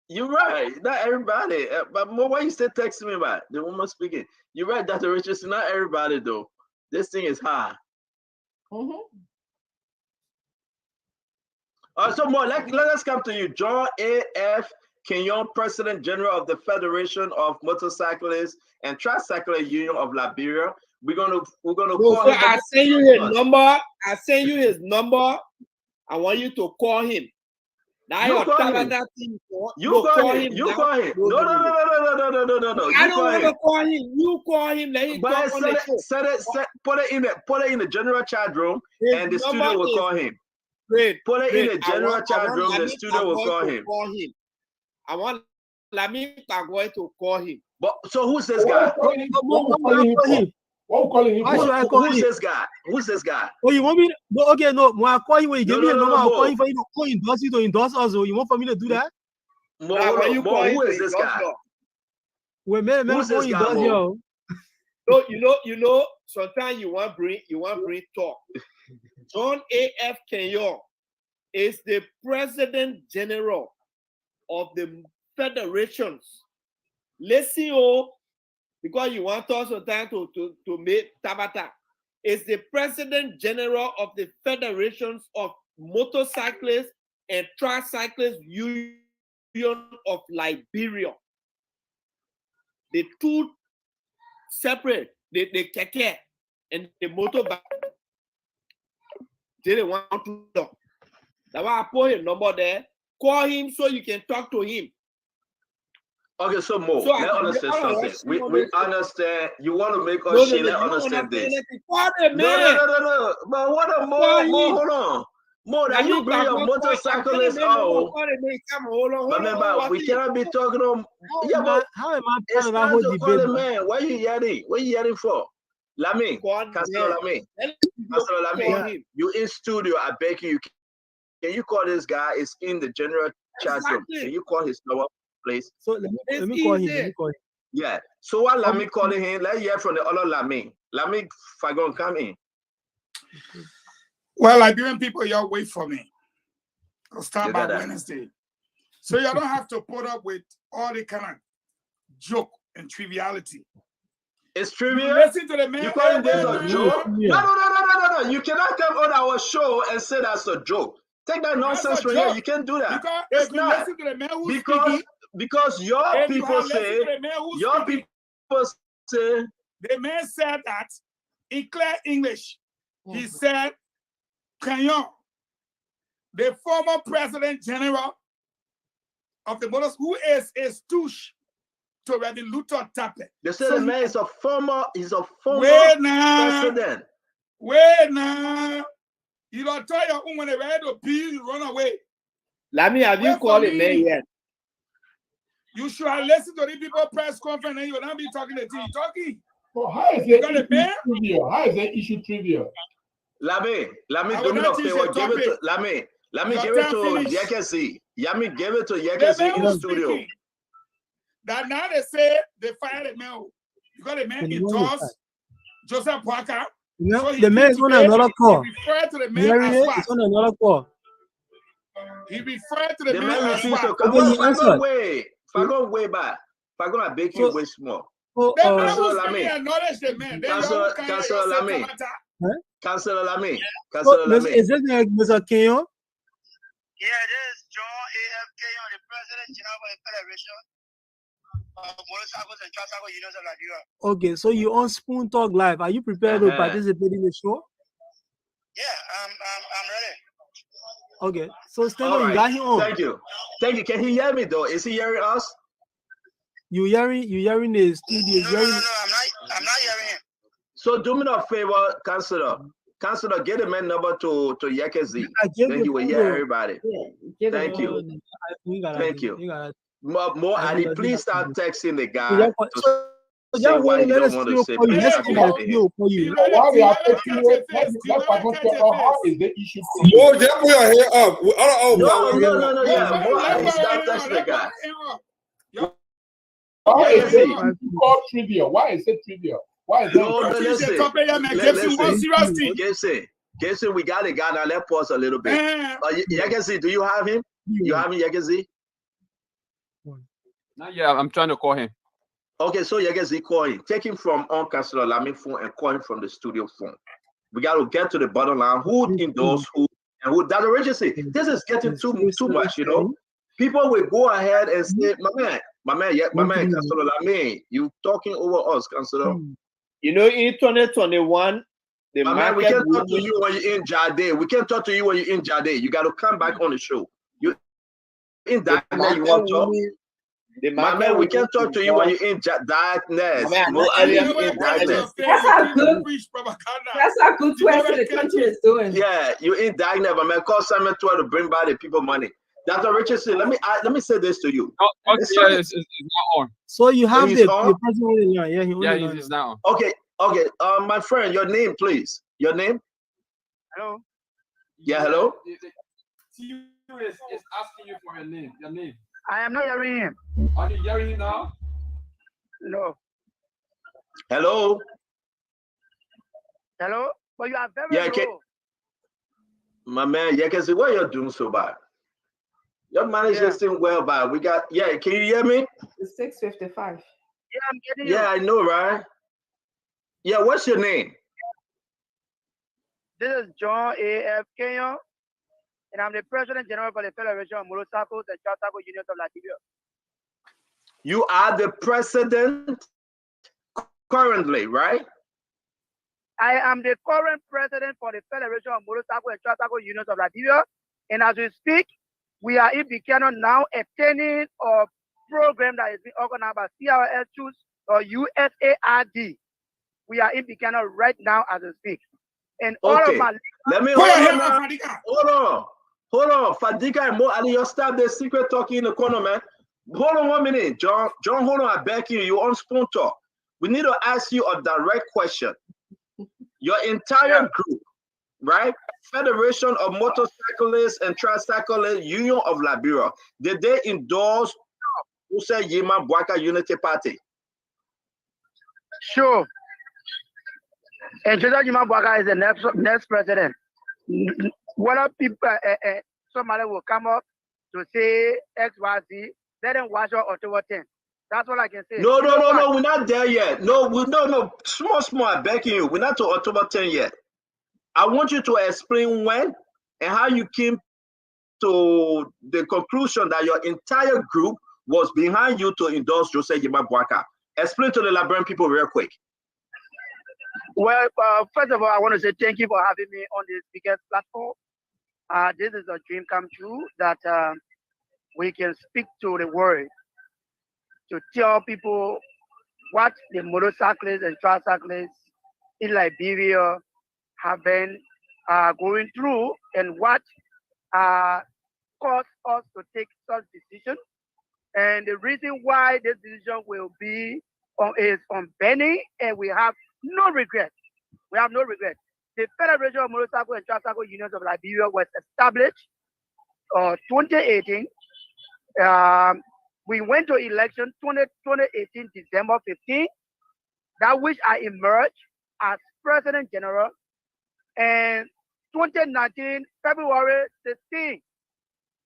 you're right. Not everybody. But why you still texting me about the woman speaking? You're right, Dr. Richardson. Not everybody though. This thing is high. So more, let us come to you. John A.F. Kenyon, President General of the Federation of Motorcyclists and Tricyclists Union of Liberia. We're gonna call him. I send you his number. I send you his number. I want you to call him. Now You call him. You call him. No. I don't want to call him. You call him. Let him talk on the show. Put it in the general chat room, and the studio will call him. Great. Put it in the general chat room. The studio will call him. I want Lamy Kagoi to call him. But so who's this guy? Who's this guy? Who's this guy? Oh, you want me? No, okay, no. I'll call you when you give me a number. I'll call you for you to endorse you to endorse us. You want for me to do that? Who is this guy? Wait, man, who's this guy? So you know. Sometimes you want bring talk. John A.F. Kenyon is the President General of the federations. Listen, because you want us sometimes to make Tabata, is the President General of the Federations of Motorcyclists and Tricyclists Union of Liberia. The two separate, the keke and the motorbike. They didn't want to talk. That's why I put a number there. call him so you can talk to him. Okay, so Mo, So I let's can understand get on something. us, We you know, understand. You want to make No, us no, share. no, Let's you don't understand this. understand anything. Call the No, man. no. But what a Mo, Call Mo, him. hold on. Mo, Now that you bring your I'm motorcyclist telling out. call the man. Come on, hold on, hold on. Remember, we cannot be talking on. Yeah, but How am I part it's of that time whole to call debate? the man. What are you yelling? What are you yelling for? Lami, Call Councilor man. Lami, Let Councilor call Lami, him. you in studio. I beg you. Can you call this guy? It's in the general chat room. Exactly. Can you call his number, please? So let me It's call him. easy. Let me call him. Yeah. So while Lami Okay. calling him, let's hear from the other Lami. Lami Fagon, come in. Well, Liberian people, y'all wait for me. I'll start You by got that. Wednesday. So you don't have to put up with all the kind of joke and triviality. It's You trivia. listen to the man. You calling this Hey, a man. joke? Yeah. No. You cannot come on our show and say that's a joke. Take that That's nonsense a from here. joke. You can't do that. Because It's if you not. listen to the man who's Because speaking, your if you people have listened say, to the man who's your speaking, people say, the man said that in clear English. He said, Kenyon, the former president general of the Moros, who is a stooge to Reverend Luther Tappet. they say So the man is a former Wait now. president. Wait now. You don't tell your own when they ready to pee, you run away. Lami, have you Wait for called the me. man yet? You should have listened to the people press conference and you will not be talking to you talking. So how is You it got a issue man? trivial? How is it issue trivial? Lami, I do will me not a teach favor. the Give it to topic. Lami. Your Give it time to finished. Yekesi. Yami, give it to The Yekesi man in the who's studio. speaking, that now they say they fired the man. You got a man The in man is Toss, Joseph Parker. No, So he the man came is on today, another call. He referred to the You man hearing as it? what? It's on another call. He referred to the The man man as refused to what? come. Okay, he Fagon answered. way. Fagon way back. Fagon, I beg you, So- way small. So, The man Councilor who's Lami. speaking acknowledge the man. Then Councilor- you can't Councilor Lami. Councilor Lami. so Councilor Lami. is this Mr. Kenyon? Yeah, this is John A.F. Kenyon, the President General of the Federation of Motorcycles and Tricycle Unions of Nigeria. Okay, so you on Spoon Talk Live. Are you prepared to Uh-huh. participate in the show? Yeah, I'm ready. Okay, so stand All on. right. You got him on. Thank you. Can he hear me though? Is he hearing us? You hearing the studio? No, You hearing? I'm not hearing him. So do me a favor, Councilor. Councilor, get the man number to Yekesi. I gave Then the he will phone hear to- everybody. Thank you. Thank you. More I Ali, think please that's start it. texting the So guy yeah, to so say yeah, why he let don't us want still to say call you. Let's President see Tappet what to you him. call you. So while we are Let taking catch your it, face. let's Let catch your how face. is the issue trivial? Mo, just put your hand up. No, yeah. Let More go Ali, of start him. texting the Let go guy. of him. Why Yeah, is it see. issue called trivial? Why is it trivial? Why is No, that? listen. Listen, we got a guy now. Let's pause a little bit. Yekesi, do you have him? You have him, Yekesi? Not yet. I'm trying to call him. Okay, so Yekesi, call him. Take him from on Councilor Lami phone and call him from the studio phone. We got to get to the bottom line. Who endorsed who and who? That's urgency. This is getting too much, you know. People will go ahead and say, my man, Councilor Lami, you talking over us, Councilor. You know, in 2021, the My man, we market can't talk to you when you're in Jade. We can't talk to you when you're in Jade. You got to come back on the show. You in darkness, you want to talk? My man, we can't talk to you when you're in darkness. That's how good. That's how good the country is doing. Yeah, you're in darkness, my man. Call Simon Tour to bring back the people money. Dr. Richardson, let me say this to you. Oh, okay, it's not on. So you have he's the on? person on the line. Yeah, He's not on. Okay. My friend, your name, please. Your name? Hello? Yeah, hello? Is asking you for your name. Your name. I am not hearing him. Are you hearing him now? No. Hello? Hello? But you are very Yeah, low. my man, Yekesi, what you're doing so bad? Your manager still well bad. We got, can you hear me? It's 6:55. Yeah, I'm getting you. Yeah, I know, right? Yeah, what's your name? This is John A.F. Kenyon, and I'm the President General for the Federation of Motorcycles and Tricycle Unions of Nigeria. You are the president currently, right? I am the current president for the Federation of Motorcycle and Tricycle Unions of Nigeria, and as we speak, We are in Buchanan now attending a program that is being organized by CRS Choose or USAID. We are in Buchanan right now as we speak. And all of Okay. my Let me Put your hold hand on. on Fadiga. Hold on. Fadiga and Mo Ali, you stop the secret talking in the corner, man. Hold on 1 minute, John. John, hold on. I beg you. You're on Spoon Talk. We need to ask you a direct question. Your entire group, right? Federation of Motorcyclists and Tricyclists Union of Liberia, did they endorse Usa Yima Bwaka Unity Party? Sure. And Joseph Jima Bwaka is the next president. Whether people, somebody will come up to say XYZ, let them watch out October 10th. That's all I can say. No, we're not there yet. No. Small, I'm begging you. We're not to October 10th yet. I want you to explain when and how you came to the conclusion that your entire group was behind you to endorse Joseph Yima Bwaka. Explain to the Liberian people real quick. Well, first of all, I want to say thank you for having me on this biggest platform. This is a dream come true that we can speak to the world to tell people what the motorcyclists and tricyclists in Liberia have been going through and what caused us to take such decision. And the reason why this decision will be is unbending, and we have no regret. We have no regret. The Federation of Motorcycle and Tricycle Unions of Liberia was established 2018. We went to election 2018, December 15, that which I emerged as President General. And 2019, February 16,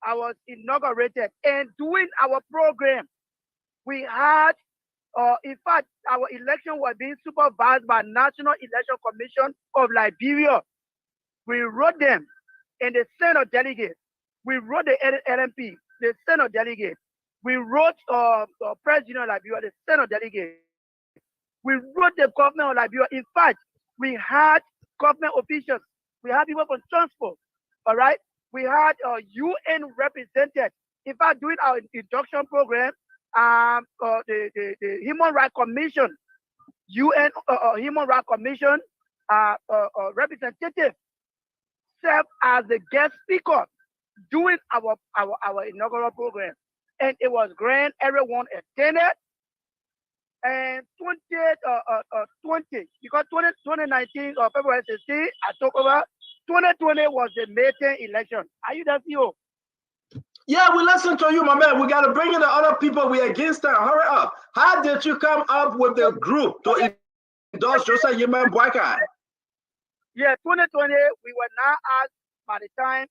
I was inaugurated. And during our program, we had, in fact, our election was being supervised by National Election Commission of Liberia. We wrote them in the Senate delegate. We wrote the LMP, the Senate delegate. We wrote the President of Liberia, the Senate delegate. We wrote the government of Liberia. In fact, we had government officials. We had people from transport, all right? We had UN represented. In fact, during our induction program, the Human Rights Commission, UN Human Rights Commission representative served as the guest speaker during our inaugural program. And it was grand, everyone attended. And 2020, because 2019 February 16, I took over. 2020 was the May 10 election. Are you there, CEO? Yeah, we listen to you, my man. We got to bring in the other people. We're against that. Hurry up. How did you come up with the group to endorse Joseph Yima Bwaka? Yeah, 2020, we were now asked by the time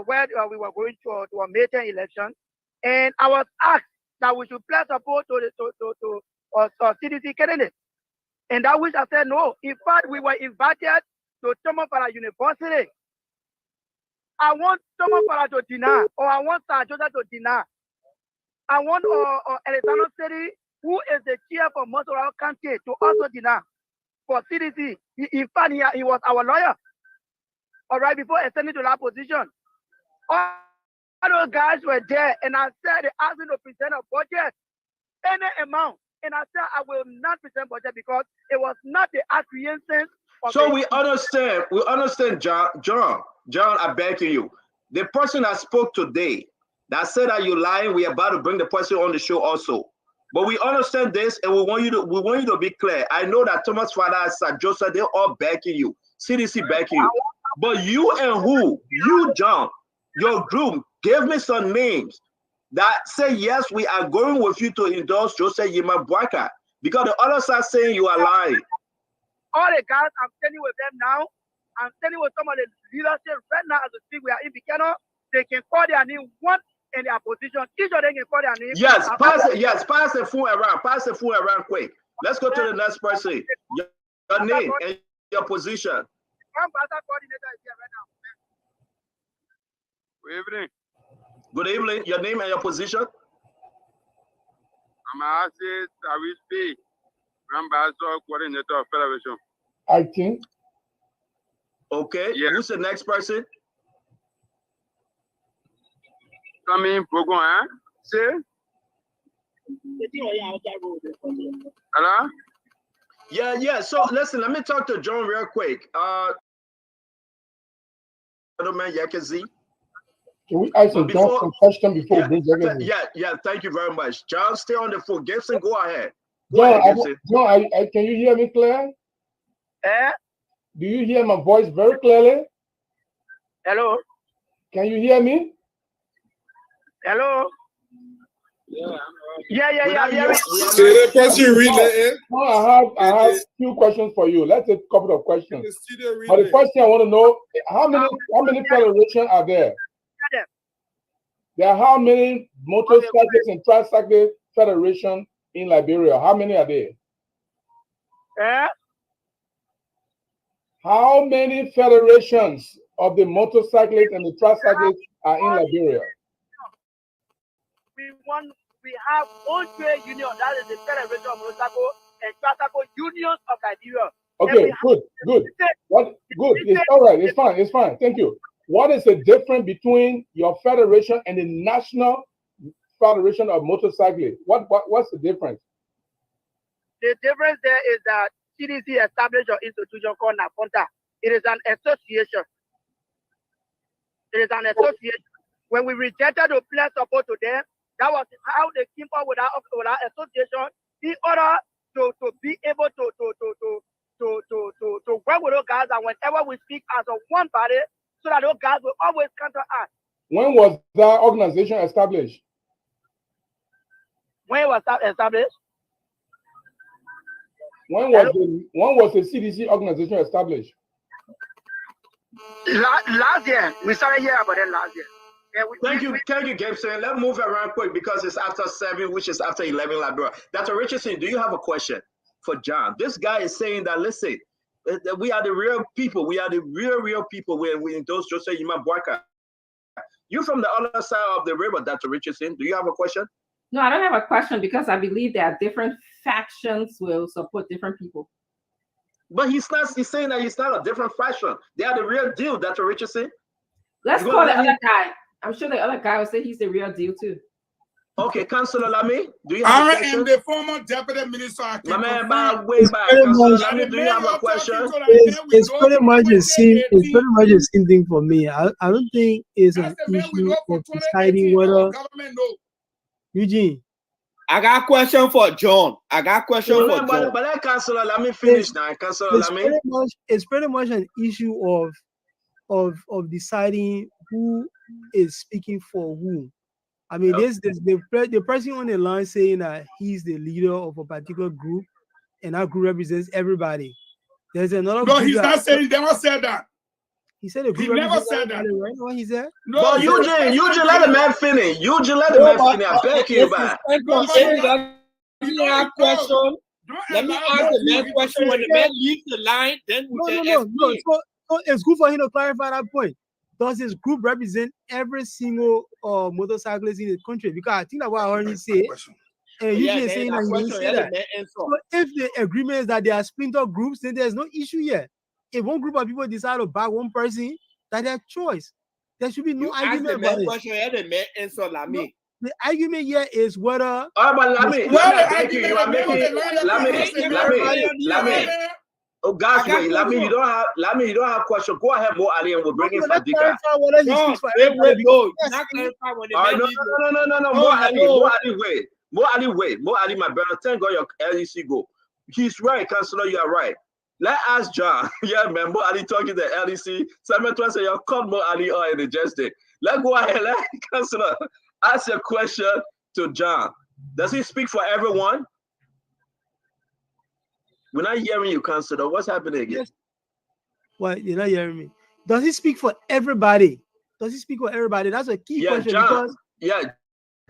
where we were going to a May 10 election. And I was asked that we should pledge support to CDC candidate. And that which I said no. In fact, we were invited to Thomas Fala University. I want Thomas Fala to deny, or I want Sir Joseph to deny. I want Alexander City, who is the chair for Montreal County, to also deny for CDC. In fact, he was our lawyer. All right, before ascending to that position. All those guys were there, and I said they asked me to present a budget, any amount. And I said I will not present budget because it was not the acquiescence. So we understand, John, I beg you. The person that spoke today that said that you're lying, we're about to bring the person on the show also. But we understand this, and we want you to be clear. I know that Thomas Fala, Sir Joseph, they're all backing you. CDC backing you. But you and who? You, John, your group, give me some names that say, yes, we are going with you to endorse Joseph Yima Bwaka. Because the others are saying you are lying. All the guys, I'm standing with them now. I'm standing with some of the leadership right now as we speak. We are in Buchanan. They can call their name one in their position. Each of them can call their name. Yes, pass the phone around. Pass the phone around quick. Let's go to the next person. Your name and your position. Ambassador coordinator is here right now. Good evening. Good evening. Your name and your position? I'm Asis Awispi, Ambassador coordinator of Federation. I think. Okay. Yeah. Who's the next person? coming program, hein? C'est? Hello? Yeah. So listen, let me talk to John real quick. Gentleman, Yakazi. Can we ask But John some question before we bring Jagazi? Yeah. Thank you very much, John. Stay on the phone. Gibson, go ahead. John, can you hear me clear? Do you hear my voice very clearly? Hello. Can you hear me? Hello. Yeah. The person read it. No, I have two questions for you. Let's take a couple of questions. But the first thing I want to know, how many federations are there? There are how many motorcyclists and tricycle federations in Liberia? How many are there? How many federations of the motorcyclists and the tricyclists are in Liberia? We have one trade union, that is the Federation of Motorcycle and Tricycle Unions of Liberia. Okay, good. Good. It's all right. It's fine. Thank you. What is the difference between your federation and the National Federation of Motorcyclists? What's the difference? The difference there is that CDC established an institution called NAFONTA. It is an association. When we rejected the pledge support to them, that was how they came up with our association in order to be able to work with those guys, and whenever we speak as a one body, so that those guys will always counter us. When was that organization established? When was that established? When was the CDC organization established? Last year. We started here about it last year. Yeah, Thank you, Gibson. Let's move around quick because it's after 7, which is after 11 Liberia. Dr. Richardson, do you have a question for John? This guy is saying that, listen, we are the real people. We are the real people. We those Joseph Iman Boaka. You from the other side of the river, Dr. Richardson. Do you have a question? No, I don't have a question because I believe that different factions will support different people. But he's saying that he's not a different faction. They are the real deal, Dr. Richardson. Let's call the other guy. I'm sure the other guy will say he's the real deal too. Okay, Councilor Lamy, do you have a question? I am the former deputy minister. My man, way back. Councilor Lamy, do you have a question? It's pretty much the same. It's pretty much the same thing for me. I don't think it's an issue of deciding whether. Eugene, I got a question for John. But let Councilor Lamy finish now. Councilor Lamy. It's pretty much an issue of deciding who is speaking for whom. I mean, the person on the line saying that he's the leader of a particular group, and that group represents everybody. There's another. No, he's not saying. He never said that. He said he never said that. Right? What he said? No, but Eugene, let the man finish. Eugene, let the man finish. I beg you, man. Let me ask the man question. When the man leaves the line, then we can No. So it's good for him to clarify that point. Does his group represent every single motorcyclist in the country? Because I think that's what I heard him say. And you can say that he didn't say that. So if the agreement is that they are splinter groups, then there's no issue here. If one group of people decide to back one person, that's their choice. There should be no argument about it. The argument here is whether. Lamy, oh, guys, wait, Lamy, you don't have question. Go ahead, Mo Ali, and we'll bring in Fadika. No, Mo Ali, my brother, thank God your LEC go. He's right, Councilor, you are right. Let's ask John. Yeah, man, Mo Ali talking to the LEC. Someone to say, you called Mo Ali in the Majestic. Let's go ahead, Councilor, ask your question to John. Does he speak for everyone? We're not hearing you, Councilor. What's happening again? Yes. Well, you're not hearing me. Does he speak for everybody? That's a key question. John,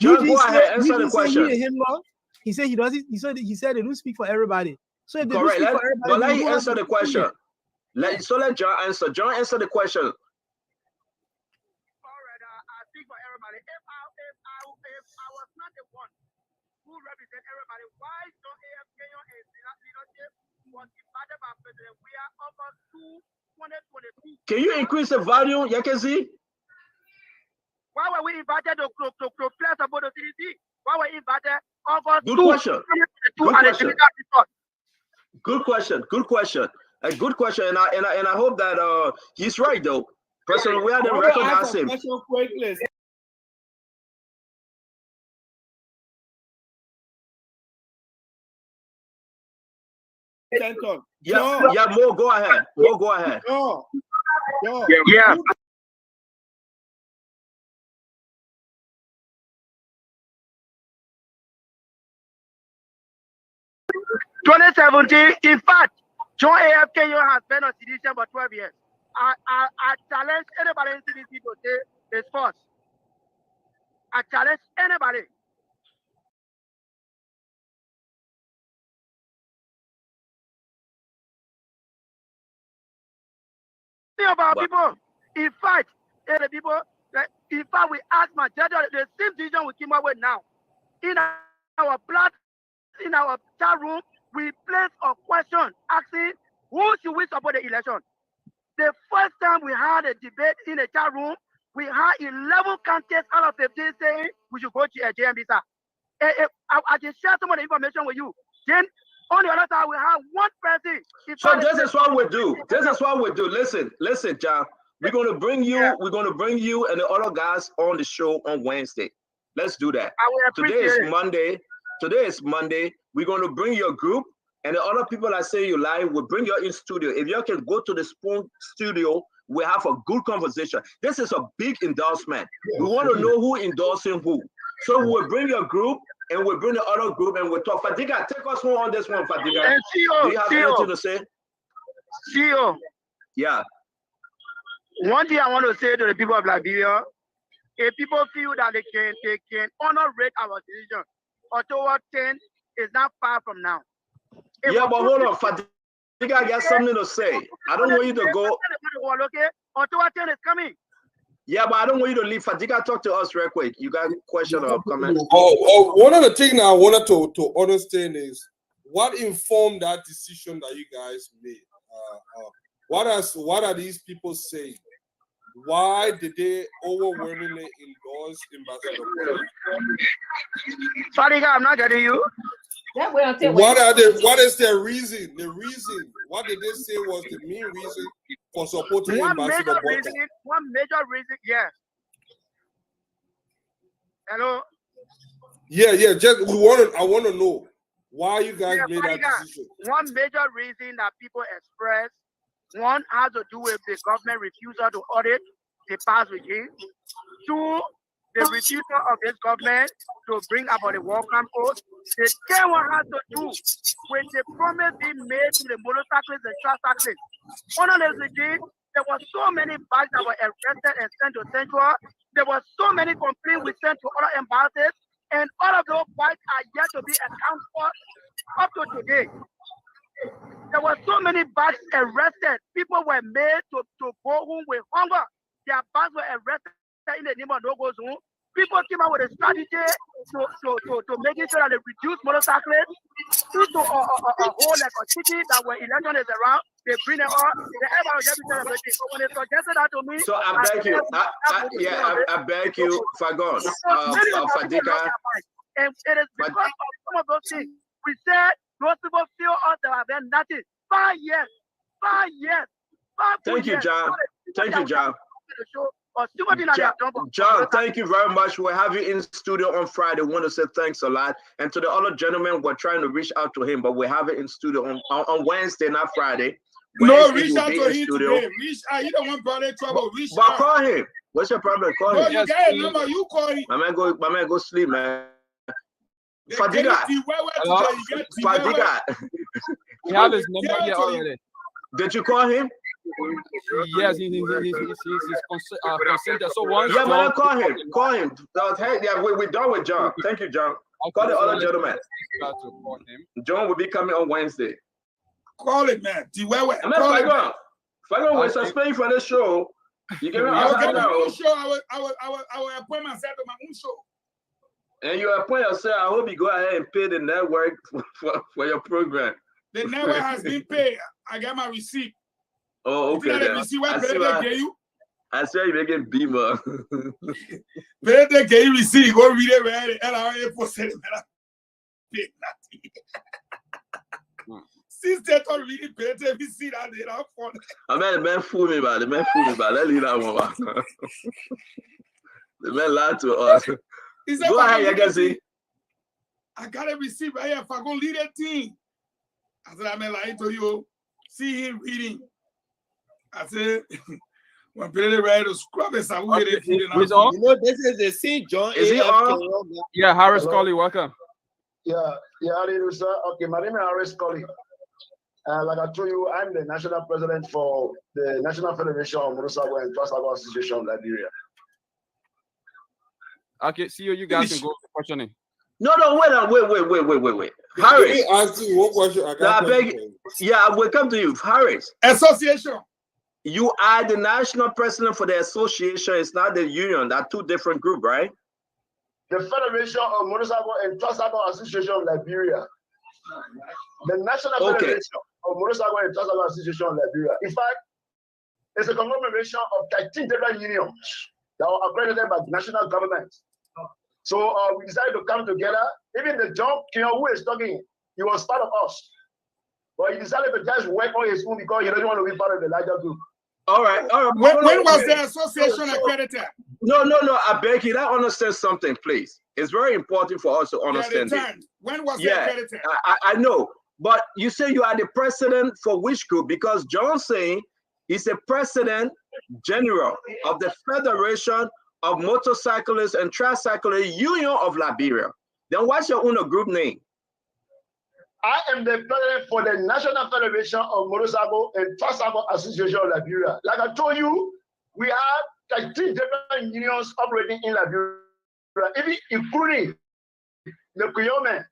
John, go ahead, answer the question. He said he doesn't. He said they don't speak for everybody. So if they correct, don't speak for everybody, but let him answer the question. Let John answer. John, answer the question. I speak for everybody. If I was not the one who represent everybody, why don't AFK leadership was invited by President Weah August 2, 2022? Can you increase the volume, Yakazi? Why were we invited to place about the CDC? Why were we invited August Good 2, question. 2022 Good at the question. Senegal resort? Good question. Good question. A good question. And I hope that he's right though. President, we had to I want to ask recognize a him. question quickly. Stanton. Yeah, Mo, go ahead. Mo, go ahead. No. Yeah. In 2017, in fact, John AFK has been on CDC for 12 years. I challenge anybody in CDC to say it's false. I challenge anybody. About Wow. people. In fact, the people, in fact, we ask my judge the same decision we came up with now. In our blood, in our chat room, we place a question asking who should we support the election. The first time we had a debate in the chat room, we had 11 candidates out of 15 saying we should go to JMB, sir. I can share some of the information with you. Then on the other side, we have one person. So this is what we do. This is what we do. Listen, John. We're gonna bring you. Yeah. We're gonna bring you and the other guys on the show on Wednesday. Let's do that. I will Today appreciate is it. Monday. Today is Monday. We're gonna bring your group and the other people that say you lie. We'll bring you in studio. If you can go to the Spoon studio, we have a good conversation. This is a big endorsement. We want to know who endorsing who. So we'll bring your group and we'll bring the other group and we'll talk. Fadiga, take us home on this one, Fadiga. And Do you have anything to say? CEO, Yeah. one thing I want to say to the people of Liberia, if people feel that they can honor rate our decision, October 10 is not far from now. If Yeah, but October hold on, Fadiga got something to say. I don't want you to go. Okay, October 10 is coming. Yeah, but I don't want you to leave. Fadiga, talk to us real quick. You got a question or comment? One of the things I wanted to understand is what informed that decision that you guys made. What are these people saying? Why did they overwhelmingly endorse Ambassador Paul? Sorry, I'm not getting you. Yeah, we don't take What is their reason? The reason, what did they say was the main reason for supporting One Ambassador major reason, yes. Hello? Yeah, I want to know why you guys made that decision. One major reason that people express, one has to do with the government refusal to audit the past regime. Two, the refusal of this government to bring about the welcome oath. The third one has to do with the promise being made to the motorcyclists and truck cyclists. Under this regime, there were so many bags that were arrested and sent to Central. There were so many complaints we sent to other embassies, and all of those bags are yet to be accounted for up to today. There were so many bags arrested. People were made to go home with hunger. Their bags were arrested in the name of no go zone. People came out with a strategy to making sure that they reduce motorcyclists into a whole like a city that where election is around. They bring it on. They ever get to celebrate. So when they suggested that to me, So I beg you. I beg you, Fagon, Fadiga. And it is because of some of those things. We said those people feel us that have done nothing. 5 years. 5 years. 5 Thank you, years. John. Thank you, John. John, John, thank you very much. We'll have you in studio on Friday. We want to say thanks a lot. And to the other gentlemen, we're trying to reach out to him, but we have it in studio on Wednesday, not Friday. No, Wednesday, reach he'll out be to in him studio. today. Reach out. You don't want brother trouble. Reach But out. call him. What's your problem? Call No, him. you get a number. You call him. My man go sleep, man. They Fadiga. get it today. You get Fadiga. We have his number here already. Did you call him? Yes, he's consented. So once Yeah, man, John- call him. Call him. Hey, yeah, we're done with John. Thank you, John. Call the other gentleman. Try to call him. John will be coming on Wednesday. Call it, man. I'm not Fagon will suspend you from the show. You get me I will get outside my now. own show. I will appoint myself to my own show. And you appoint yourself. I hope you go ahead and pay the network for your program. The network has been paid. I got my receipt. Oh, You think okay. that Then. receipt what I see Brother why- gave you? I swear you're making beamer. Pete, can you receive? Go read it, man. LRA posted it. Sister, don't read it, Pete. If you see that, they don't fun. I mean, the man fool me, man. The man fool me, man. Let's leave that one, man. The man lied to us. He said, Go ahead, you can see. I got a receipt right here. If I go lead a team, I said, I'm lying to you. See him reading. I said, when Peter ready to scrub it, I will get it. You know, this is the St. John. Is he on? Yeah, Harris Colley, welcome. Yeah, how do you do, sir? Okay, my name is Harris Colley. Like I told you, I'm the national president for the National Federation of Motorcycle and Tricycle Association of Liberia. Okay, see you guys can go questioning. No, wait. Harris. Ask you one question. I beg, yeah, I will come to you. Harris. Association. You are the national president for the association. It's not the union. They're two different groups, right? The Federation of Motorcycle and Tricycle Association of Liberia. The National Federation of Motorcycle and Tricycle Association of Liberia. In fact, it's a conglomeration of 13 different unions that are accredited by the national government. So we decided to come together. Even the John King, who is talking, he was part of us. But he decided to just work on his own because he doesn't want to be part of the larger group. All right. When was the association accredited? No. I beg you. That understand something, please. It's very important for us to understand it. When was it accredited? I know. But you say you are the president for which group? Because John saying he's a president general of the Federation of Motorcyclists and Tricyclists Union of Liberia. Then what's your own group name? I am the president for the National Federation of Motorcycle and Tricycle Association of Liberia. Like I told you, we have like 3 different unions operating in Liberia, even including the Kuyome.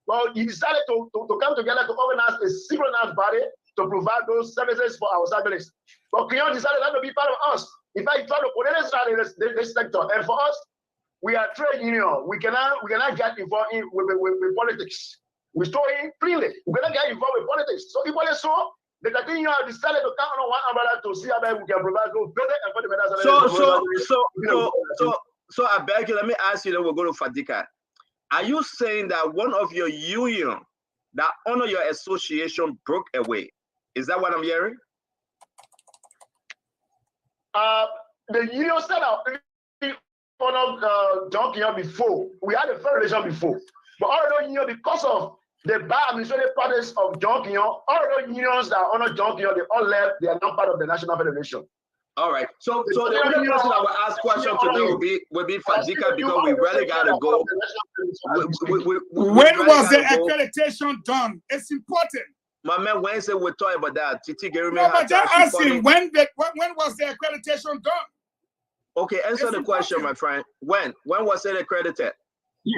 Well, he decided to come together to organize a synchronized body to provide those services for our cyclists. But Kuyome decided not to be part of us. In fact, he tried to put this sector. And for us, we are trade union. We cannot get involved with politics. We told him clearly, we cannot get involved with politics. So equally so, the union decided to come on one umbrella to see how we can provide those better and fundamental. So I beg you, let me ask you, then we'll go to Fadika. Are you saying that one of your union that honor your association broke away? Is that what I'm hearing? The union set up on John King before. We had a federation before. But all of those unions, because of the bad administrative practice of John King, all of those unions that honor John King, they all left. They are not part of the National Federation. All right. So the only person that will ask question today will be Fadika because we really gotta go. When was the accreditation done? It's important. My man Wednesday we're talking about that. Titi Gary. No, but just asking when was the accreditation done? Okay, answer the question, my friend. When was it accredited? Yeah,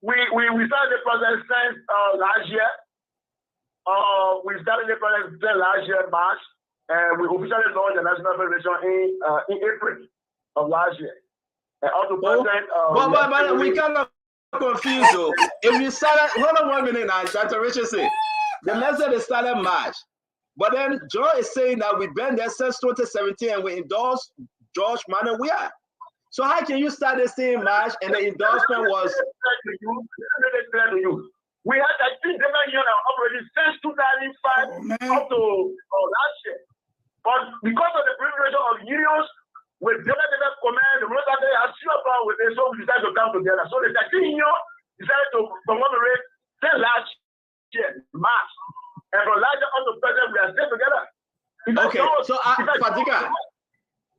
we started the process since last year. We started the process since last year, March, and we officially launched the National Federation in April of last year. And up to present, but we cannot confuse you. If you started, hold on 1 minute now, Dr. Richard said. The message started March. But then Joe is saying that we've been there since 2017 and we endorsed George Manuel Weah. So how can you start this thing in March and the endorsement was? We had that 3 different unions operating since 2005 up to last year. But because of the proliferation of unions with different command, the military has zero problem with it, so we decided to come together. So the 13 union decided to commemorate since last year, March. And from last year up to present, we are still together. Okay, so Fadika.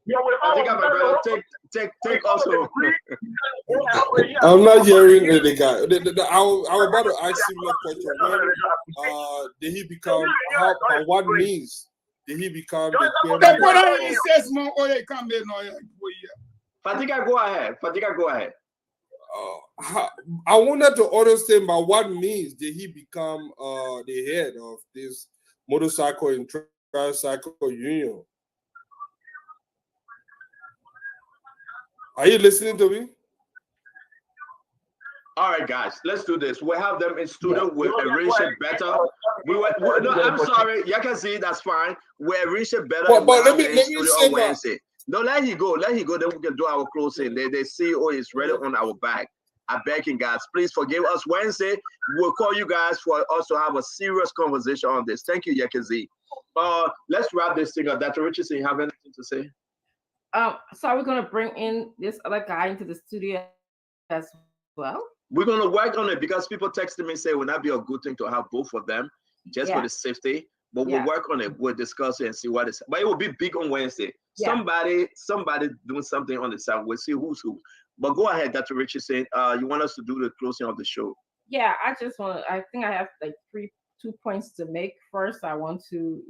Fadika, my brother, take also. I'm not hearing the guy. I was about to ask him a question. When did he become? By what means did he become the Fadika, go ahead. Fadika, go ahead. I wanted to understand by what means did he become the head of this motorcycle and tricycle union. Are you listening to me? All right, guys, let's do this. We'll have them in studio. We'll arrange it better. No, I'm sorry. You can see that's fine. We'll arrange it better. But let me say Wednesday. No, let him go. Let him go. Then we can do our closing. The CEO is ready on our back. I beg you guys, please forgive us. Wednesday, we'll call you guys for us to have a serious conversation on this. Thank you, Yekezi. Let's wrap this thing up. Dr. Richardson, you have anything to say? So we're gonna bring in this other guy into the studio as well. We're gonna work on it because people texted me and say, would that be a good thing to have both of them just for the safety? But we'll work on it. We'll discuss it and see what is. But it will be big on Wednesday. Yeah. Somebody doing something on the side. We'll see who's who. But go ahead, Dr. Richardson. You want us to do the closing of the show? Yeah, I think I have like 2 points to make. First, I want to,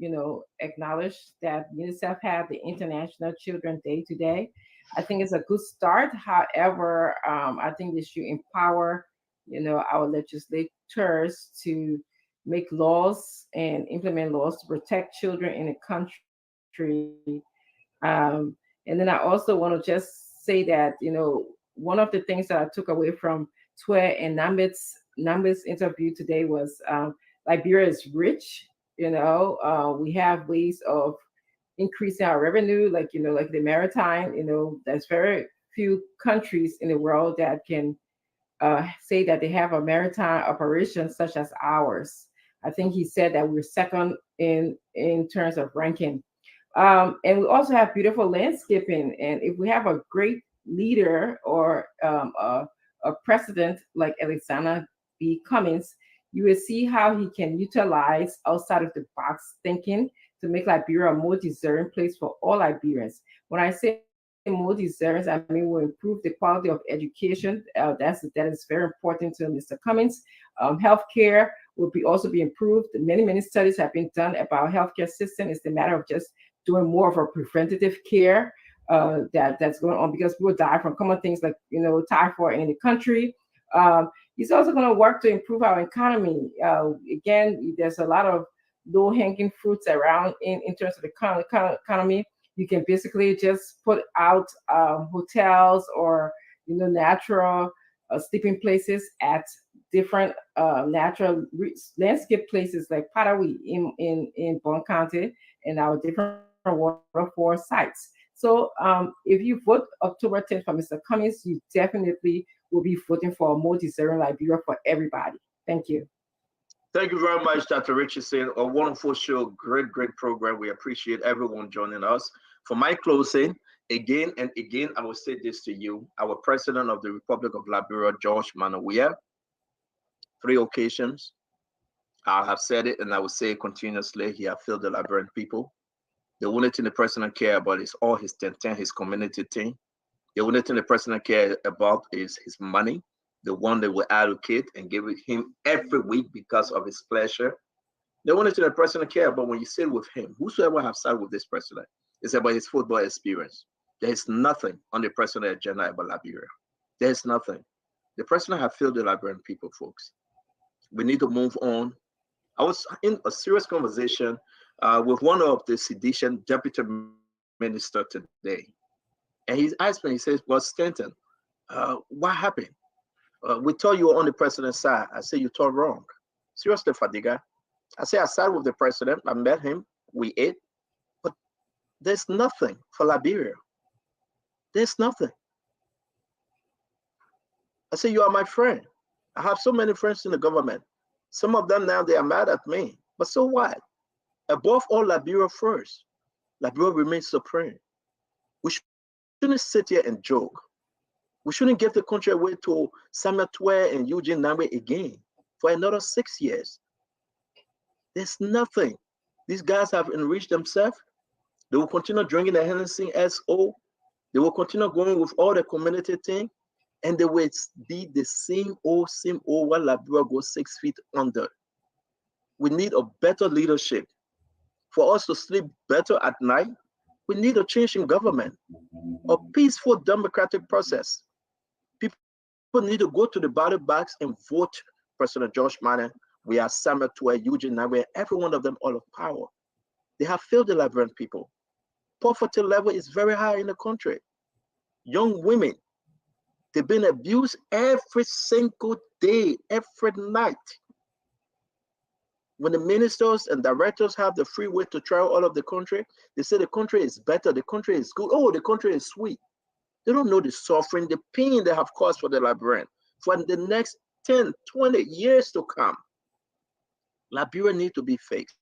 acknowledge that UNICEF had the International Children's Day today. I think it's a good start. However, I think they should empower, our legislators to make laws and implement laws to protect children in the country. And then I also want to just say that, one of the things that I took away from Twe and Nambit's interview today was Liberia is rich. We have ways of increasing our revenue, like the maritime. There's very few countries in the world that can say that they have a maritime operation such as ours. I think he said that we're second in terms of ranking. And we also have beautiful landscaping. And if we have a great leader or a president like Alexander B. Cummings, you will see how he can utilize outside of the box thinking to make Liberia a more deserving place for all Liberians. When I say more deserving, I mean we'll improve the quality of education. That is very important to Mr. Cummings. Healthcare will also be improved. Many studies have been done about healthcare system. It's the matter of just doing more of a preventative care that's going on, because people die from common things like typhoid in the country. He's also going to work to improve our economy. Again, there's a lot of low-hanging fruits around in terms of the economy. You can basically just put out hotels or natural sleeping places at different natural landscape places like Padawi in Bon County and our different waterfall sites. So if you vote October 10th for Mr. Cummings, you definitely will be voting for a more deserving Liberia for everybody. Thank you. Thank you very much, Dr. Richardson. A wonderful show, great program. We appreciate everyone joining us. For my closing, again and again, I will say this to you. Our President of the Republic of Liberia, George Manawia, 3 occasions, I have said it and I will say it continuously, he has failed the Liberian people. The only thing the president cares about is all his his community thing. The only thing the president cares about is his money, the one that will allocate and give it him every week because of his pleasure. The only thing the president cares about when you sit with him, whosoever have sat with this president, is about his football experience. There is nothing on the president's agenda about Liberia. There is nothing. The president has failed the Liberian people, folks. We need to move on. I was in a serious conversation with one of the sedition deputy minister today. And he asked me, he says, well, Stanton, what happened? We thought you were on the president's side. I said, you thought wrong. Seriously, Fadiga. I said, I sat with the president. I met him. We ate. But there's nothing for Liberia. There's nothing. I said, you are my friend. I have so many friends in the government. Some of them now, they are mad at me. But so what? Above all, Liberia first. Liberia remains supreme. We shouldn't sit here and joke. We shouldn't give the country away to Samuel Twe and Eugene Namwe again for another 6 years. There's nothing. These guys have enriched themselves. They will continue drinking the Hennessy SO. They will continue going with all the community thing. And they will be the same old while Liberia goes 6 feet under. We need a better leadership. For us to sleep better at night, we need a change in government, a peaceful democratic process. People need to go to the ballot box and vote President George Manneh. We have Samuel Twe, Eugene Namwe, every one of them all of power. They have failed the Liberian people. Poverty level is very high in the country. Young women They've been abused every single day, every night. When the ministers and directors have the free way to travel all of the country, they say the country is better, the country is good, oh, the country is sweet. They don't know the suffering, the pain they have caused for the Liberian for the next 10, 20 years to come. Liberia need to be fixed.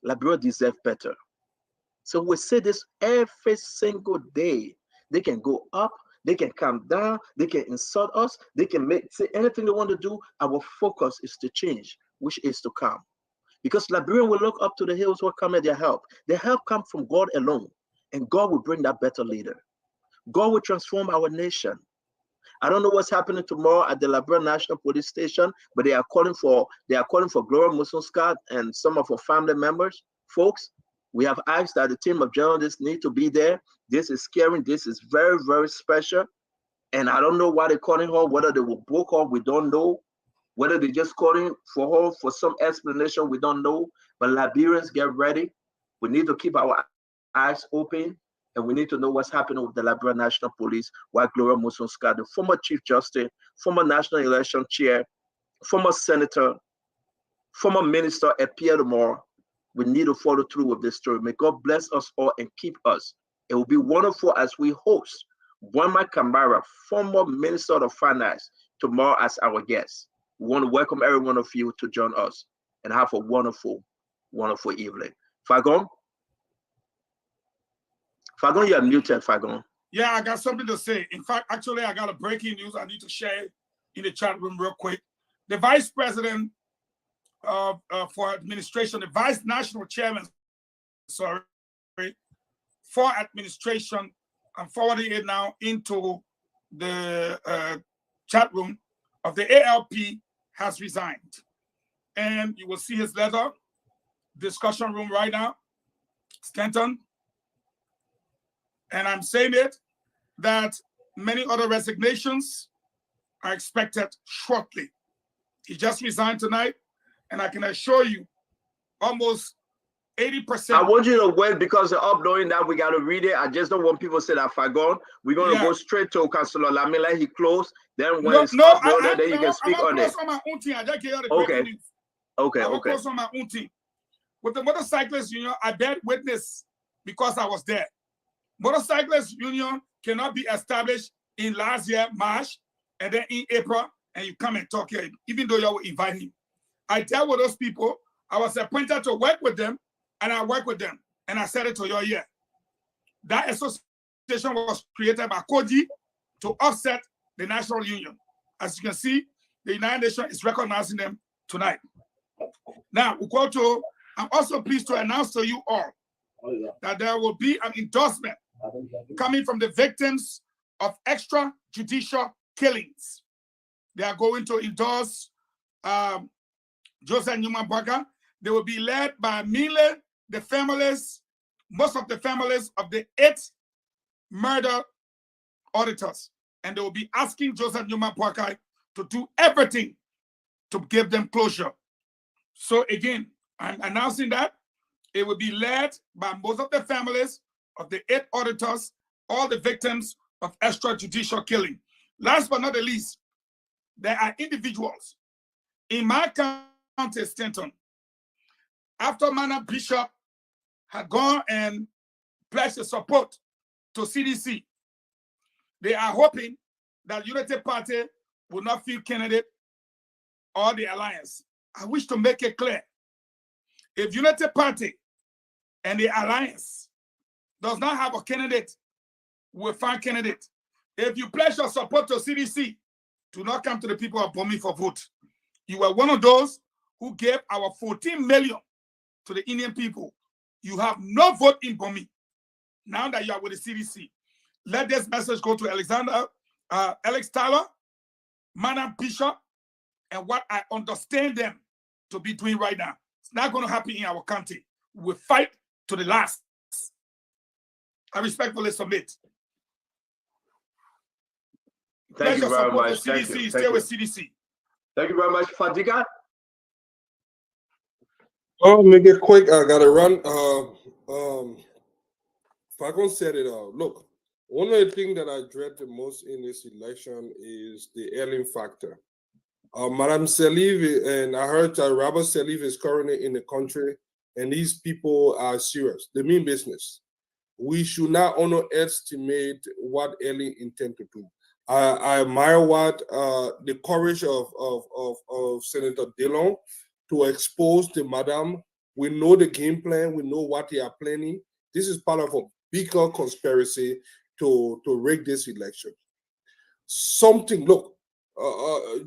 Liberia deserve better. So we say this every single day. They can go up, they can come down, they can insult us, they can say anything they want to do. Our focus is to change, which is to come. Because Liberians will look up to the hills where come their help. Their help comes from God alone, and God will bring that better leader. God will transform our nation. I don't know what's happening tomorrow at the Liberia National Police Station, but they are calling for Gloria Musunska and some of her family members. Folks, we have asked that the team of journalists need to be there. This is scary. This is very, very special. And I don't know why they're calling her, whether they will book her, we don't know. Whether they're just calling for her for some explanation, we don't know. But Liberians, get ready. We need to keep our eyes open, and we need to know what's happening with the Liberia National Police, while Gloria Musunska, the former Chief Justice, former National Election Chair, former Senator, former Minister, appear tomorrow. We need to follow through with this story. May God bless us all and keep us. It will be wonderful as we host Wama Kamara, former Minister of Finance, tomorrow as our guest. We want to welcome every one of you to join us and have a wonderful, wonderful evening. Fagon? Fagon, you are muted, Fagon. Yeah, I got something to say. In fact, actually, I got a breaking news I need to share in the chat room real quick. The Vice President for Administration, the Vice National Chairman, sorry, for Administration, I'm forwarding it now into the chat room of the ALP, has resigned. And you will see his letter, discussion room right now, Stanton. And I'm saying it that many other resignations are expected shortly. He just resigned tonight, and I can assure you, almost 80%. I want you to wait because the uploading that we got to read it. I just don't want people to say that Fagon. We're going to go straight to Councilor Lamela. He closed. Then when it's uploaded, then you can speak on it. On my own team. I just gave you the Okay. breaking news. Okay. I will close on my own team. With the Motorcyclists Union, I bear witness because I was there. Motorcyclists Union cannot be established in last year, March, and then in April, and you come and talk here, even though you will invite him. I dealt with those people. I was appointed to work with them, and I work with them, and I said it to your ear. That association was created by Koji to offset the National Union. As you can see, the United Nations is recognizing them tonight. Now, Ukoto, I'm also pleased to announce to you all that there will be an endorsement coming from the victims of extrajudicial killings. They are going to endorse Joseph Newman Baga. They will be led by mainly the families, most of the families of the 8 murder auditors. And they will be asking Joseph Newman Baga to do everything to give them closure. So again, I'm announcing that it will be led by most of the families of the 8 auditors, all the victims of extrajudicial killing. Last but not the least, there are individuals in my county, Stanton. After Mana Bishop had gone and pledged the support to CDC, they are hoping that Unity Party will not field candidate or the alliance. I wish to make it clear. If Unity Party and the alliance does not have a candidate, we'll find candidate. If you pledge your support to CDC, do not come to the people of Bomi for vote. You were one of those who gave our 14 million to the Indian people. You have no vote in Bomi. Now that you are with the CDC, let this message go to Alex Tyler, Madam Bishop, and what I understand them to be doing right now. It's not going to happen in our country. We'll fight to the last. I respectfully submit. Thank you very much. Thank you. Stay with CDC. Thank you very much, Fadiga. Oh, make it quick. I gotta run. Fagon said it. Look, One of the things that I dread the most in this election is the Ellen factor. Madam Saliv, and I heard that Robert Saliv is currently in the country, and these people are serious. They mean business. We should not underestimate what Ellen intends to do. I admire what the courage of Senator Dillon to expose the madam. We know the game plan. We know what they are planning. This is part of a bigger conspiracy to rig this election. Look,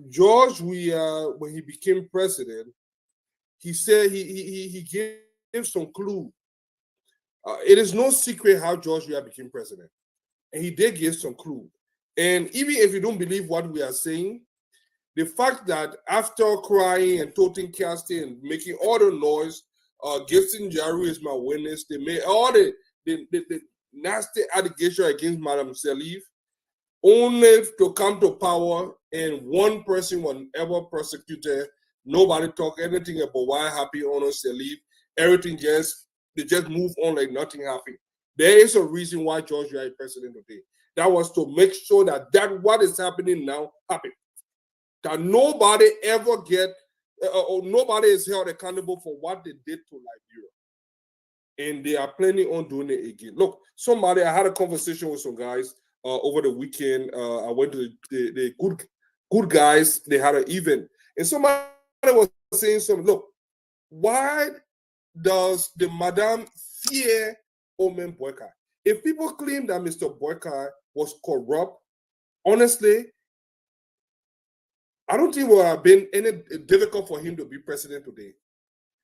George, when he became president, he said he gave some clue. It is no secret how George Weah became president, and he did give some clue. And even if you don't believe what we are saying, the fact that after crying and toting casting and making all the noise, Gibson Jaru is my witness. They made all the nasty allegation against Madam Saliv, only to come to power, and one person was ever prosecuted. Nobody talk anything about why happy honor Saliv. Everything they just move on like nothing happened. There is a reason why George Weah is president today. That was to make sure that what is happening now happen. That nobody ever or nobody is held accountable for what they did to Liberia. And they are planning on doing it again. Look, I had a conversation with some guys over the weekend. I went to the good guys. They had an event. And somebody was saying something. Look, why does the madam fear Omen Boyka? If people claim that Mr. Boyka was corrupt, honestly, I don't think it would have been any difficult for him to be president today.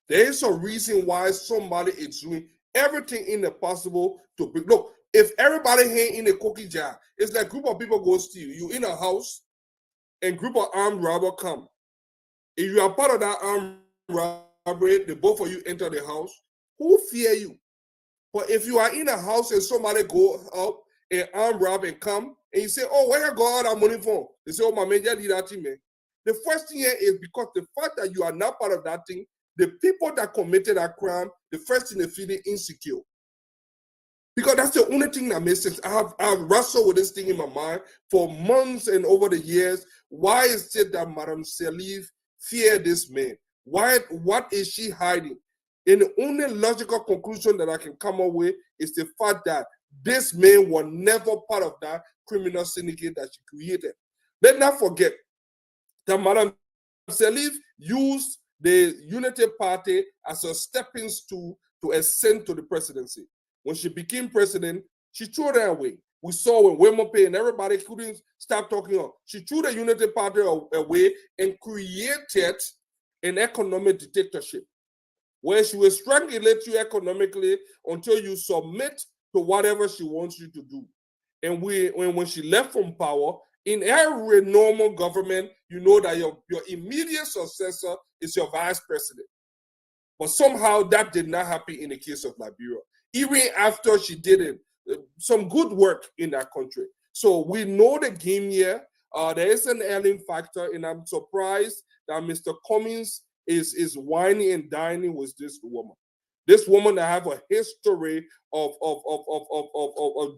There is a reason why somebody is doing everything in the possible to bring. Look, if everybody hang in a cookie jar, it's like a group of people go steal. You in a house, and group of armed robbers come. If you are part of that armed robbery, the both of you enter the house, who fear you? But if you are in a house and somebody go out and armed rob and come, and you say, oh, where you go all that money for? They say, oh, my man, you did that thing, man. The first thing here is because the fact that you are not part of that thing, the people that committed that crime, the first thing they feeling insecure. Because that's the only thing that makes sense. I've wrestled with this thing in my mind for months and over the years. Why is it that Madam Saliv fear this man? What is she hiding? And the only logical conclusion that I can come up with is the fact that this man was never part of that criminal syndicate that she created. Let's not forget that Madam Saliv used the Unity Party as a stepping stool to ascend to the presidency. When she became president, she threw that away. We saw when Wemope and everybody couldn't stop talking on. She threw the Unity Party away and created an economic dictatorship where she will strangulate you economically until you submit to whatever she wants you to do. And when she left from power, in every normal government, you know that your immediate successor is your vice president. But somehow that did not happen in the case of Liberia, even after she did some good work in that country. So we know the game here. There is an Ellen factor, and I'm surprised that Mr. Cummings is whining and dining with this woman. This woman that have a history of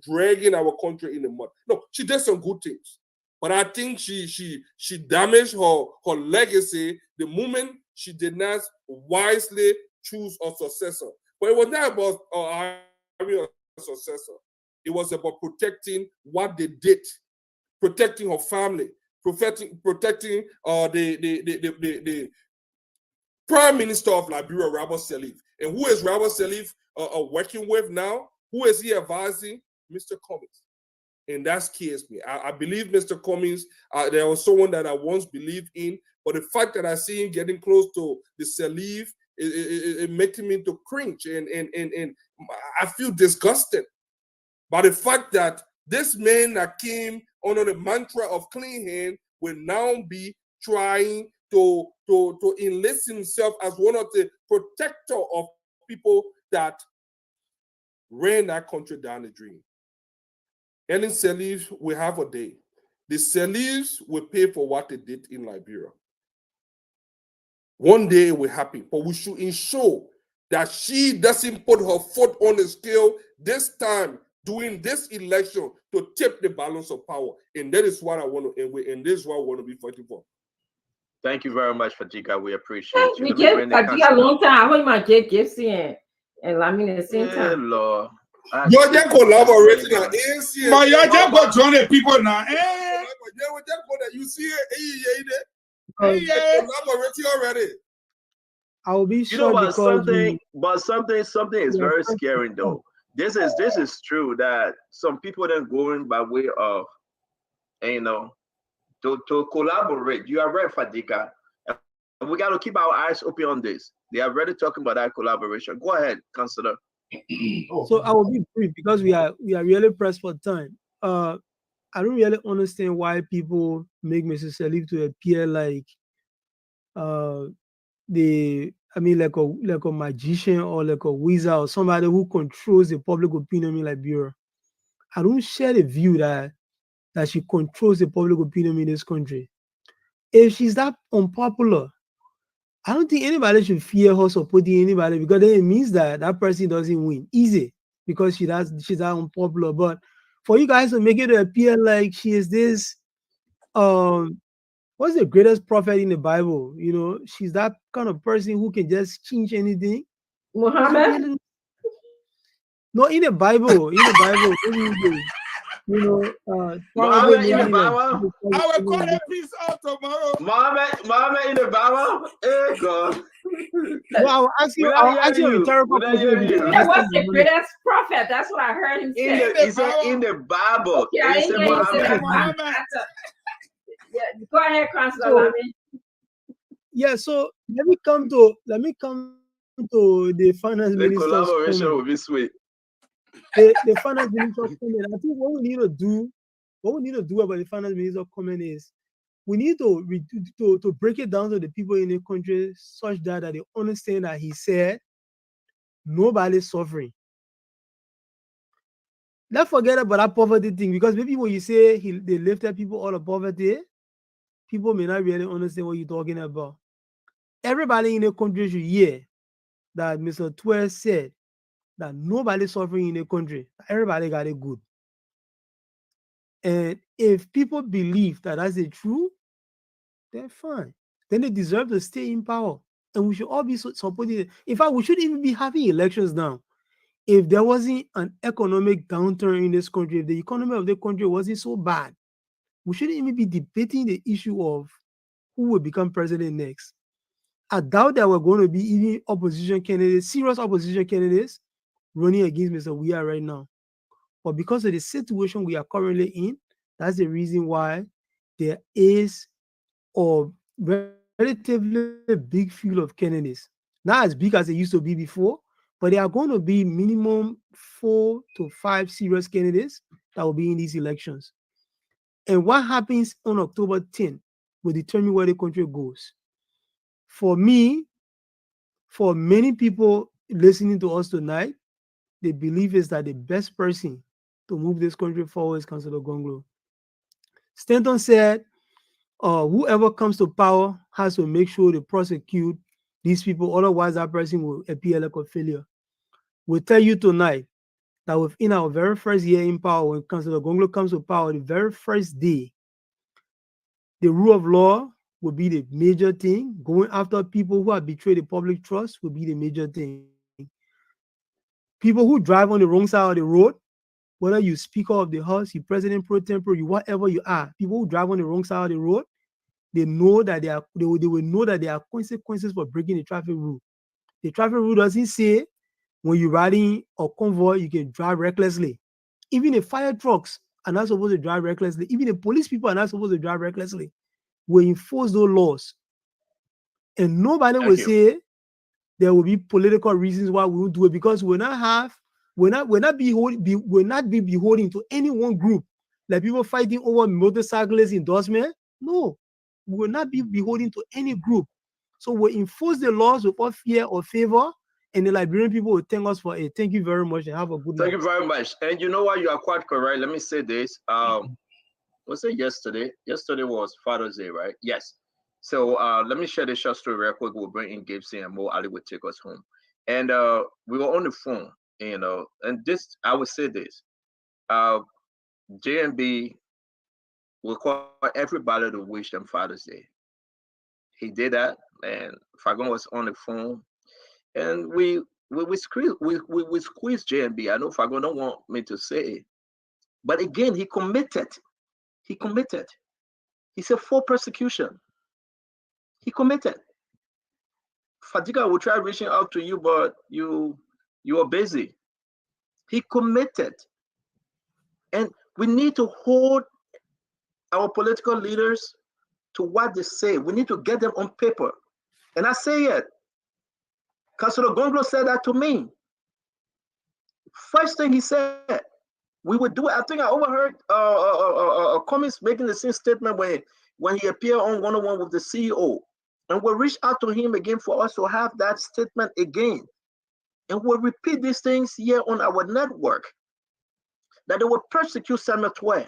dragging our country in the mud. No, she did some good things, but I think she damaged her legacy the moment she did not wisely choose a successor. But it was not about having a successor. It was about protecting what they did, protecting her family, protecting the Prime Minister of Liberia, Robert Saliv. And who is Robert Saliv working with now? Who is he advising? Mr. Cummings. And that scares me. I believe Mr. Cummings, there was someone that I once believed in, but the fact that I see him getting close to the Saliv, it making me to cringe. And I feel disgusted by the fact that this man that came under the mantra of clean hand will now be trying to enlist himself as one of the protector of people that ran that country down the drain. Ellen Saliv will have a day. The Salivs will pay for what they did in Liberia. One day it will happen, but we should ensure that she doesn't put her foot on the scale this time during this election to tip the balance of power. And that is what I want to end with, and this is what I want to be fighting for. Thank you very much, Fadiga. We appreciate you. We Let me give bring the Fadiga a councillor. long time. I want my Jake Gibson and Lamine at the same Yeah, time. Lord. You're just collaborating on ANC. But you just go join the people now. You see it, yeah. collaborating already. I'll be You know sure what? because Something is very scary though. This is true that some people then going by way of, you know, to collaborate. You are right, Fadiga. And we got to keep our eyes open on this. They are already talking about that collaboration. Go ahead, Councillor. So I will be brief because we are really pressed for time. I don't really understand why people make Mr. Salif to appear like like a magician or like a wizard or somebody who controls the public opinion in Liberia. I don't share the view that she controls the public opinion in this country. If she's that unpopular, I don't think anybody should fear her supporting anybody, because then it means that that person doesn't win easy because she's that unpopular. But for you guys to make it appear like she is this what's the greatest prophet in the Bible? You know, she's that kind of person who can just change anything. Muhammad? No, in the Bible, you know, Muhammad in the Bible. I will call a piece out tomorrow. Muhammad in the Bible. Hey God. No, I'll ask you a rhetorical question. What's the greatest prophet? That's what I heard him say. In the Bible. Okay, I didn't hear you say that. Muhammad. Yeah, go ahead, Councillor. Yeah, so let me come to the finance minister's collaboration comment. will be sweet. The finance minister's comment. I think what we need to do about the finance minister's comment is we need to break it down to the people in the country such that they understand that he said nobody's suffering. Let's forget about that poverty thing, because maybe when you say they lifted people out of poverty, people may not really understand what you're talking about. Everybody in the country should hear that Mr. Twelve said that nobody's suffering in the country. Everybody got it good. And if people believe that that's the truth, they're fine. Then they deserve to stay in power. And we should all be supporting it. In fact, we shouldn't even be having elections now. If there wasn't an economic downturn in this country, if the economy of the country wasn't so bad, we shouldn't even be debating the issue of who will become president next. I doubt that we're going to be even opposition candidates, serious opposition candidates, running against Mr. Weah right now. But because of the situation we are currently in, that's the reason why there is a relatively big field of candidates. Not as big as it used to be before, but there are going to be minimum 4 to 5 serious candidates that will be in these elections. And what happens on October 10th will determine where the country goes. For me, for many people listening to us tonight, the belief is that the best person to move this country forward is Councillor Gonglo. Stanton said, whoever comes to power has to make sure they prosecute these people, otherwise that person will appear like a failure. We'll tell you tonight that within our very first year in power, when Councillor Gonglo comes to power, the very first day, the rule of law will be the major thing. Going after people who have betrayed the public trust will be the major thing. People who drive on the wrong side of the road, whether you Speaker of the House, you President pro tempore, you whatever you are, people who drive on the wrong side of the road, they know that they will know that there are consequences for breaking the traffic rule. The traffic rule doesn't say when you're riding a convoy, you can drive recklessly. Even the fire trucks are not supposed to drive recklessly. Even the police people are not supposed to drive recklessly. We enforce those laws. And nobody will say there will be political reasons why we won't do it, because we'll not be beholden to any one group, like people fighting over motorcyclists endorsement. No, we will not be beholden to any group. So we'll enforce the laws without fear or favor, and the Liberian people will thank us for it. Thank you very much and have a good night. Thank you very much. And you know what? You are quite correct. Let me say this. Was it yesterday? Yesterday was Father's Day, right? Yes. So let me share this short story real quick. We'll bring in Gibson and Mo Ali will take us home. And we were on the phone, and this, I would say this. JMB will call everybody to wish them Father's Day. He did that, and Fagon was on the phone, and we squeezed JMB. I know Fagon don't want me to say it, but again, he committed. He committed. He said full persecution. He committed. Fadiga will try reaching out to you, but you are busy. He committed. And we need to hold our political leaders to what they say. We need to get them on paper. And I say it. Councilor Gonglo said that to me. First thing he said, we would do it. I think I overheard Cummings making the same statement when he appeared on 101 with the CEO. And we'll reach out to him again for us to have that statement again. And we'll repeat these things here on our network, that they will persecute Samuel Twe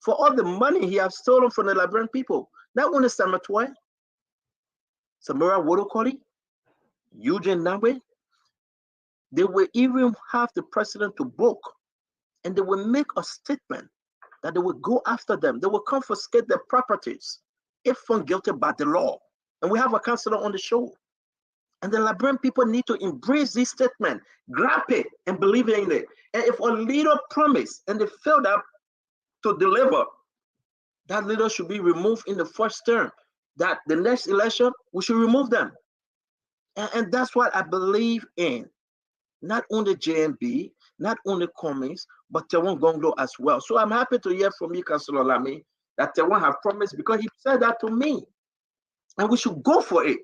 for all the money he has stolen from the Liberian people. Not only Samuel Twe, Samora Wodokoli, Eugene Nawe, they will even have the president to book, and they will make a statement that they will go after them. They will confiscate their properties if found guilty by the law. And we have a counselor on the show. And the Liberian people need to embrace this statement, grab it, and believe in it. And if a leader promise and they failed up to deliver, that leader should be removed in the first term. That the next election, we should remove them. And that's what I believe in. Not only JMB, not only Cummings, but Tewon Gonglo as well. So I'm happy to hear from you, Councilor Lami, that Tewon have promised, because he said that to me. And we should go for it.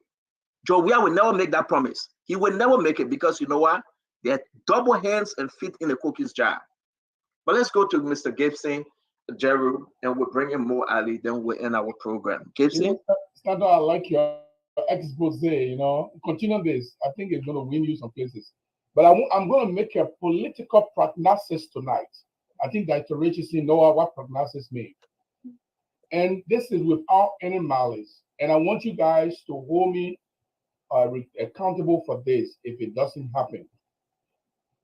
Joe Weah will never make that promise. He will never make it, because you know what? They're double hands and feet in the cookie's jar. But let's go to Mr. Gibson, Jeru, and we'll bring in Mo Ali, then we'll end our program. Gibson? Sandra, I like your expose, continue this. I think it's going to win you some places. But I'm going to make a political prognosis tonight. I think that Richardson know what prognosis means. And this is without any malice. And I want you guys to hold me accountable for this if it doesn't happen.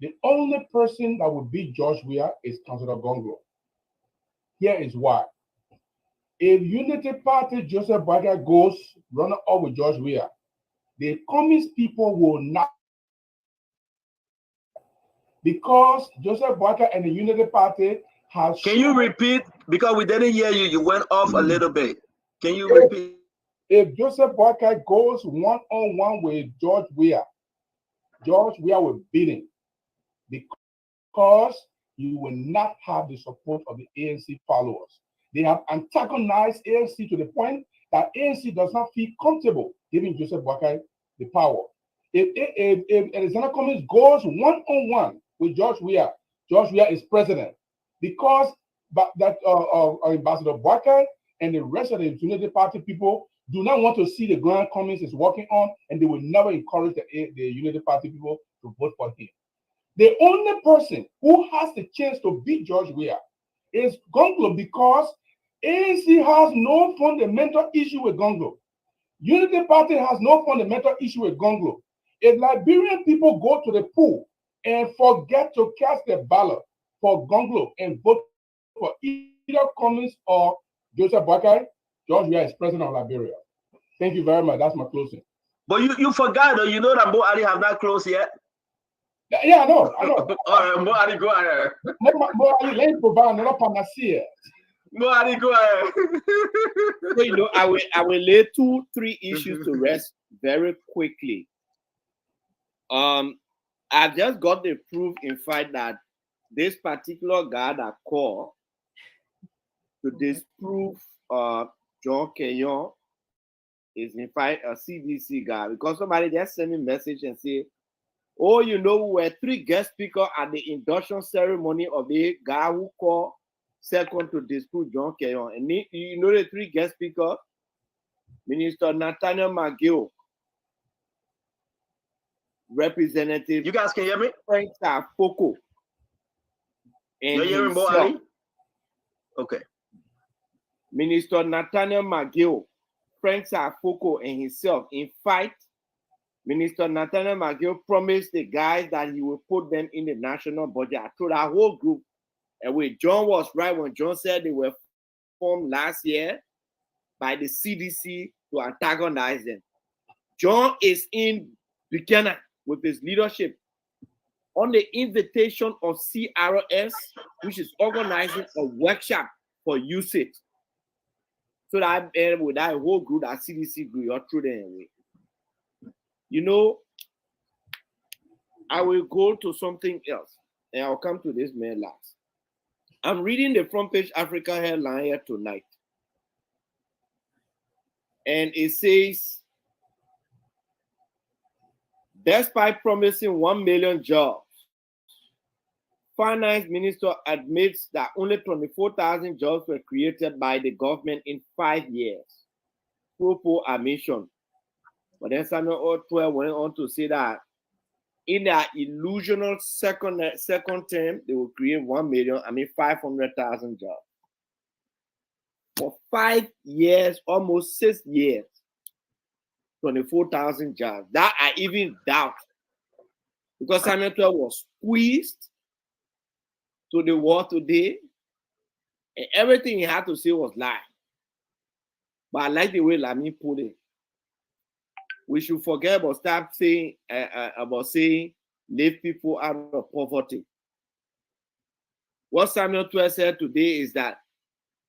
The only person that will beat George Weah is Councilor Gonglo. Here is why. If Unity Party Joseph Boakai goes running up with George Weah, the communist people will not, because Joseph Boakai and the Unity Party have. Can you repeat? Because we didn't hear you. You went off a little bit. Can you repeat? If Joseph Boakai goes one-on-one with George Weah will beat him, because you will not have the support of the ANC followers. They have antagonized ANC to the point that ANC does not feel comfortable giving Joseph Boakai the power. If Alexander Cummings goes one-on-one with George Weah is president, because Ambassador Boakai and the rest of the Unity Party people do not want to see the ground Cummings is working on, and they will never encourage the Unity Party people to vote for him. The only person who has the chance to beat George Weah is Gonglo, because ANC has no fundamental issue with Gonglo. Unity Party has no fundamental issue with Gonglo. If Liberian people go to the pool and forget to cast their ballot for Gonglo and vote for either Cummings or Joseph Boakai, George Weah is president of Liberia. Thank you very much. That's my closing. But you forgot, though. You know that Mo Ali have not closed yet. Yeah, I know. All right, Mo Ali, go ahead. Mo Ali, let me provide another panacea. Mo Ali, go ahead. So, I will lay 2-3 issues to rest very quickly. I've just got the proof, in fact, that this particular guy that called to disprove John Kenyon is in fact a CDC guy, because somebody just sent me a message and say, oh, we were 3 guest speakers at the induction ceremony of the guy who called second to disprove John Kenyon. And the 3 guest speakers? Minister Nathaniel McGill, Representative. You guys can hear me? Frank Safoko. You're hearing Mo Ali? Okay. Minister Nathaniel McGill, Frank Safoko, and himself. In fact, Minister Nathaniel McGill promised the guys that he will put them in the national budget. I told our whole group And when John was right when John said they were formed last year by the CDC to antagonize them. John is in Buchanan with his leadership on the invitation of CRS, which is organizing a workshop for usage. So that with that whole group, that CDC group, you're through there anyway. You know, I will go to something else, and I'll come to this man last. I'm reading the front page Africa headline here tonight. And it says, despite promising 1 million jobs, Finance Minister admits that only 24,000 jobs were created by the government in 5 years. Propos admission. But then Samuel Otuel went on to say that in their illusional second term, they will create 500,000 jobs. For 5 years, almost 6 years, 24,000 jobs. That I even doubt. Because Samuel Otuel was squeezed to the war today, and everything he had to say was lie. But I like the way Lamin put it. We should forget about stop saying leave people out of poverty. What Samuel Otuel said today is that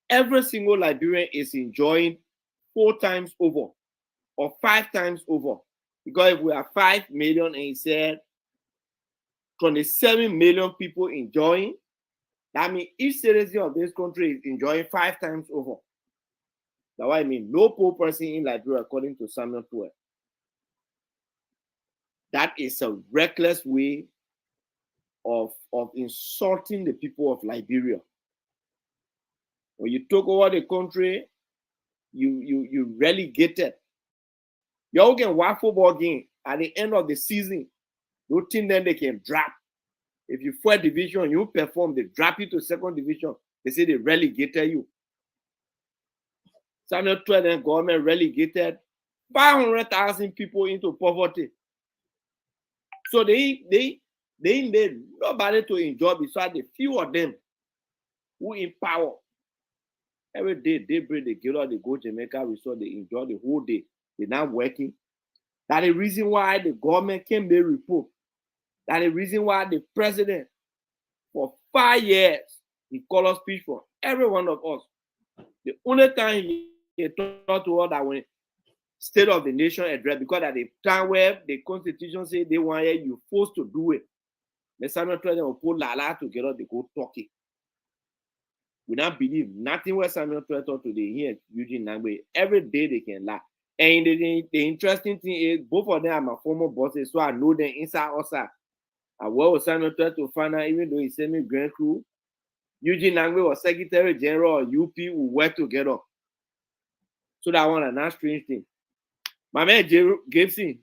every single Liberian is enjoying 4 times over or 5 times over. Because if we are 5 million and he said 27 million people enjoying, that means each citizen of this country is enjoying 5 times over. That's what I mean. No poor person in Liberia, according to Samuel Otuel. That is a reckless way of insulting the people of Liberia. When you took over the country, you relegated. You all can watch football game at the end of the season. No team then they can drop. If you 4th division, you perform, they drop you to 2nd division. They say they relegated you. Samuel Otuel and government relegated 500,000 people into poverty. So they made nobody to enjoy besides the few of them who in power. Every day they break the get out, they go to Jamaica Resort, they enjoy the whole day. They're not working. That's the reason why the government can be report. That's the reason why the president, for 5 years, he called a speech for every one of us. The only time he talked to us that when State of the Nation address, because at the time where the Constitution said they wanted you forced to do it, the Samuel Otuel will put Lala together, they go talking. We don't believe nothing what Samuel Otuel talk today here, Eugene Nangbe. Every day they can laugh. And the interesting thing is, both of them are my former bosses, so I know them inside outside. And what was Samuel Otuel to find out, even though he sent me Grand Crew, Eugene Nangbe was Secretary General of UP, we work together. So that one is not strange thing. My man Gibson,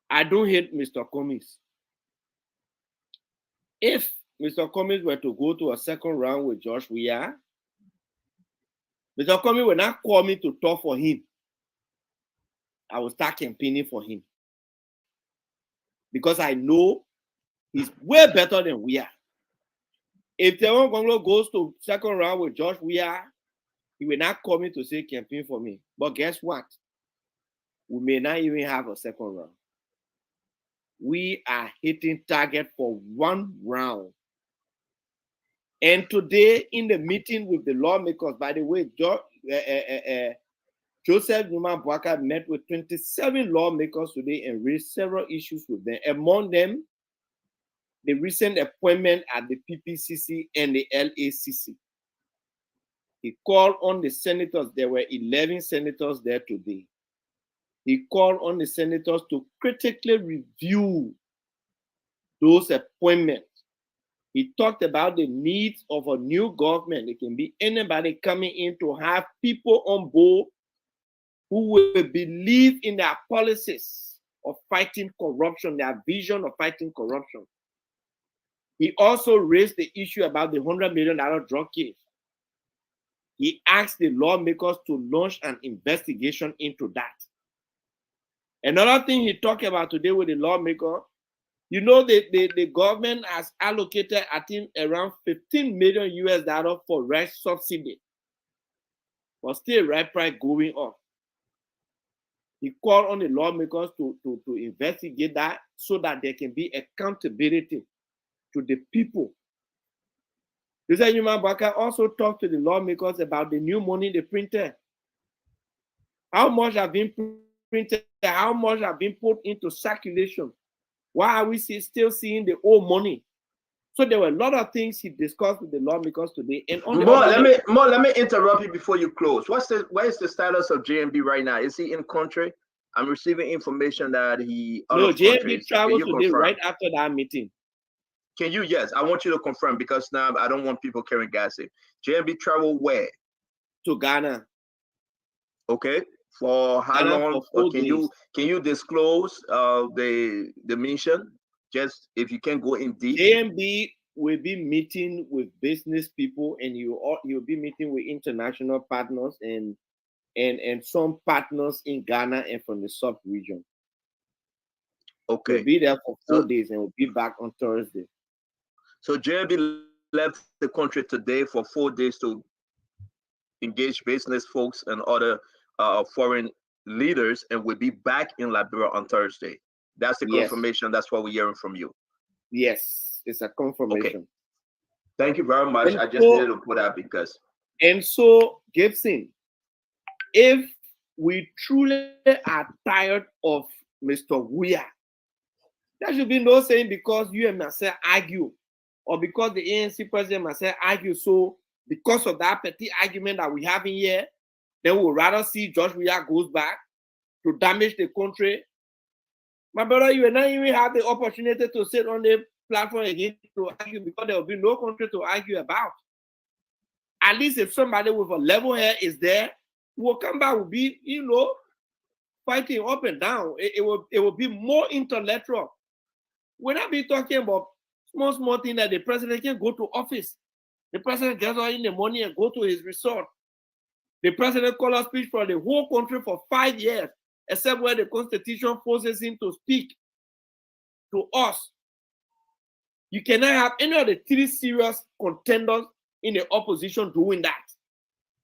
I don't hate Mr. Cummings. If Mr. Cummings were to go to a 2nd round with Josh Weah, Mr. Cummings will not call me to talk for him. I will start campaigning for him. Because I know he's way better than Weah. If Teron Gonglo goes to 2nd round with Josh Weah, he will not call me to say campaign for me. But guess what? We may not even have a 2nd round. We are hitting target for 1 round. And today, in the meeting with the lawmakers, by the way, Joseph Numa Boaka met with 27 lawmakers today and raised several issues with them. Among them, the recent appointment at the PPCC and the LACC. He called on the senators. There were 11 senators there today. He called on the senators to critically review those appointments. He talked about the needs of a new government. It can be anybody coming in to have people on board who will believe in their policies of fighting corruption, their vision of fighting corruption. He also raised the issue about the $100 million drug case. He asked the lawmakers to launch an investigation into that. Another thing he talked about today with the lawmaker You know, the government has allocated, I think, around $15 million for rice subsidy. But still, rice price going up. He called on the lawmakers to investigate that so that there can be accountability to the people. Mr. Newman Baka also talked to the lawmakers about the new money they printed. How much have been printed? How much have been put into circulation? Why are we still seeing the old money? So there were a lot of things he discussed with the lawmakers today. And on let me interrupt you before you close. Where is the status of JMB right now? Is he in country? I'm receiving information that he no, JMB traveled today right after that meeting. Can you? Yes, I want you to confirm because now I don't want people carrying gossip. JMB traveled where? To Ghana. Okay. For how long? Or can you disclose the mission? Just if you can go in deep. JMB will be meeting with business people, and you'll be meeting with international partners and some partners in Ghana and from the sub-region. Okay. We'll be there for 4 days and we'll be back on Thursday. So JMB left the country today for 4 days to engage business folks and other foreign leaders, and will be back in Liberia on Thursday. That's the confirmation. That's what we're hearing from you. Yes, it's a confirmation. Okay. Thank you very much. I just needed to put that because. And so, Gibson, if we truly are tired of Mr. Weah, there should be no saying because you and myself argue, or because the ANC president myself argue. So, because of that petty argument that we have in here, then we would rather see George Weah goes back to damage the country. My brother, you will not even have the opportunity to sit on the platform again to argue because there will be no country to argue about. At least if somebody with a level head is there, will come back, will be, fighting up and down. It will be more intellectual. We're not be talking about small thing that the president can go to office. The president gets all in the money and go to his resort. The president called a speech for the whole country for 5 years, except where the Constitution forces him to speak to us. You cannot have any of the 3 serious contenders in the opposition doing that.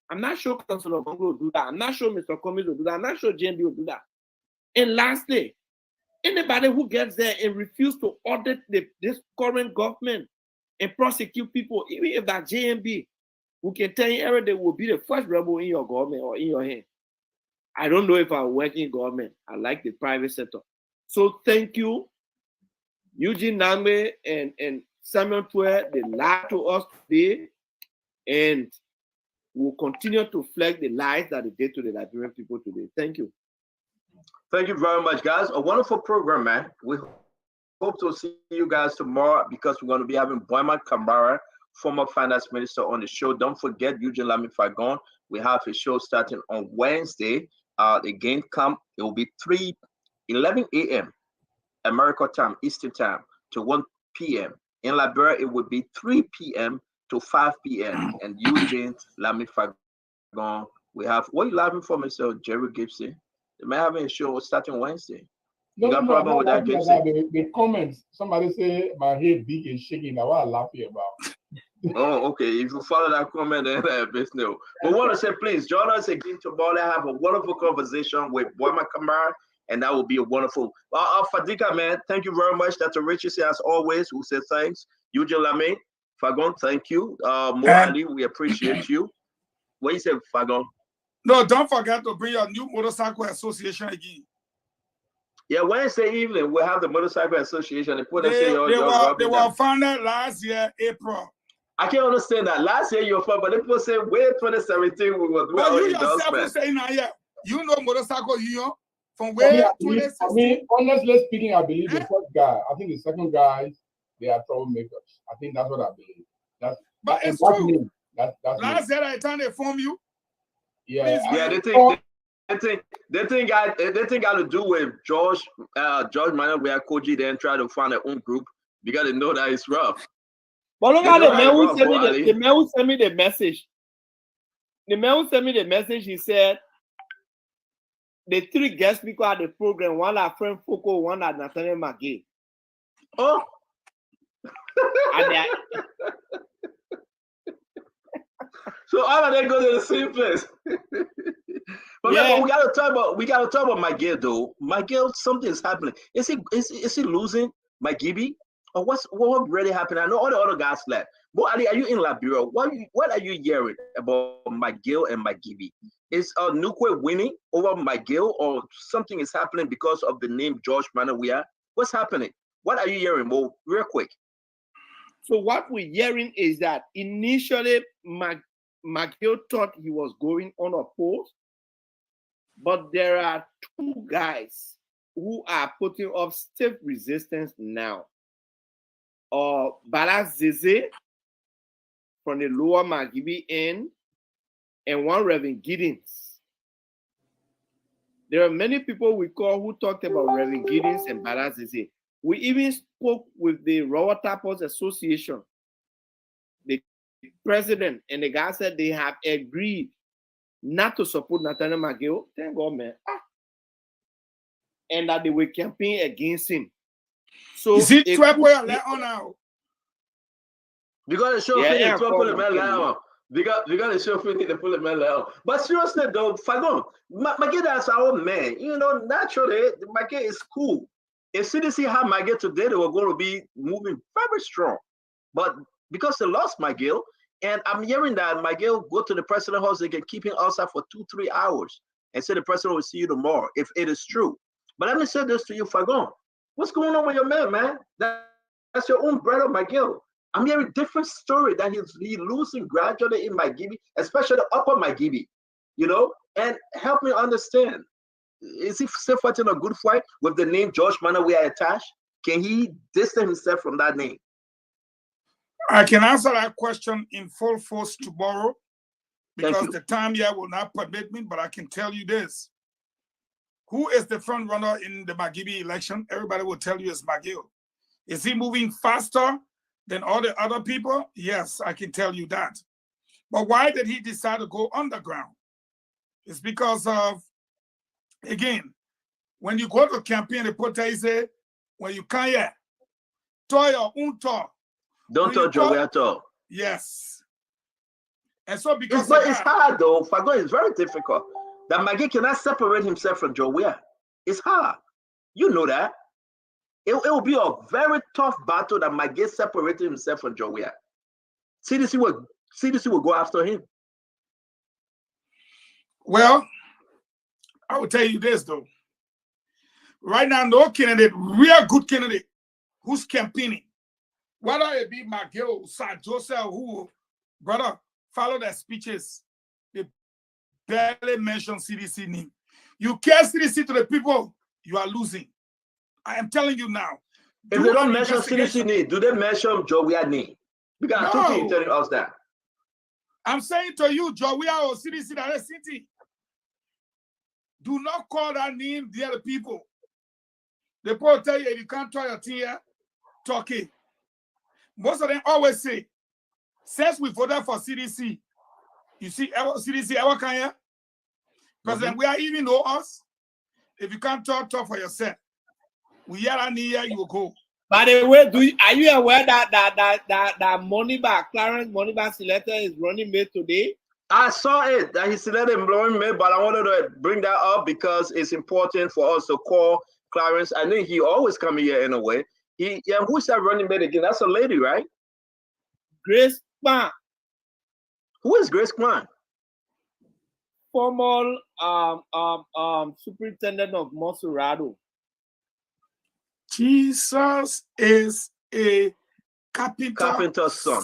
I'm not sure Councillor Bongo will do that. I'm not sure Mr. Cummings will do that. I'm not sure JMB will do that. And lastly, anybody who gets there and refuses to audit this current government and prosecute people, even if that JMB, who can tell you every day will be the first rebel in your government or in your hand. I don't know if I work in government. I like the private sector. So thank you, Eugene Nambe and Samuel Twe. They lied to us today, and we'll continue to flag the lies that they did to the Liberian people today. Thank you. Thank you very much, guys. A wonderful program, man. We hope to see you guys tomorrow because we're going to be having Boyman Kambara, former finance minister, on the show. Don't forget Eugene Lami Fagon. We have a show starting on Wednesday. Again, it will be 11 a.m. American time, Eastern time, to 1 p.m. In Liberia, it would be 3 p.m. to 5 p.m. And Eugene Lami Fagon. We have, what are you laughing for, Mr. Jerry Gibson? They may have a show starting Wednesday. You got a problem with that, Gibson? The comments, somebody say my head big and shaking. Now what I'm laughing about. Oh, okay. If you follow that comment, then business. We want to say, please join us again tomorrow. Have a wonderful conversation with Boyman Kamara, and that will be a wonderful. Fadika, man, thank you very much. Dr. Richie, as always, who says thanks. Eugene Lame, Fagon, thank you. Mo Ali, we appreciate you. What you say, Fagon? No, don't forget to bring your new motorcycle association again. Yeah, Wednesday evening we'll have the motorcycle association. They were founded last year, April. I can't understand that. Last year you were founded, but people say wait 2017 we will do our endorsement. Saying now, yeah, you know motorcycle union from where 2016. I mean, honestly speaking, I believe the first guy. I think the second guys, they are troublemakers. I think that's what I believe. But it's true. That's last year I time they form you. Yeah, they think got to do with George Manuel Koji then try to find their own group because they know that it's rough. But look at the man who sent me the man who sent me the message. The man who sent me the message, he said the 3 guest speakers at the program, one are Frank Foucault, one are Nathaniel McGee. Oh. And So all of them go to the same place. But Yeah. we gotta talk about Miguel though. Miguel, something is happening. Is he losing Gibby? Or what really happened? I know all the other guys left. But Ali, are you in Liberia? What are you hearing about Miguel and Gibby? Is Nukwe winning over Miguel, or something is happening because of the name George Manawia? What's happening? What are you hearing? Well, real quick. So what we're hearing is that initially Miguel thought he was going unopposed, but there are two guys who are putting up stiff resistance now. Bala Zeze from the lower Magibi end, and one Reverend Giddens. There are many people we call who talked about Reverend Giddens and Bala Zeze. We even spoke with the Rawa Tappers Association, the president, and the guy said they have agreed not to support Nathaniel Miguel. Thank God, man. And that they were campaigning against him. So is it 12 way on now? Because the show finished, because the show finished, the full man out. But seriously though, Fagon, Miguel is our man. You know, naturally, Miguel is cool. If CDC had Miguel today, they were going to be moving very strong. But because they lost Miguel, and I'm hearing that Miguel go to the president house, they can keep him outside for 2-3 hours and say the president will see you tomorrow, if it is true. But let me say this to you, Fagon. What's going on with your man? That's your own brother, Miguel. I'm hearing different story that he's losing gradually in Magibi, especially the upper Magibi, you know, and help me understand. Is he still fighting a good fight with the name George Manawia attached? Can he distance himself from that name? I can answer that question in full force tomorrow because the time here will not permit me, but I can tell you this. Who is the front runner in the Magibi election? Everybody will tell you it's Miguel. Is he moving faster than all the other people? Yes, I can tell you that. But why did he decide to go underground? It's because of, again, when you go to campaign, the protege, when you come here, toy or unto. Don't touch your way at all. Yes. And so because it's hard though, Fagon, it's very difficult. That Maggie cannot separate himself from Joe. It's hard. You know that. It will be a very tough battle that Maggie separated himself from Joe. CDC will go after him. Well, I will tell you this though. Right now, no candidate, real good candidate, who's campaigning, whether it be Miguel, Sir Joseph, who, brother, follow their speeches, they barely mention CDC name. You can't CDC to the people, you are losing. I am telling you now. If they don't mention CDC name, do they mention Jowia name? Because I told you telling us that. I'm saying to you, Jowia or CDC that is city. Do not call that name the other people. They probably tell you if you can't try your thing here, talk it. Most of them always say, since we voted for CDC, you see CDC ever come here? President, we are even know us. If you can't talk for yourself. We hear that here, you will go. By the way, are you aware that Moniba, Clarence Moniba selector is running mate today? I saw it that he selected running mate, but I wanted to bring that up because it's important for us to call Clarence. I know he always come here anyway. Who's that running mate again? That's a lady, right? Grace Kwan. Who is Grace Kwan? Former superintendent of Monserrado. Jesus is a carpenter's son.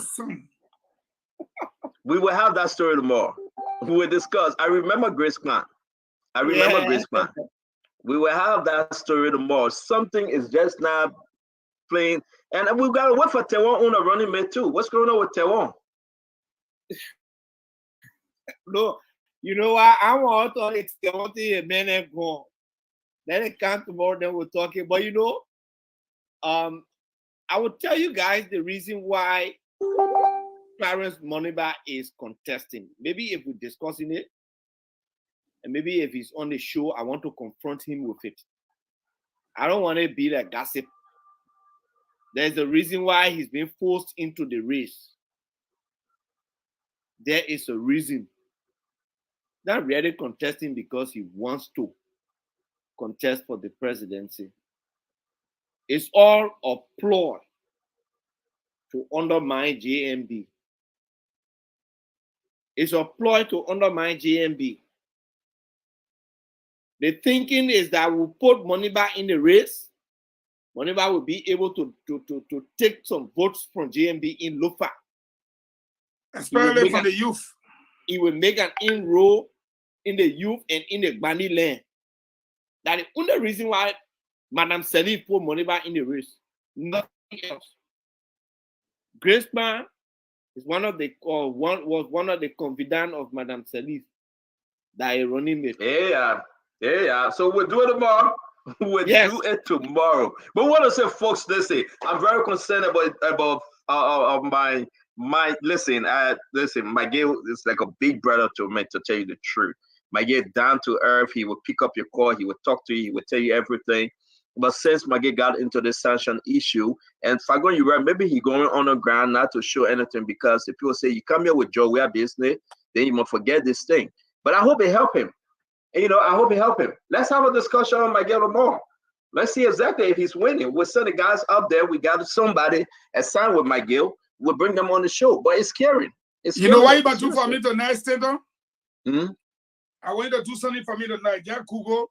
We will have that story tomorrow. We will discuss. I remember Grace Kwan. Grace Kwan. We will have that story tomorrow. Something is just not playing. And we've got to wait for Taiwan on a running mate too. What's going on with Taiwan? No, you know what? I want to extend a minute go. Then it comes tomorrow, then we'll talk it. But you know, I will tell you guys the reason why Clarence Moniba is contesting. Maybe if we're discussing it, and maybe if he's on the show, I want to confront him with it. I don't want to be like gossip. There's a reason why he's been forced into the race. There is a reason. Not really contesting because he wants to contest for the presidency. It's all a ploy to undermine JMB. It's a ploy to undermine JMB. The thinking is that we'll put Moniba in the race. Moniba will be able to take some votes from JMB in Lofa. Especially from the youth. He will make an inroad in the youth and in the Gbani land. That is the only reason why Madame Salif put Moniba in the race. Nothing else. Graceman is one of the confidant of Madame Salif that is running it. Yeah. So we'll do it tomorrow. We'll do it tomorrow. But what I say, folks, listen, I'm very concerned about my listen, Miguel is like a big brother to me, to tell you the truth. Miguel down to earth, he will pick up your call, he will talk to you, he will tell you everything. But since Miguel got into the sanction issue, and Fagon, you're right, maybe he going on the ground not to show anything, because if people say you come here with Joe, we have business, then you must forget this thing. But I hope it help him. And, I hope it help him. Let's have a discussion on Miguel tomorrow. Let's see exactly if he's winning. We'll send the guys up there. We got somebody assigned with Miguel. We'll bring them on the show. But it's scary. You know what you about to do for me tonight, Stater? Mm-hmm. I want you to do something for me tonight. Get Google,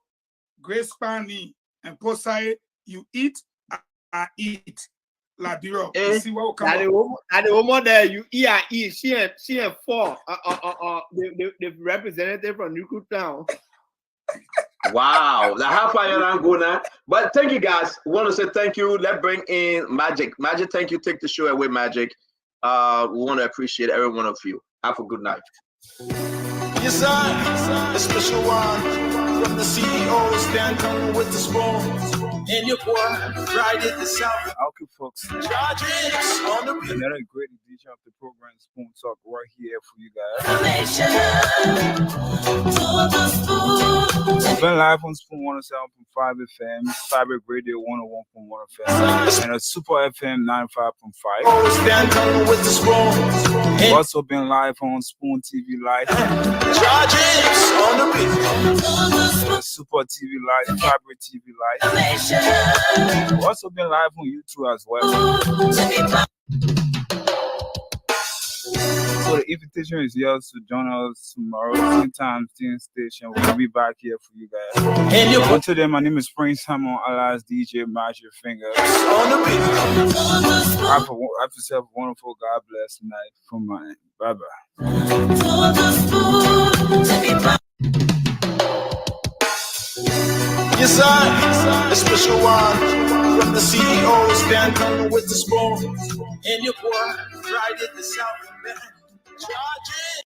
Grace Pani, and Posai. You eat, I eat. Liberia. See what will come up. At the moment there, you eat, I eat. She and four. The representative from Nuku Town. Wow, the half hour go now. But thank you guys. We want to say thank you. Let's bring in Magic. Magic, thank you. Take the show away, Magic. We want to appreciate every one of you. Have a good night. Yes, sir. A special one from the CEO, Stan coming with the spoon. And your boy, Friday the South. Okay, folks. Charges on the beat. Another great edition of the program, Spoon Talk, right here for you guys. We've been live on Spoon 107.5 FM, Cyber Radio 101.1 FM, and a Super FM 95.5. Stan coming with the spoon. We've also been live on Spoon TV Live. Charges on the beat. Super TV Live, Cyber TV Live. We've also been live on YouTube as well. So the invitation is yours to join us tomorrow, same time, same station. We'll be back here for you guys. Until then, my name is Prince Hamon, alias DJ Magic Finger. Have yourself a wonderful, God bless night from my end. Bye-bye. Yes, sir. A special one from the CEO, Stan coming with the spoon. And your boy, Friday the South. Charge it.